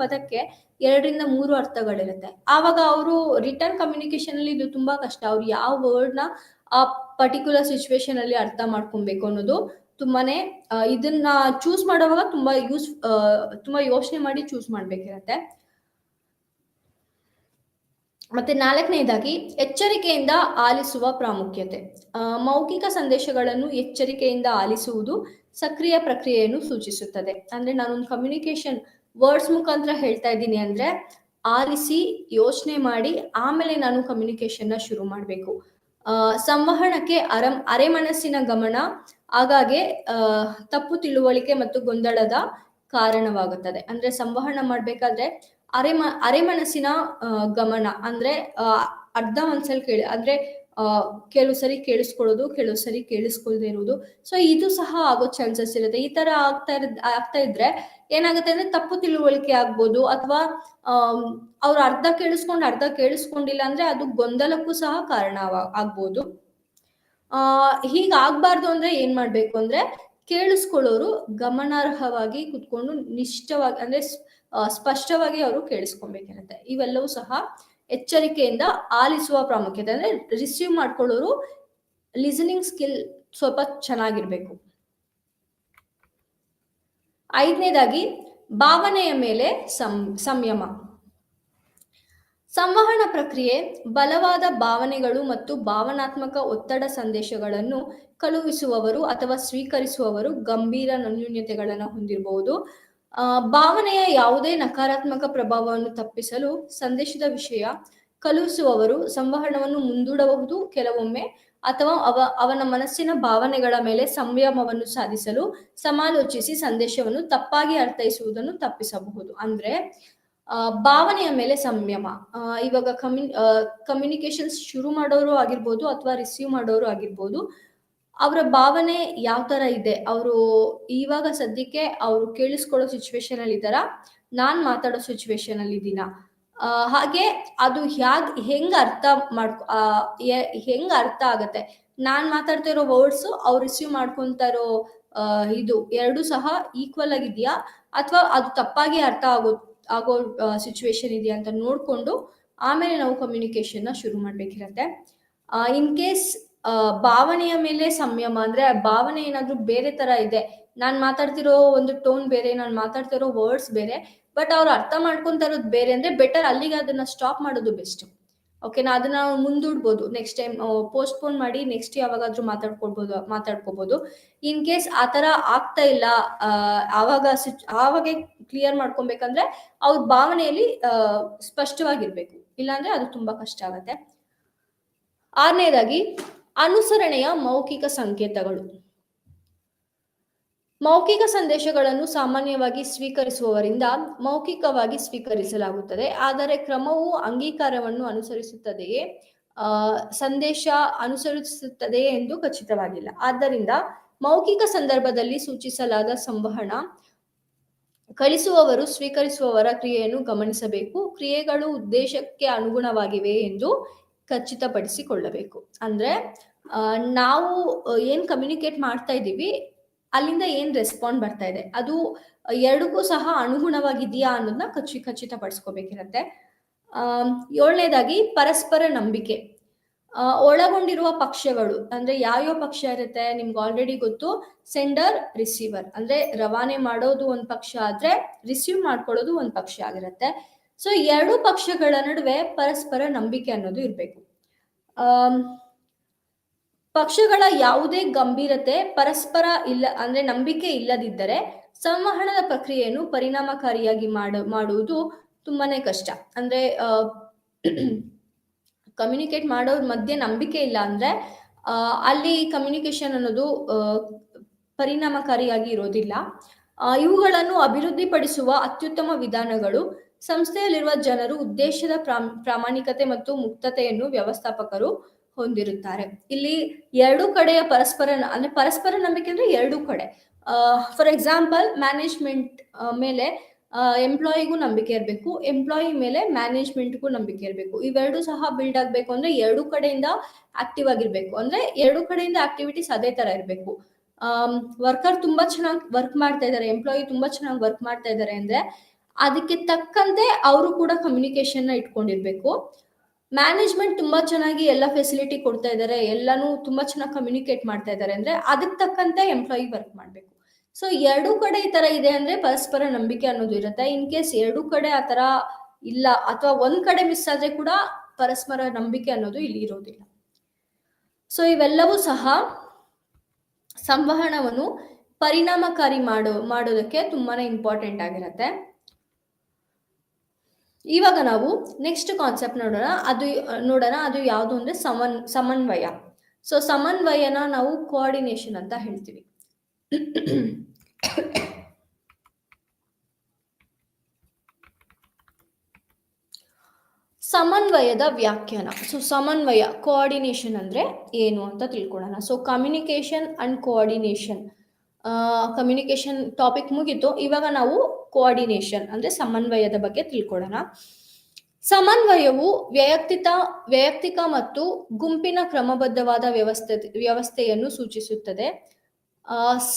ಪದಕ್ಕೆ 2-3 ಅರ್ಥಗಳಿರುತ್ತೆ. ಆವಾಗ ಅವರು ರಿಟರ್ನ್ ಕಮ್ಯುನಿಕೇಶನ್ ಅಲ್ಲಿ ಇದು ತುಂಬಾ ಕಷ್ಟ. ಅವ್ರು ಯಾವ ವರ್ಡ್ ನ ಆ ಪರ್ಟಿಕ್ಯುಲರ್ ಸಿಚುವೇಶನ್ ಅಲ್ಲಿ ಅರ್ಥ ಮಾಡ್ಕೊಬೇಕು ಅನ್ನೋದು ತುಂಬಾನೇ, ಇದನ್ನ ಚೂಸ್ ಮಾಡುವಾಗ ತುಂಬಾ ಯೋಚನೆ ಮಾಡಿ ಚೂಸ್ ಮಾಡ್ಬೇಕಿರತ್ತೆ. ಮತ್ತೆ 4ನೇದಾಗಿ ಎಚ್ಚರಿಕೆಯಿಂದ ಆಲಿಸುವ ಪ್ರಾಮುಖ್ಯತೆ. ಮೌಖಿಕ ಸಂದೇಶಗಳನ್ನು ಎಚ್ಚರಿಕೆಯಿಂದ ಆಲಿಸುವುದು ಸಕ್ರಿಯ ಪ್ರಕ್ರಿಯೆಯನ್ನು ಸೂಚಿಸುತ್ತದೆ. ಅಂದ್ರೆ ನಾನೊಂದು ಕಮ್ಯುನಿಕೇಶನ್ ವರ್ಡ್ಸ್ ಮುಖಾಂತರ ಹೇಳ್ತಾ ಇದ್ದೀನಿ ಅಂದ್ರೆ ಆಲಿಸಿ ಯೋಚನೆ ಮಾಡಿ ಆಮೇಲೆ ನಾನು ಕಮ್ಯುನಿಕೇಶನ್ ನ ಶುರು ಮಾಡಬೇಕು. ಸಂವಹನಕ್ಕೆ ಅರೆಮನಸ್ಸಿನ ಗಮನ ಆಗಾಗ್ಗೆ ತಪ್ಪು ತಿಳುವಳಿಕೆ ಮತ್ತು ಗೊಂದಲದ ಕಾರಣವಾಗುತ್ತದೆ. ಅಂದ್ರೆ ಸಂವಹನ ಮಾಡ್ಬೇಕಾದ್ರೆ ಅರೆಮನಸ್ಸಿನ ಗಮನ, ಅಂದ್ರೆ ಅರ್ಧ ಮನ್ಸಲ್ಲಿ ಅಂದ್ರೆ ಕೆಲವು ಸರಿ ಕೇಳಿಸ್ಕೊಳ್ಳೋದು, ಕೆಲವು ಸರಿ ಕೇಳಿಸ್ಕೊಳ್ದೇ ಇರುವುದು. ಸೊ ಇದು ಸಹ ಆಗೋ ಚಾನ್ಸಸ್ ಇರುತ್ತೆ. ಈ ತರ ಆಗ್ತಾ ಇದ್ರೆ ಏನಾಗುತ್ತೆ ಅಂದ್ರೆ ತಪ್ಪು ತಿಳುವಳಿಕೆ ಆಗ್ಬೋದು, ಅಥವಾ ಅವ್ರು ಅರ್ಧ ಕೇಳಿಸ್ಕೊಂಡಿಲ್ಲ ಅಂದ್ರೆ ಅದು ಗೊಂದಲಕ್ಕೂ ಸಹ ಕಾರಣ ಆಗ್ಬೋದು. ಹೀಗಾಗ್ಬಾರ್ದು ಅಂದ್ರೆ ಏನ್ ಮಾಡ್ಬೇಕು ಅಂದ್ರೆ ಕೇಳಿಸ್ಕೊಳ್ಳೋರು ಗಮನಾರ್ಹವಾಗಿ ಕುತ್ಕೊಂಡು ನಿಷ್ಠವಾಗಿ, ಅಂದ್ರೆ ಸ್ಪಷ್ಟವಾಗಿ ಅವರು ಕೇಳಿಸ್ಕೊಬೇಕಿರುತ್ತೆ. ಇವೆಲ್ಲವೂ ಸಹ ಎಚ್ಚರಿಕೆಯಿಂದ ಆಲಿಸುವ ಪ್ರಾಮುಖ್ಯತೆ. ಅಂದ್ರೆ ರಿಸೀವ್ ಮಾಡ್ಕೊಳ್ಳೋರು ಲಿಸನಿಂಗ್ ಸ್ಕಿಲ್ ಸ್ವಲ್ಪ ಚೆನ್ನಾಗಿರ್ಬೇಕು. 5ನೇದಾಗಿ ಭಾವನೆಯ ಮೇಲೆ ಸಂಯಮ. ಸಂವಹನ ಪ್ರಕ್ರಿಯೆ ಬಲವಾದ ಭಾವನೆಗಳು ಮತ್ತು ಭಾವನಾತ್ಮಕ ಒತ್ತಡ ಸಂದೇಶಗಳನ್ನು ಕಳುಹಿಸುವವರು ಅಥವಾ ಸ್ವೀಕರಿಸುವವರು ಗಂಭೀರ ನ್ಯೂನತೆಗಳನ್ನು ಹೊಂದಿರಬಹುದು. ಭಾವನೆಯ ಯಾವುದೇ ನಕಾರಾತ್ಮಕ ಪ್ರಭಾವವನ್ನು ತಪ್ಪಿಸಲು ಸಂದೇಶದ ವಿಷಯ ಕಳುಹಿಸುವವರು ಸಂವಹನವನ್ನು ಮುಂದೂಡಬಹುದು ಕೆಲವೊಮ್ಮೆ, ಅಥವಾ ಅವನ ಮನಸ್ಸಿನ ಭಾವನೆಗಳ ಮೇಲೆ ಸಂಯಮವನ್ನು ಸಾಧಿಸಲು ಸಮಾಲೋಚಿಸಿ ಸಂದೇಶವನ್ನು ತಪ್ಪಾಗಿ ಅರ್ಥೈಸುವುದನ್ನು ತಪ್ಪಿಸಬಹುದು. ಅಂದ್ರೆ ಭಾವನೆಯ ಮೇಲೆ ಸಂಯಮ. ಇವಾಗ ಕಮ್ಯುನಿಕೇಶನ್ಸ್ ಶುರು ಮಾಡೋರು ಆಗಿರ್ಬೋದು ಅಥವಾ ರಿಸೀವ್ ಮಾಡೋರು ಆಗಿರ್ಬೋದು, ಅವರ ಭಾವನೆ ಯಾವ ತರ ಇದೆ, ಅವರು ಇವಾಗ ಸದ್ಯಕ್ಕೆ ಅವರು ಕೇಳಿಸ್ಕೊಳ್ಳೋ ಸಿಚುವೇಶನ್ ಅಲ್ಲಿ ಇದ್ದಾರಾ, ನಾನ್ ಮಾತಾಡೋ ಸಿಚುವೇಶನ್ ಅಲ್ಲಿ ಇದ್ದೀನ, ಹಾಗೆ ಅದು ಹೆಂಗ್ ಅರ್ಥ ಮಾಡ್ಕೊ ಹೆಂಗ್ ಅರ್ಥ ಆಗತ್ತೆ, ನಾನ್ ಮಾತಾಡ್ತಾ ಇರೋ ವರ್ಡ್ಸ್ ಅವ್ರು ರಿಸೀವ್ ಮಾಡ್ಕೊಂತಾ ಇರೋ ಇದು ಎರಡು ಸಹ ಈಕ್ವಲ್ ಆಗಿದ್ಯಾ, ಅಥವಾ ಅದು ತಪ್ಪಾಗಿ ಅರ್ಥ ಆಗೋ ಸಿಚುವೇಶನ್ ಇದೆಯಾ ಅಂತ ನೋಡ್ಕೊಂಡು ಆಮೇಲೆ ನಾವು ಕಮ್ಯುನಿಕೇಶನ್ ನ ಶುರು ಮಾಡ್ಬೇಕಿರತ್ತೆ. ಇನ್ ಕೇಸ್ ಭಾವನೆಯ ಮೇಲೆ ಸಂಯಮ, ಅಂದ್ರೆ ಆ ಭಾವನೆ ಏನಾದ್ರೂ ಬೇರೆ ತರ ಇದೆ, ನಾನ್ ಮಾತಾಡ್ತಿರೋ ಒಂದು ಟೋನ್ ಬೇರೆ, ನಾನ್ ಮಾತಾಡ್ತಿರೋ ವರ್ಡ್ಸ್ ಬೇರೆ, ಬಟ್ ಅವ್ರು ಅರ್ಥ ಮಾಡ್ಕೊಂತ ಇರೋದು ಬೇರೆ ಅಂದ್ರೆ ಬೆಟರ್ ಅಲ್ಲಿಗೆ ಅದನ್ನ ಸ್ಟಾಪ್ ಮಾಡೋದು ಬೆಸ್ಟ್. ಓಕೆನಾ, ಅದನ್ನ ನಾವು ಮುಂದೂಡ್ಬೋದು, ನೆಕ್ಸ್ಟ್ ಟೈಮ್ ಪೋಸ್ಟ್ಪೋನ್ ಮಾಡಿ ನೆಕ್ಸ್ಟ್ ಯಾವಾಗಾದ್ರೂ ಮಾತಾಡ್ಕೋಬಹುದು. ಇನ್ ಕೇಸ್ ಆ ತರ ಆಗ್ತಾ ಇಲ್ಲ, ಆವಾಗ ಕ್ಲಿಯರ್ ಮಾಡ್ಕೊಬೇಕಂದ್ರೆ ಅವ್ರ ಭಾವನೆಯಲ್ಲಿ ಸ್ಪಷ್ಟವಾಗಿರ್ಬೇಕು, ಇಲ್ಲಾಂದ್ರೆ ಅದು ತುಂಬಾ ಕಷ್ಟ ಆಗತ್ತೆ. 6ನೇದಾಗಿ ಅನುಸರಣೆಯ ಮೌಖಿಕ ಸಂಕೇತಗಳು. ಮೌಖಿಕ ಸಂದೇಶಗಳನ್ನು ಸಾಮಾನ್ಯವಾಗಿ ಸ್ವೀಕರಿಸುವವರಿಂದ ಮೌಖಿಕವಾಗಿ ಸ್ವೀಕರಿಸಲಾಗುತ್ತದೆ, ಆದರೆ ಕ್ರಮವು ಅಂಗೀಕಾರವನ್ನು ಅನುಸರಿಸುತ್ತದೆಯೇ, ಸಂದೇಶ ಅನುಸರಿಸುತ್ತದೆಯೇ ಎಂದು ಖಚಿತವಾಗಿಲ್ಲ. ಆದ್ದರಿಂದ ಮೌಖಿಕ ಸಂದರ್ಭದಲ್ಲಿ ಸೂಚಿಸಲಾದ ಸಂವಹನ ಕಳಿಸುವವರು ಸ್ವೀಕರಿಸುವವರ ಕ್ರಿಯೆಯನ್ನು ಗಮನಿಸಬೇಕು, ಕ್ರಿಯೆಗಳು ಉದ್ದೇಶಕ್ಕೆ ಅನುಗುಣವಾಗಿವೆ ಎಂದು ಖಚಿತಪಡಿಸಿಕೊಳ್ಳಬೇಕು. ಅಂದ್ರೆ ನಾವು ಏನ್ ಕಮ್ಯುನಿಕೇಟ್ ಮಾಡ್ತಾ ಇದ್ದೀವಿ ಅಲ್ಲಿಂದ ಏನ್ ರೆಸ್ಪಾಂಡ್ ಬರ್ತಾ ಇದೆ ಅದು ಎರಡಕ್ಕೂ ಸಹ ಅನುಗುಣವಾಗಿದೆಯಾ ಅನ್ನೋದನ್ನ ಖಚಿತಪಡಿಸ್ಕೋಬೇಕಿರತ್ತೆ. 7ನೇದಾಗಿ ಪರಸ್ಪರ ನಂಬಿಕೆ. ಒಳಗೊಂಡಿರುವ ಪಕ್ಷಗಳು ಅಂದ್ರೆ ಯಾವ್ಯಾವ ಪಕ್ಷ ಇರುತ್ತೆ ನಿಮ್ಗೆ ಆಲ್ರೆಡಿ ಗೊತ್ತು, ಸೆಂಡರ್ ರಿಸೀವರ್, ಅಂದ್ರೆ ರವಾನೆ ಮಾಡೋದು ಒಂದ್ ಪಕ್ಷ ಆದ್ರೆ ರಿಸೀವ್ ಮಾಡ್ಕೊಳ್ಳೋದು ಒಂದ್ ಪಕ್ಷ ಆಗಿರುತ್ತೆ. ಸೊ ಎರಡು ಪಕ್ಷಗಳ ನಡುವೆ ಪರಸ್ಪರ ನಂಬಿಕೆ ಅನ್ನೋದು ಇರ್ಬೇಕು. ಪಕ್ಷಗಳ ಯಾವುದೇ ಗಂಭೀರತೆ ಪರಸ್ಪರ ಇಲ್ಲ ಅಂದ್ರೆ ನಂಬಿಕೆ ಇಲ್ಲದಿದ್ದರೆ ಸಂವಹನದ ಪ್ರಕ್ರಿಯೆಯನ್ನು ಪರಿಣಾಮಕಾರಿಯಾಗಿ ಮಾಡುವುದು ತುಂಬಾನೇ ಕಷ್ಟ. ಅಂದ್ರೆ ಕಮ್ಯುನಿಕೇಟ್ ಮಾಡೋರ್ ಮಧ್ಯೆ ನಂಬಿಕೆ ಇಲ್ಲ ಅಂದ್ರೆ ಅಲ್ಲಿ ಕಮ್ಯುನಿಕೇಶನ್ ಅನ್ನೋದು ಪರಿಣಾಮಕಾರಿಯಾಗಿ ಇರೋದಿಲ್ಲ. ಇವುಗಳನ್ನು ಅಭಿವೃದ್ಧಿಪಡಿಸುವ ಅತ್ಯುತ್ತಮ ವಿಧಾನಗಳು ಸಂಸ್ಥೆಯಲ್ಲಿರುವ ಜನರು ಉದ್ದೇಶದ ಪ್ರಾಮಾಣಿಕತೆ ಮತ್ತು ಮುಕ್ತತೆಯನ್ನು ವ್ಯವಸ್ಥಾಪಕರು ಹೊಂದಿರುತ್ತಾರೆ. ಇಲ್ಲಿ ಎರಡು ಕಡೆಯ ಪರಸ್ಪರ ನಂಬಿಕೆ ಅಂದ್ರೆ ಎರಡೂ ಕಡೆ. ಫಾರ್ ಎಕ್ಸಾಂಪಲ್ ಮ್ಯಾನೇಜ್ಮೆಂಟ್ ಮೇಲೆ ಎಂಪ್ಲಾಯಿಗೂ ನಂಬಿಕೆ ಇರಬೇಕು, ಎಂಪ್ಲಾಯಿ ಮೇಲೆ ಮ್ಯಾನೇಜ್ಮೆಂಟ್ಗೂ ನಂಬಿಕೆ ಇರಬೇಕು. ಇವೆರಡು ಸಹ ಬಿಲ್ಡ್ ಆಗ್ಬೇಕು ಅಂದ್ರೆ ಎರಡು ಕಡೆಯಿಂದ ಆಕ್ಟಿವ್ ಆಗಿರ್ಬೇಕು, ಅಂದ್ರೆ ಎರಡು ಕಡೆಯಿಂದ ಆಕ್ಟಿವಿಟೀಸ್ ಅದೇ ತರ ಇರಬೇಕು. ವರ್ಕರ್ ತುಂಬಾ ಚೆನ್ನಾಗಿ ವರ್ಕ್ ಮಾಡ್ತಾ ಇದ್ದಾರೆ, ಎಂಪ್ಲಾಯಿ ತುಂಬಾ ಚೆನ್ನಾಗಿ ವರ್ಕ್ ಮಾಡ್ತಾ ಇದ್ದಾರೆ ಅಂದ್ರೆ ಅದಕ್ಕೆ ತಕ್ಕಂತೆ ಅವರು ಕೂಡ ಕಮ್ಯುನಿಕೇಶನ್ ನ ಇಟ್ಕೊಂಡಿರ್ಬೇಕು. ಮ್ಯಾನೇಜ್ಮೆಂಟ್ ತುಂಬಾ ಚೆನ್ನಾಗಿ ಎಲ್ಲ ಫೆಸಿಲಿಟಿ ಕೊಡ್ತಾ ಇದ್ದಾರೆ, ಎಲ್ಲಾನು ತುಂಬಾ ಚೆನ್ನಾಗಿ ಕಮ್ಯುನಿಕೇಟ್ ಮಾಡ್ತಾ ಇದ್ದಾರೆ ಅಂದ್ರೆ ಅದಕ್ಕೆ ತಕ್ಕಂತೆ ಎಂಪ್ಲಾಯಿ ವರ್ಕ್ ಮಾಡ್ಬೇಕು. ಸೊ ಎರಡೂ ಕಡೆ ಈ ತರ ಇದೆ ಅಂದ್ರೆ ಪರಸ್ಪರ ನಂಬಿಕೆ ಅನ್ನೋದು ಇರುತ್ತೆ. ಇನ್ ಕೇಸ್ ಎರಡೂ ಕಡೆ ಆ ತರ ಇಲ್ಲ ಅಥವಾ ಒಂದ್ ಕಡೆ ಮಿಸ್ ಆದ್ರೆ ಕೂಡ ಪರಸ್ಪರ ನಂಬಿಕೆ ಅನ್ನೋದು ಇಲ್ಲಿ ಇರೋದಿಲ್ಲ. ಸೊ ಇವೆಲ್ಲವೂ ಸಹ ಸಂವಹನವನ್ನು ಪರಿಣಾಮಕಾರಿ ಮಾಡೋದಕ್ಕೆ ತುಂಬಾನೇ ಇಂಪಾರ್ಟೆಂಟ್ ಆಗಿರುತ್ತೆ. ಇವಾಗ ನಾವು ನೆಕ್ಸ್ಟ್ ಕಾನ್ಸೆಪ್ಟ್ ನೋಡೋಣ ಅದು ಯಾವುದು ಅಂದ್ರೆ ಸಮನ್ವಯ. ಸೊ ಸಮನ್ವಯನ ನಾವು ಕೋಆರ್ಡಿನೇಷನ್ ಅಂತ ಹೇಳ್ತೀವಿ. ಸಮನ್ವಯದ ವ್ಯಾಖ್ಯಾನ. ಸೊ ಸಮನ್ವಯ ಕೋಆರ್ಡಿನೇಷನ್ ಅಂದ್ರೆ ಏನು ಅಂತ ತಿಳ್ಕೊಳ್ಳೋಣ. So communication and coordination, communication topic ಮುಗಿತು. ಇವಾಗ ನಾವು ಕೋಆರ್ಡಿನೇಷನ್ ಅಂದ್ರೆ ಸಮನ್ವಯದ ಬಗ್ಗೆ ತಿಳ್ಕೊಳ್ಳೋಣ. ಸಮನ್ವಯವು ವೈಯಕ್ತಿಕ ಮತ್ತು ಗುಂಪಿನ ಕ್ರಮಬದ್ಧವಾದ ವ್ಯವಸ್ಥೆಯನ್ನು ಸೂಚಿಸುತ್ತದೆ.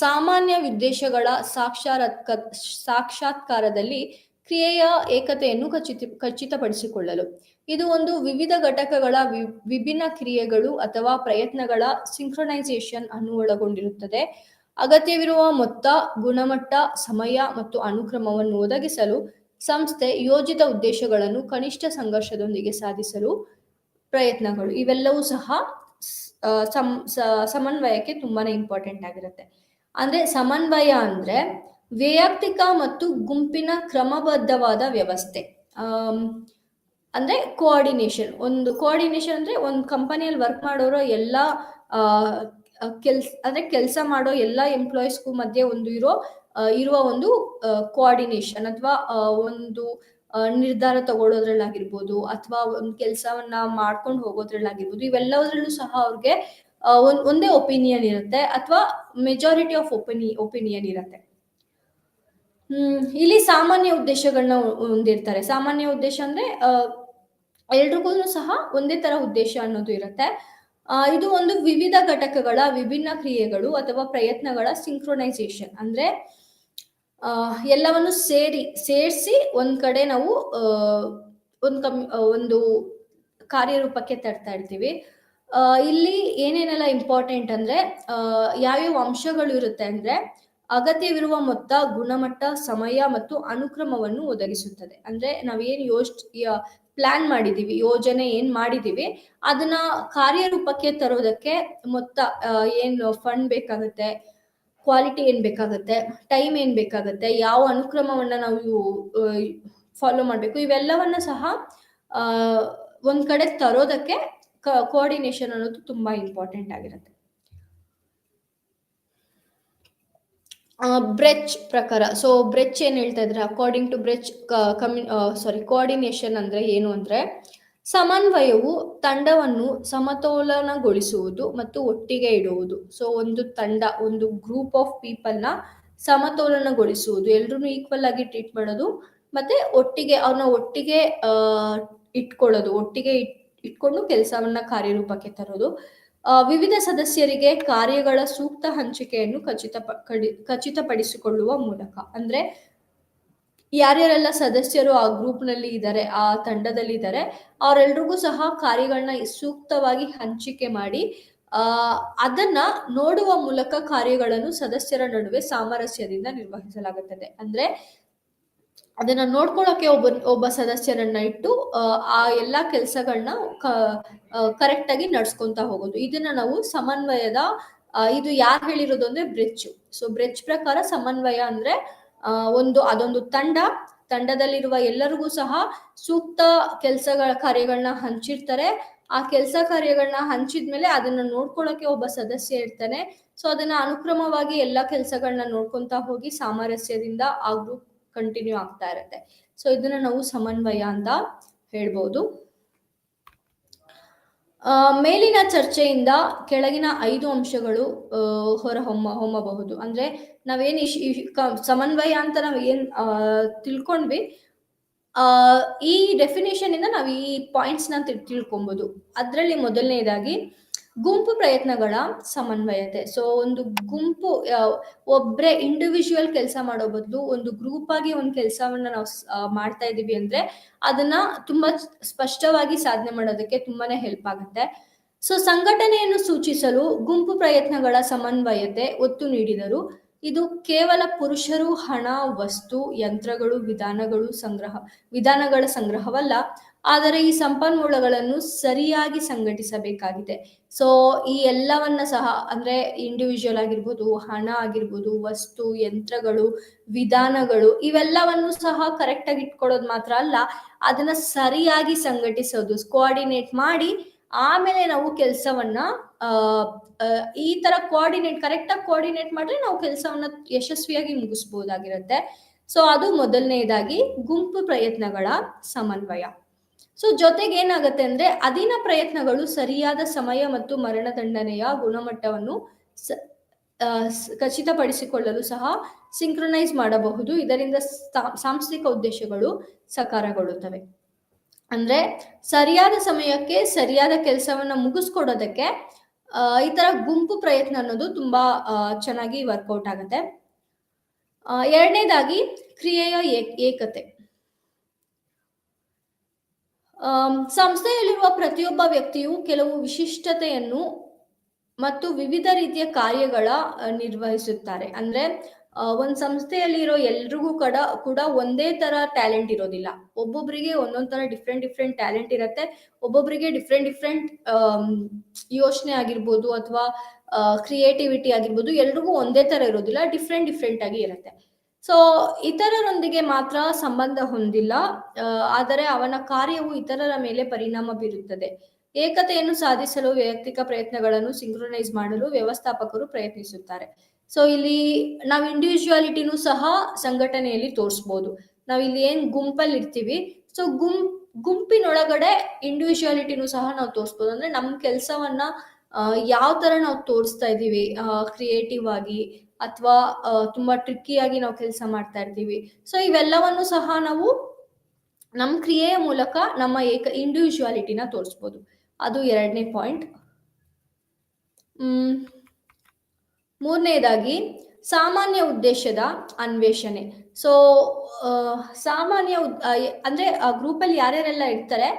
ಸಾಮಾನ್ಯ ಉದ್ದೇಶಗಳ ಸಾಕ್ಷಾತ್ಕಾರದಲ್ಲಿ ಕ್ರಿಯೆಯ ಏಕತೆಯನ್ನು ಖಚಿತಪಡಿಸಿಕೊಳ್ಳಲು ಇದು ಒಂದು ವಿವಿಧ ಘಟಕಗಳ ವಿಭಿನ್ನ ಕ್ರಿಯೆಗಳು ಅಥವಾ ಪ್ರಯತ್ನಗಳ ಸಿಂಕ್ರೊನೈಸೇಷನ್ ಅನ್ನು ಒಳಗೊಂಡಿರುತ್ತದೆ. ಅಗತ್ಯವಿರುವ ಮೊತ್ತ, ಗುಣಮಟ್ಟ, ಸಮಯ ಮತ್ತು ಅನುಕ್ರಮವನ್ನು ಒದಗಿಸಲು ಸಂಸ್ಥೆ ಯೋಜಿತ ಉದ್ದೇಶಗಳನ್ನು ಕನಿಷ್ಠ ಸಂಘರ್ಷದೊಂದಿಗೆ ಸಾಧಿಸಲು ಪ್ರಯತ್ನಗಳು, ಇವೆಲ್ಲವೂ ಸಹ ಸಮನ್ವಯಕ್ಕೆ ತುಂಬಾನೇ ಇಂಪಾರ್ಟೆಂಟ್ ಆಗಿರುತ್ತೆ. ಅಂದ್ರೆ ಸಮನ್ವಯ ಅಂದ್ರೆ ವೈಯಕ್ತಿಕ ಮತ್ತು ಗುಂಪಿನ ಕ್ರಮಬದ್ಧವಾದ ವ್ಯವಸ್ಥೆ. ಅಂದ್ರೆ ಕೋಆರ್ಡಿನೇಷನ್ ಅಂದ್ರೆ ಒಂದು ಕಂಪನಿಯಲ್ಲಿ ವರ್ಕ್ ಮಾಡೋರು ಎಲ್ಲ ಕೆಲಸ ಮಾಡೋ ಎಲ್ಲ ಎಂಪ್ಲಾಯೀಸ್ಗೂ ಮಧ್ಯೆ ಇರುವ ಒಂದು ಕೋಆರ್ಡಿನೇಷನ್ ಅಥವಾ ಒಂದು ನಿರ್ಧಾರ ತಗೊಳ್ಳೋದ್ರಲ್ಲಾಗಿರ್ಬೋದು ಅಥವಾ ಒಂದು ಕೆಲಸವನ್ನ ಮಾಡ್ಕೊಂಡು ಹೋಗೋದ್ರಲ್ಲಾಗಿರ್ಬೋದು, ಇವೆಲ್ಲದರಲ್ಲೂ ಸಹ ಅವ್ರಿಗೆ ಒಂದೇ ಒಪಿನಿಯನ್ ಇರುತ್ತೆ ಅಥವಾ ಮೆಜಾರಿಟಿ ಆಫ್ ಒಪಿನಿಯನ್ ಇರುತ್ತೆ. ಇಲ್ಲಿ ಸಾಮಾನ್ಯ ಉದ್ದೇಶಗಳನ್ನ ಹೊಂದಿರ್ತಾರೆ. ಸಾಮಾನ್ಯ ಉದ್ದೇಶ ಅಂದ್ರೆ ಎಲ್ರಿಗೂ ಸಹ ಒಂದೇ ತರ ಉದ್ದೇಶ ಅನ್ನೋದು ಇರುತ್ತೆ. ಇದು ಒಂದು ವಿವಿಧ ಘಟಕಗಳ ವಿಭಿನ್ನ ಕ್ರಿಯೆಗಳು ಅಥವಾ ಪ್ರಯತ್ನಗಳ ಸಿಂಕ್ರೊನೈಸೇಷನ್. ಅಂದ್ರೆ ಎಲ್ಲವನ್ನು ಸೇರಿಸಿ ಒಂದ್ ಕಡೆ ನಾವು ಒಂದು ಕಾರ್ಯರೂಪಕ್ಕೆ ತರ್ತಾ ಇರ್ತೀವಿ. ಇಲ್ಲಿ ಏನೇನೆಲ್ಲ ಇಂಪಾರ್ಟೆಂಟ್ ಅಂದ್ರೆ ಯಾವ್ಯಾವ ಅಂಶಗಳು ಇರುತ್ತೆ ಅಂದ್ರೆ ಅಗತ್ಯವಿರುವ ಮೊತ್ತ, ಗುಣಮಟ್ಟ, ಸಮಯ ಮತ್ತು ಅನುಕ್ರಮವನ್ನು ಒದಗಿಸುತ್ತದೆ. ಅಂದ್ರೆ ನಾವೇನ್ ಪ್ಲಾನ್ ಮಾಡಿದೀವಿ, ಯೋಜನೆ ಏನ್ ಮಾಡಿದೀವಿ ಅದನ್ನ ಕಾರ್ಯರೂಪಕ್ಕೆ ತರೋದಕ್ಕೆ ಮೊತ್ತ, ಏನ್ ಫಂಡ್ ಬೇಕಾಗುತ್ತೆ, ಕ್ವಾಲಿಟಿ ಏನ್ ಬೇಕಾಗುತ್ತೆ, ಟೈಮ್ ಏನ್ ಬೇಕಾಗುತ್ತೆ, ಯಾವ ಅನುಕ್ರಮವನ್ನ ನಾವು ಫಾಲೋ ಮಾಡ್ಬೇಕು, ಇವೆಲ್ಲವನ್ನ ಸಹ ಒಂದ್ ಕಡೆ ತರೋದಕ್ಕೆ ಕೋಆರ್ಡಿನೇಷನ್ ಅನ್ನೋದು ತುಂಬಾ ಇಂಪಾರ್ಟೆಂಟ್ ಆಗಿರುತ್ತೆ. ಬ್ರೆಚ್ ಪ್ರಕಾರ, ಸೊ ಬ್ರೆಚ್ ಏನ್ ಹೇಳ್ತಾ ಇದ್ರೆ ಅಕಾರ್ಡಿಂಗ್ ಟು ಬ್ರೆಚ್ ಕೋಆರ್ಡಿನೇಷನ್ ಅಂದ್ರೆ ಏನು ಅಂದ್ರೆ ಸಮನ್ವಯವು ತಂಡವನ್ನು ಸಮತೋಲನಗೊಳಿಸುವುದು ಮತ್ತು ಒಟ್ಟಿಗೆ ಇಡುವುದು. ಸೊ ಒಂದು ತಂಡ, ಒಂದು ಗ್ರೂಪ್ ಆಫ್ ಪೀಪಲ್ ನ ಸಮತೋಲನಗೊಳಿಸುವುದು, ಎಲ್ರೂ ಈಕ್ವಲ್ ಆಗಿ ಟ್ರೀಟ್ ಮಾಡೋದು, ಮತ್ತೆ ಅವ್ರನ್ನ ಒಟ್ಟಿಗೆ ಇಟ್ಕೊಳ್ಳೋದು, ಒಟ್ಟಿಗೆ ಇಟ್ಕೊಂಡು ಕೆಲಸವನ್ನ ಕಾರ್ಯರೂಪಕ್ಕೆ ತರೋದು. ವಿವಿಧ ಸದಸ್ಯರಿಗೆ ಕಾರ್ಯಗಳ ಸೂಕ್ತ ಹಂಚಿಕೆಯನ್ನು ಖಚಿತಪಡಿಸಿಕೊಳ್ಳುವ ಮೂಲಕ. ಅಂದ್ರೆ ಯಾರ್ಯಾರೆಲ್ಲ ಸದಸ್ಯರು ಆ ಗ್ರೂಪ್ ನಲ್ಲಿ ಇದ್ದಾರೆ, ಆ ತಂಡದಲ್ಲಿ ಇದ್ದಾರೆ, ಅವರೆಲ್ರಿಗೂ ಸಹ ಕಾರ್ಯಗಳನ್ನ ಸೂಕ್ತವಾಗಿ ಹಂಚಿಕೆ ಮಾಡಿ ಅದನ್ನ ನೋಡುವ ಮೂಲಕ ಕಾರ್ಯಗಳನ್ನು ಸದಸ್ಯರ ನಡುವೆ ಸಾಮರಸ್ಯದಿಂದ ನಿರ್ವಹಿಸಲಾಗುತ್ತದೆ. ಅಂದ್ರೆ ಅದನ್ನ ನೋಡ್ಕೊಳ್ಳೋಕೆ ಒಬ್ಬ ಸದಸ್ಯರನ್ನ ಇಟ್ಟು ಆ ಎಲ್ಲಾ ಕೆಲಸಗಳನ್ನ ಕರೆಕ್ಟ್ ಆಗಿ ನಡ್ಸ್ಕೊಂತ ಹೋಗೋದು. ಇದನ್ನ ನಾವು ಸಮನ್ವಯದ ಇದು ಯಾರು ಹೇಳಿರೋದು ಅಂದ್ರೆ ಬ್ರೆಚ್. ಸೊ ಬ್ರೆಚ್ ಪ್ರಕಾರ ಸಮನ್ವಯ ಅಂದ್ರೆ ಅದೊಂದು ತಂಡದಲ್ಲಿರುವ ಎಲ್ಲರಿಗೂ ಸಹ ಸೂಕ್ತ ಕಾರ್ಯಗಳನ್ನ ಹಂಚಿರ್ತಾರೆ. ಆ ಕೆಲಸ ಕಾರ್ಯಗಳನ್ನ ಹಂಚಿದ್ಮೇಲೆ ಅದನ್ನ ನೋಡ್ಕೊಳ್ಳೋಕೆ ಒಬ್ಬ ಸದಸ್ಯ ಇರ್ತಾನೆ. ಸೊ ಅದನ್ನ ಅನುಕ್ರಮವಾಗಿ ಎಲ್ಲಾ ಕೆಲಸಗಳನ್ನ ನೋಡ್ಕೊಂತ ಹೋಗಿ ಸಾಮರಸ್ಯದಿಂದ ಆ ಗ್ರೂಪ್ ಕಂಟಿನ್ಯೂ ಆಗ್ತಾ ಇರುತ್ತೆ. ಸೊ ಇದನ್ನ ನಾವು ಸಮನ್ವಯ ಅಂತ ಹೇಳ್ಬೋದು. ಮೇಲಿನ ಚರ್ಚೆಯಿಂದ ಕೆಳಗಿನ 5 ಅಂಶಗಳು ಹೊಮ್ಮಬಹುದು. ಅಂದ್ರೆ ನಾವೇನ್ ಸಮನ್ವಯ ಅಂತ ನಾವ್ ಏನ್ ತಿಳ್ಕೊಂಡ್ವಿ, ಈ ಡೆಫಿನೇಷನ್ ಇಂದ ನಾವು ಈ ಪಾಯಿಂಟ್ಸ್ ನ ತಿಳ್ಕೊಬಹುದು. ಅದ್ರಲ್ಲಿ ಮೊದಲನೇದಾಗಿ ಗುಂಪು ಪ್ರಯತ್ನಗಳ ಸಮನ್ವಯತೆ. ಸೊ ಒಂದು ಗುಂಪು, ಒಬ್ರೆ ಇಂಡಿವಿಜುವಲ್ ಕೆಲಸ ಮಾಡೋ ಬದಲು ಒಂದು ಗ್ರೂಪ್ ಆಗಿ ಒಂದು ಕೆಲಸವನ್ನ ನಾವು ಮಾಡ್ತಾ ಇದೀವಿ ಅಂದ್ರೆ ಅದನ್ನ ತುಂಬಾ ಸ್ಪಷ್ಟವಾಗಿ ಸಾಧನೆ ಮಾಡೋದಕ್ಕೆ ತುಂಬಾನೇ ಹೆಲ್ಪ್ ಆಗುತ್ತೆ. ಸೊ ಸಂಘಟನೆಯನ್ನು ಸೂಚಿಸಲು ಗುಂಪು ಪ್ರಯತ್ನಗಳ ಸಮನ್ವಯತೆ ಒತ್ತು ನೀಡಿದರು. ಇದು ಕೇವಲ ಪುರುಷರು, ಹಣ, ವಸ್ತು, ಯಂತ್ರಗಳು, ವಿಧಾನಗಳ ಸಂಗ್ರಹವಲ್ಲ, ಆದರೆ ಈ ಸಂಪನ್ಮೂಲಗಳನ್ನು ಸರಿಯಾಗಿ ಸಂಘಟಿಸಬೇಕಾಗಿದೆ. ಸೊ ಈ ಎಲ್ಲವನ್ನ ಸಹ, ಅಂದ್ರೆ ಇಂಡಿವಿಜುವಲ್ ಆಗಿರ್ಬೋದು, ಹಣ ಆಗಿರ್ಬೋದು, ವಸ್ತು, ಯಂತ್ರಗಳು, ವಿಧಾನಗಳು, ಇವೆಲ್ಲವನ್ನು ಸಹ ಕರೆಕ್ಟ್ ಆಗಿ ಇಟ್ಕೊಳ್ಳೋದು ಮಾತ್ರ ಅಲ್ಲ, ಅದನ್ನ ಸರಿಯಾಗಿ ಸಂಘಟಿಸೋದು, ಕೋಆರ್ಡಿನೇಟ್ ಮಾಡಿ ಆಮೇಲೆ ನಾವು ಕೆಲಸವನ್ನ ಈ ತರ ಕರೆಕ್ಟ್ ಆಗಿ ಕೋಆರ್ಡಿನೇಟ್ ಮಾಡಿದ್ರೆ ನಾವು ಕೆಲಸವನ್ನ ಯಶಸ್ವಿಯಾಗಿ ಮುಗಿಸ್ಬೋದಾಗಿರುತ್ತೆ. ಸೊ ಅದು ಮೊದಲನೇದಾಗಿ ಗುಂಪು ಪ್ರಯತ್ನಗಳ ಸಮನ್ವಯ. ಸೊ ಜೊತೆಗೆ ಏನಾಗುತ್ತೆ ಅಂದ್ರೆ ಅಧೀನ ಪ್ರಯತ್ನಗಳು ಸರಿಯಾದ ಸಮಯ ಮತ್ತು ಮರಣದಂಡನೆಯ ಗುಣಮಟ್ಟವನ್ನು ಖಚಿತಪಡಿಸಿಕೊಳ್ಳಲು ಸಹ ಸಿಂಕ್ರೊನೈಸ್ ಮಾಡಬಹುದು. ಇದರಿಂದ ಸಾಂಸ್ಥಿಕ ಉದ್ದೇಶಗಳು ಸಾಕಾರಗೊಳ್ಳುತ್ತವೆ. ಅಂದ್ರೆ ಸರಿಯಾದ ಸಮಯಕ್ಕೆ ಸರಿಯಾದ ಕೆಲಸವನ್ನ ಮುಗಿಸ್ಕೊಡೋದಕ್ಕೆ ಈ ತರ ಗುಂಪು ಪ್ರಯತ್ನ ಅನ್ನೋದು ತುಂಬಾ ಚೆನ್ನಾಗಿ ವರ್ಕೌಟ್ ಆಗುತ್ತೆ. ಎರಡನೇದಾಗಿ ಕ್ರಿಯೆಯ ಏಕತೆ. ಸಂಸ್ಥೆಯಲ್ಲಿರುವ ಪ್ರತಿಯೊಬ್ಬ ವ್ಯಕ್ತಿಯು ಕೆಲವು ವಿಶಿಷ್ಟತೆಯನ್ನು ಮತ್ತು ವಿವಿಧ ರೀತಿಯ ಕಾರ್ಯಗಳ ನಿರ್ವಹಿಸುತ್ತಾರೆ. ಅಂದ್ರೆ ಒಂದ್ ಸಂಸ್ಥೆಯಲ್ಲಿರೋ ಎಲ್ರಿಗೂ ಕೂಡ ಒಂದೇ ತರ ಟ್ಯಾಲೆಂಟ್ ಇರೋದಿಲ್ಲ. ಒಬ್ಬೊಬ್ಬರಿಗೆ ಒಂದೊಂದ್ ತರ ಡಿಫ್ರೆಂಟ್ ಟ್ಯಾಲೆಂಟ್ ಇರುತ್ತೆ. ಒಬ್ಬೊಬ್ಬರಿಗೆ ಡಿಫ್ರೆಂಟ್ ಯೋಚನೆ ಆಗಿರ್ಬೋದು ಅಥವಾ ಕ್ರಿಯೇಟಿವಿಟಿ ಆಗಿರ್ಬೋದು, ಎಲ್ರಿಗೂ ಒಂದೇ ತರ ಇರೋದಿಲ್ಲ, ಡಿಫ್ರೆಂಟ್ ಆಗಿ ಇರುತ್ತೆ. ಸೊ ಇತರರೊಂದಿಗೆ ಮಾತ್ರ ಸಂಬಂಧ ಹೊಂದಿಲ್ಲ, ಆದರೆ ಅವನ ಕಾರ್ಯವು ಇತರರ ಮೇಲೆ ಪರಿಣಾಮ ಬೀರುತ್ತದೆ. ಏಕತೆಯನ್ನು ಸಾಧಿಸಲು ವೈಯಕ್ತಿಕ ಪ್ರಯತ್ನಗಳನ್ನು ಸಿಂಕ್ರೊನೈಸ್ ಮಾಡಲು ವ್ಯವಸ್ಥಾಪಕರು ಪ್ರಯತ್ನಿಸುತ್ತಾರೆ. ಸೊ ಇಲ್ಲಿ ನಾವು ಇಂಡಿವಿಜುವಾಲಿಟಿನೂ ಸಹ ಸಂಘಟನೆಯಲ್ಲಿ ತೋರಿಸ್ಬೋದು. ನಾವ್ ಇಲ್ಲಿ ಏನ್ ಗುಂಪಲ್ಲಿ ಇರ್ತೀವಿ, ಸೊ ಗುಂಪಿನೊಳಗಡೆ ಇಂಡಿವಿಜುವಾಲಿಟಿನೂ ಸಹ ನಾವು ತೋರಿಸ್ಬೋದು. ಅಂದ್ರೆ ನಮ್ ಕೆಲಸವನ್ನ ಯಾವ ಥರ ನಾವು ತೋರಿಸ್ತಾ ಇದ್ದೀವಿ ಕ್ರಿಯೇಟಿವ್ ಆಗಿ ಅಥವಾ ತುಂಬ ಟ್ರಿಕ್ಕಿಯಾಗಿ ನಾವು ಕೆಲಸ ಮಾಡ್ತಾ ಇರ್ತೀವಿ. ಸೊ ಇವೆಲ್ಲವನ್ನು ಸಹ ನಾವು ನಮ್ಮ ಕ್ರಿಯೆಯ ಮೂಲಕ ನಮ್ಮ ಇಂಡಿವಿಜುವಾಲಿಟಿನ ತೋರಿಸ್ಬೋದು. ಅದು 2ನೇ ಪಾಯಿಂಟ್. ಮೂರನೇದಾಗಿ ಸಾಮಾನ್ಯ ಉದ್ದೇಶದ ಅನ್ವೇಷಣೆ. ಸೊ ಸಾಮಾನ್ಯ ಅಂದರೆ ಗ್ರೂಪಲ್ಲಿ ಯಾರ್ಯಾರೆಲ್ಲ ಇರ್ತಾರೆ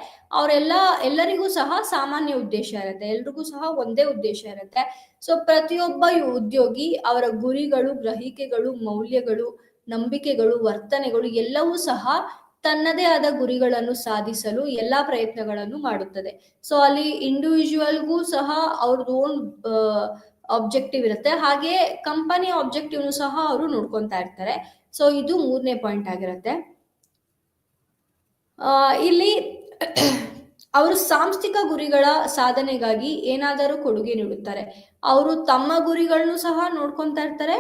ಎಲ್ಲರಿಗೂ ಸಹ ಸಾಮಾನ್ಯ ಉದ್ದೇಶ ಇರುತ್ತೆ, ಎಲ್ರಿಗೂ ಸಹ ಒಂದೇ ಉದ್ದೇಶ ಇರುತ್ತೆ. ಸೊ ಪ್ರತಿಯೊಬ್ಬ ಉದ್ಯೋಗಿ ಅವರ ಗುರಿಗಳು, ಗ್ರಹಿಕೆಗಳು, ಮೌಲ್ಯಗಳು, ನಂಬಿಕೆಗಳು, ವರ್ತನೆಗಳು ಎಲ್ಲವೂ ಸಹ ತನ್ನದೇ ಆದ ಗುರಿಗಳನ್ನು ಸಾಧಿಸಲು ಎಲ್ಲಾ ಪ್ರಯತ್ನಗಳನ್ನು ಮಾಡುತ್ತದೆ. ಸೊ ಅಲ್ಲಿ ಇಂಡಿವಿಜುವಲ್ಗೂ ಸಹ ಅವ್ರದ್ದು ಓನ್ ಆಬ್ಜೆಕ್ಟಿವ್ ಇರುತ್ತೆ, ಹಾಗೆ ಕಂಪನಿ ಆಬ್ಜೆಕ್ಟಿವ್ನು ಸಹ ಅವರು ನೋಡ್ಕೊತಾ ಇರ್ತಾರೆ. ಸೊ ಇದು 3ನೇ ಪಾಯಿಂಟ್ ಆಗಿರುತ್ತೆ. ಇಲ್ಲಿ ಅವರು ಸಾಂಸ್ಥಿಕ ಗುರಿಗಳ ಸಾಧನೆಗಾಗಿ ಏನಾದರೂ ಕೊಡುಗೆ ನೀಡುತ್ತಾರೆ. ಅವರು ತಮ್ಮ ಗುರಿಗಳನ್ನು ಸಹ ನೋಡ್ಕೊತಾ ಇರ್ತಾರೆ,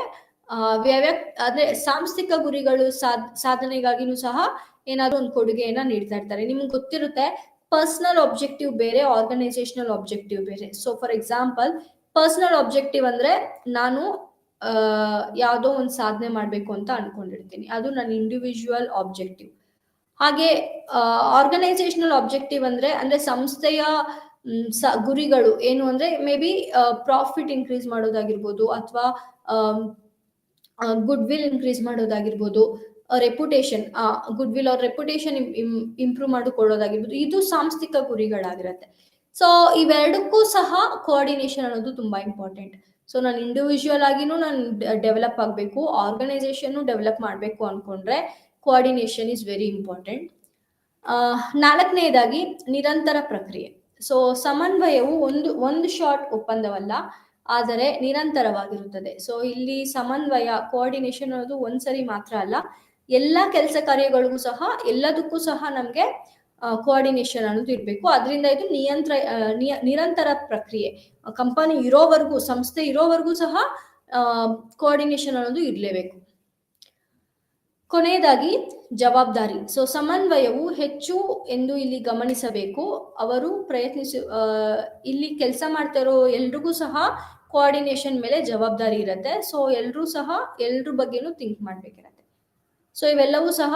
ಅಂದ್ರೆ ಸಾಂಸ್ಥಿಕ ಗುರಿಗಳು ಸಾಧನೆಗಾಗಿನೂ ಸಹ ಏನಾದ್ರು ಒಂದು ಕೊಡುಗೆಯನ್ನ ನೀಡ್ತಾ ಇರ್ತಾರೆ. ನಿಮ್ಗೆ ಗೊತ್ತಿರುತ್ತೆ, ಪರ್ಸನಲ್ ಆಬ್ಜೆಕ್ಟಿವ್ ಬೇರೆ, ಆರ್ಗನೈಸೇಷನಲ್ ಆಬ್ಜೆಕ್ಟಿವ್ ಬೇರೆ. So for example, personal objective ಅಂದ್ರೆ ನಾನು ಯಾವುದೋ ಒಂದು ಸಾಧನೆ ಮಾಡಬೇಕು ಅಂತ ಅನ್ಕೊಂಡಿರ್ತೀನಿ, ಅದು ನನ್ನ ಇಂಡಿವಿಜುವಲ್ ಆಬ್ಜೆಕ್ಟಿವ್. ಹಾಗೆ ಆರ್ಗನೈಸೇಷನಲ್ ಆಬ್ಜೆಕ್ಟಿವ್ ಅಂದ್ರೆ ಸಂಸ್ಥೆಯ ಗುರಿಗಳು ಏನು ಅಂದ್ರೆ ಮೇ ಬಿ ಪ್ರಾಫಿಟ್ ಇನ್ಕ್ರೀಸ್ ಮಾಡೋದಾಗಿರ್ಬೋದು, ಅಥವಾ ಗುಡ್ ವಿಲ್ ಇನ್ಕ್ರೀಸ್ ಮಾಡೋದಾಗಿರ್ಬೋದು, ರೆಪ್ಯುಟೇಷನ್ ಗುಡ್ ವಿಲ್ ಅವ್ರ ರೆಪ್ಯುಟೇಷನ್ ಇಂಪ್ರೂವ್ ಮಾಡಿಕೊಳ್ಳೋದಾಗಿರ್ಬೋದು. ಇದು ಸಾಂಸ್ಥಿಕ ಗುರಿಗಳಾಗಿರುತ್ತೆ. ಸೊ ಇವೆರಡಕ್ಕೂ ಸಹ ಕೋಆರ್ಡಿನೇಷನ್ ಅನ್ನೋದು ತುಂಬಾ ಇಂಪಾರ್ಟೆಂಟ್. ಸೊ ನಾನು ಇಂಡಿವಿಜುವಲ್ ಆಗಿನೂ ನಾನು ಡೆವಲಪ್ ಆಗಬೇಕು, ಆರ್ಗನೈಸೇಷನ್ ಡೆವಲಪ್ ಮಾಡಬೇಕು ಅನ್ಕೊಂಡ್ರೆ ಕೋಆರ್ಡಿನೇಷನ್ ಇಸ್ ವೆರಿ ಇಂಪಾರ್ಟೆಂಟ್. 4ನೇದಾಗಿ ನಿರಂತರ ಪ್ರಕ್ರಿಯೆ. ಸೊ ಸಮನ್ವಯವು ಒಂದು ಶಾರ್ಟ್ ಒಪ್ಪಂದವಲ್ಲ, ಆದರೆ ನಿರಂತರವಾಗಿರುತ್ತದೆ. ಸೊ ಇಲ್ಲಿ ಸಮನ್ವಯ, ಕೋಆರ್ಡಿನೇಷನ್ ಅನ್ನೋದು ಒಂದ್ಸರಿ ಮಾತ್ರ ಅಲ್ಲ, ಎಲ್ಲ ಕೆಲಸ ಕಾರ್ಯಗಳಿಗೂ ಸಹ ಎಲ್ಲದಕ್ಕೂ ಸಹ ನಮಗೆ ಕೋಆರ್ಡಿನೇಷನ್ ಅನ್ನೋದು ಇರಬೇಕು. ಅದರಿಂದ ಇದು ನಿರಂತರ ಪ್ರಕ್ರಿಯೆ. ಕಂಪನಿ ಇರೋವರೆಗೂ, ಸಂಸ್ಥೆ ಇರೋವರೆಗೂ ಸಹ ಕೋಆರ್ಡಿನೇಷನ್ ಅನ್ನೋದು ಇರಲೇಬೇಕು. ಕೊನೆಯದಾಗಿ ಜವಾಬ್ದಾರಿ. ಸೊ ಸಮನ್ವಯವು ಹೆಚ್ಚು ಎಂದು ಇಲ್ಲಿ ಗಮನಿಸಬೇಕು. ಅವರು ಇಲ್ಲಿ ಕೆಲಸ ಮಾಡ್ತಾ ಇರೋ ಎಲ್ರಿಗೂ ಸಹ ಕೋಆರ್ಡಿನೇಷನ್ ಮೇಲೆ ಜವಾಬ್ದಾರಿ ಇರುತ್ತೆ. ಸೊ ಎಲ್ರ ಬಗ್ಗೆನೂ ಥಿಂಕ್ ಮಾಡ್ಬೇಕಿರತ್ತೆ. ಸೊ ಇವೆಲ್ಲವೂ ಸಹ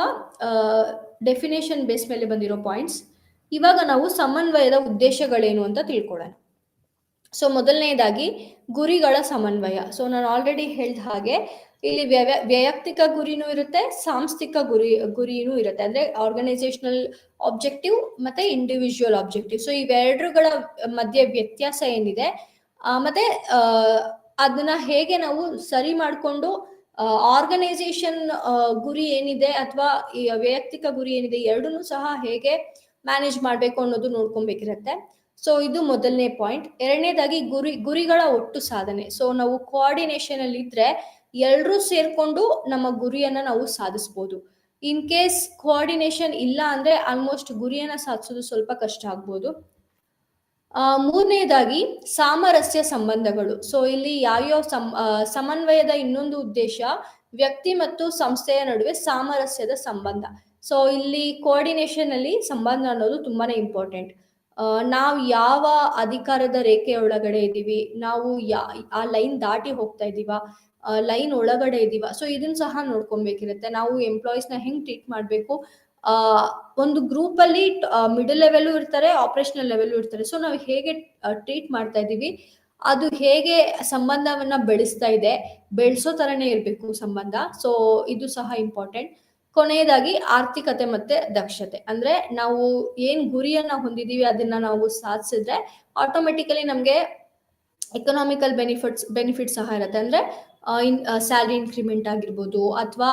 ಡೆಫಿನೇಷನ್ ಬೇಸ್ ಮೇಲೆ ಬಂದಿರೋ ಪಾಯಿಂಟ್ಸ್. ಇವಾಗ ನಾವು ಸಮನ್ವಯದ ಉದ್ದೇಶಗಳೇನು ಅಂತ ತಿಳ್ಕೊಳ್ಳೋಣ. ಸೊ ಮೊದಲನೇದಾಗಿ ಗುರಿಗಳ ಸಮನ್ವಯ. ಸೊ ನಾನು ಆಲ್ರೆಡಿ ಹೇಳಿದ ಹಾಗೆ ಇಲ್ಲಿ ವೈಯಕ್ತಿಕ ಗುರಿನೂ ಇರುತ್ತೆ, ಸಾಂಸ್ಥಿಕ ಗುರಿನೂ ಇರುತ್ತೆ. ಅಂದ್ರೆ ಆರ್ಗನೈಸೇಷನಲ್ ಆಬ್ಜೆಕ್ಟಿವ್ ಮತ್ತೆ ಇಂಡಿವಿಜುವಲ್ ಆಬ್ಜೆಕ್ಟಿವ್. ಸೊ ಇವೆರಡುಗಳ ಮಧ್ಯೆ ವ್ಯತ್ಯಾಸ ಏನಿದೆ, ಮತ್ತೆ ಅದನ್ನ ಹೇಗೆ ನಾವು ಸರಿ ಮಾಡಿಕೊಂಡು ಆರ್ಗನೈಸೇಷನ್ ಗುರಿ ಏನಿದೆ ಅಥವಾ ಈ ವೈಯಕ್ತಿಕ ಗುರಿ ಏನಿದೆ ಎರಡನ್ನೂ ಸಹ ಹೇಗೆ ಮ್ಯಾನೇಜ್ ಮಾಡಬೇಕು ಅನ್ನೋದು ನೋಡ್ಕೊಬೇಕಿರತ್ತೆ. ಸೊ ಇದು ಮೊದಲನೇ ಪಾಯಿಂಟ್. 2ನೇದಾಗಿ ಗುರಿಗಳ ಒಟ್ಟು ಸಾಧನೆ. ಸೊ ನಾವು ಕೋಆರ್ಡಿನೇಷನ್ ಅಲ್ಲಿ ಇದ್ರೆ ಎಲ್ಲರೂ ಸೇರ್ಕೊಂಡು ನಮ್ಮ ಗುರಿಯನ್ನ ನಾವು ಸಾಧಿಸ್ಬೋದು. ಇನ್ ಕೇಸ್ ಕೋಆರ್ಡಿನೇಷನ್ ಇಲ್ಲ ಅಂದ್ರೆ ಆಲ್ಮೋಸ್ಟ್ ಗುರಿಯನ್ನ ಸಾಧಿಸೋದು ಸ್ವಲ್ಪ ಕಷ್ಟ ಆಗ್ಬೋದು. 3ನೇದಾಗಿ ಸಾಮರಸ್ಯ ಸಂಬಂಧಗಳು. ಸೊ ಇಲ್ಲಿ ಯಾವ್ಯಾವ ಸಮನ್ವಯದ ಇನ್ನೊಂದು ಉದ್ದೇಶ ವ್ಯಕ್ತಿ ಮತ್ತು ಸಂಸ್ಥೆಯ ನಡುವೆ ಸಾಮರಸ್ಯದ ಸಂಬಂಧ. ಸೊ ಇಲ್ಲಿ ಕೋಆರ್ಡಿನೇಷನ್ ಅಲ್ಲಿ ಸಂಬಂಧ ಅನ್ನೋದು ತುಂಬಾನೇ ಇಂಪಾರ್ಟೆಂಟ್. ನಾವು ಯಾವ ಅಧಿಕಾರದ ರೇಖೆ ಒಳಗಡೆ ಇದ್ದೀವಿ, ನಾವು ಆ ಲೈನ್ ದಾಟಿ ಹೋಗ್ತಾ ಇದೀವ, ಲೈನ್ ಒಳಗಡೆ ಇದೀವ. ಸೊ ಇದನ್ನ ಸಹ ನೋಡ್ಕೊಬೇಕಿರುತ್ತೆ. ನಾವು ಎಂಪ್ಲಾಯೀಸ್ನ ಹೆಂಗ್ ಟ್ರೀಟ್ ಮಾಡಬೇಕು, ಒಂದು ಗ್ರೂಪ್ ಅಲ್ಲಿ ಮಿಡಲ್ ಲೆವೆಲ್ ಇರ್ತಾರೆ, ಆಪರೇಷನಲ್ ಲೆವೆಲ್ ಇರ್ತಾರೆ. ಸೊ ನಾವು ಹೇಗೆ ಟ್ರೀಟ್ ಮಾಡ್ತಾ ಇದೀವಿ, ಅದು ಹೇಗೆ ಸಂಬಂಧವನ್ನ ಬೆಳೆಸ್ತಾ ಇದೆ, ಬೆಳೆಸೋ ತರನೇ ಇರಬೇಕು ಸಂಬಂಧ. ಸೊ ಇದು ಸಹ ಇಂಪಾರ್ಟೆಂಟ್. ಕೊನೆಯದಾಗಿ ಆರ್ಥಿಕತೆ ಮತ್ತೆ ದಕ್ಷತೆ. ಅಂದ್ರೆ ನಾವು ಏನ್ ಗುರಿಯನ್ನ ಹೊಂದಿದೀವಿ ಅದನ್ನ ನಾವು ಸಾಧಿಸಿದ್ರೆ ಆಟೋಮೆಟಿಕಲಿ ನಮ್ಗೆ ಎಕನಾಮಿಕಲ್ ಬೆನಿಫಿಟ್ಸ್ ಸಹ ಇರುತ್ತೆ. ಅಂದ್ರೆ ಸ್ಯಾಲರಿ ಇನ್ಕ್ರಿಮೆಂಟ್ ಆಗಿರ್ಬೋದು, ಅಥವಾ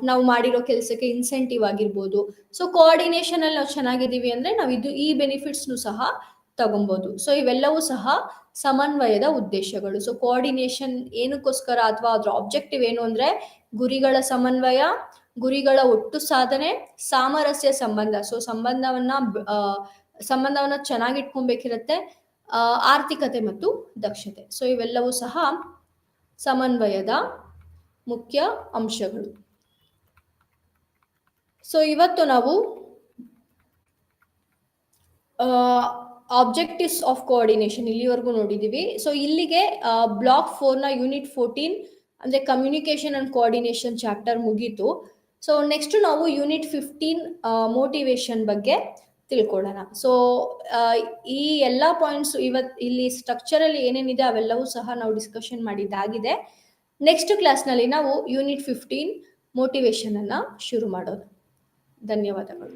ನಾವು ಮಾಡಿರೋ ಕೆಲಸಕ್ಕೆ ಇನ್ಸೆಂಟಿವ್ ಆಗಿರ್ಬೋದು. ಸೊ ಕೋಆರ್ಡಿನೇಷನ್ ಅಲ್ಲಿ ನಾವು ಚೆನ್ನಾಗಿದ್ದೀವಿ ಅಂದ್ರೆ ನಾವು ಈ ಬೆನಿಫಿಟ್ಸ್ನು ಸಹ ತಗೊಬಹುದು. ಸೊ ಇವೆಲ್ಲವೂ ಸಹ ಸಮನ್ವಯದ ಉದ್ದೇಶಗಳು. ಸೊ ಕೋಆರ್ಡಿನೇಷನ್ ಏನಕ್ಕೋಸ್ಕರ ಅಥವಾ ಅದ್ರ ಆಬ್ಜೆಕ್ಟಿವ್ ಏನು ಅಂದ್ರೆ ಗುರಿಗಳ ಸಮನ್ವಯ, ಗುರಿಗಳ ಒಟ್ಟು ಸಾಧನೆ, ಸಾಮರಸ್ಯ ಸಂಬಂಧ. ಸೊ ಸಂಬಂಧವನ್ನ ಚೆನ್ನಾಗಿಟ್ಕೊಬೇಕಿರತ್ತೆ, ಆರ್ಥಿಕತೆ ಮತ್ತು ದಕ್ಷತೆ. ಸೊ ಇವೆಲ್ಲವೂ ಸಹ ಸಮನ್ವಯದ ಮುಖ್ಯ ಅಂಶಗಳು. ಸೊ ಇವತ್ತು ನಾವು ಆಬ್ಜೆಕ್ಟಿವ್ಸ್ ಆಫ್ ಕೋಆರ್ಡಿನೇಷನ್ ಇಲ್ಲಿವರೆಗೂ ನೋಡಿದೀವಿ. ಸೊ ಇಲ್ಲಿಗೆ ಬ್ಲಾಕ್ 4ನ ಯೂನಿಟ್ 14 ಅಂದ್ರೆ ಕಮ್ಯುನಿಕೇಶನ್ ಅಂಡ್ ಕೋಆರ್ಡಿನೇಷನ್ ಚಾಪ್ಟರ್ ಮುಗೀತು. ಸೊ ನೆಕ್ಸ್ಟ್ ನಾವು ಯೂನಿಟ್ 15 ಮೋಟಿವೇಶನ್ ಬಗ್ಗೆ ತಿಳ್ಕೊಳ್ಳೋಣ. ಸೊ ಈ ಎಲ್ಲ ಪಾಯಿಂಟ್ಸ್ ಇಲ್ಲಿ ಸ್ಟ್ರಕ್ಚರ್ ಅಲ್ಲಿ ಏನೇನಿದೆ ಅವೆಲ್ಲವೂ ಸಹ ನಾವು ಡಿಸ್ಕಷನ್ ಮಾಡಿದ್ದಾಗಿದೆ. ನೆಕ್ಸ್ಟ್ ಕ್ಲಾಸ್ನಲ್ಲಿ ನಾವು ಯೂನಿಟ್ 15 ಮೋಟಿವೇಶನ್ ಅನ್ನ ಶುರು ಮಾಡೋಣ. ಧನ್ಯವಾದಗಳು.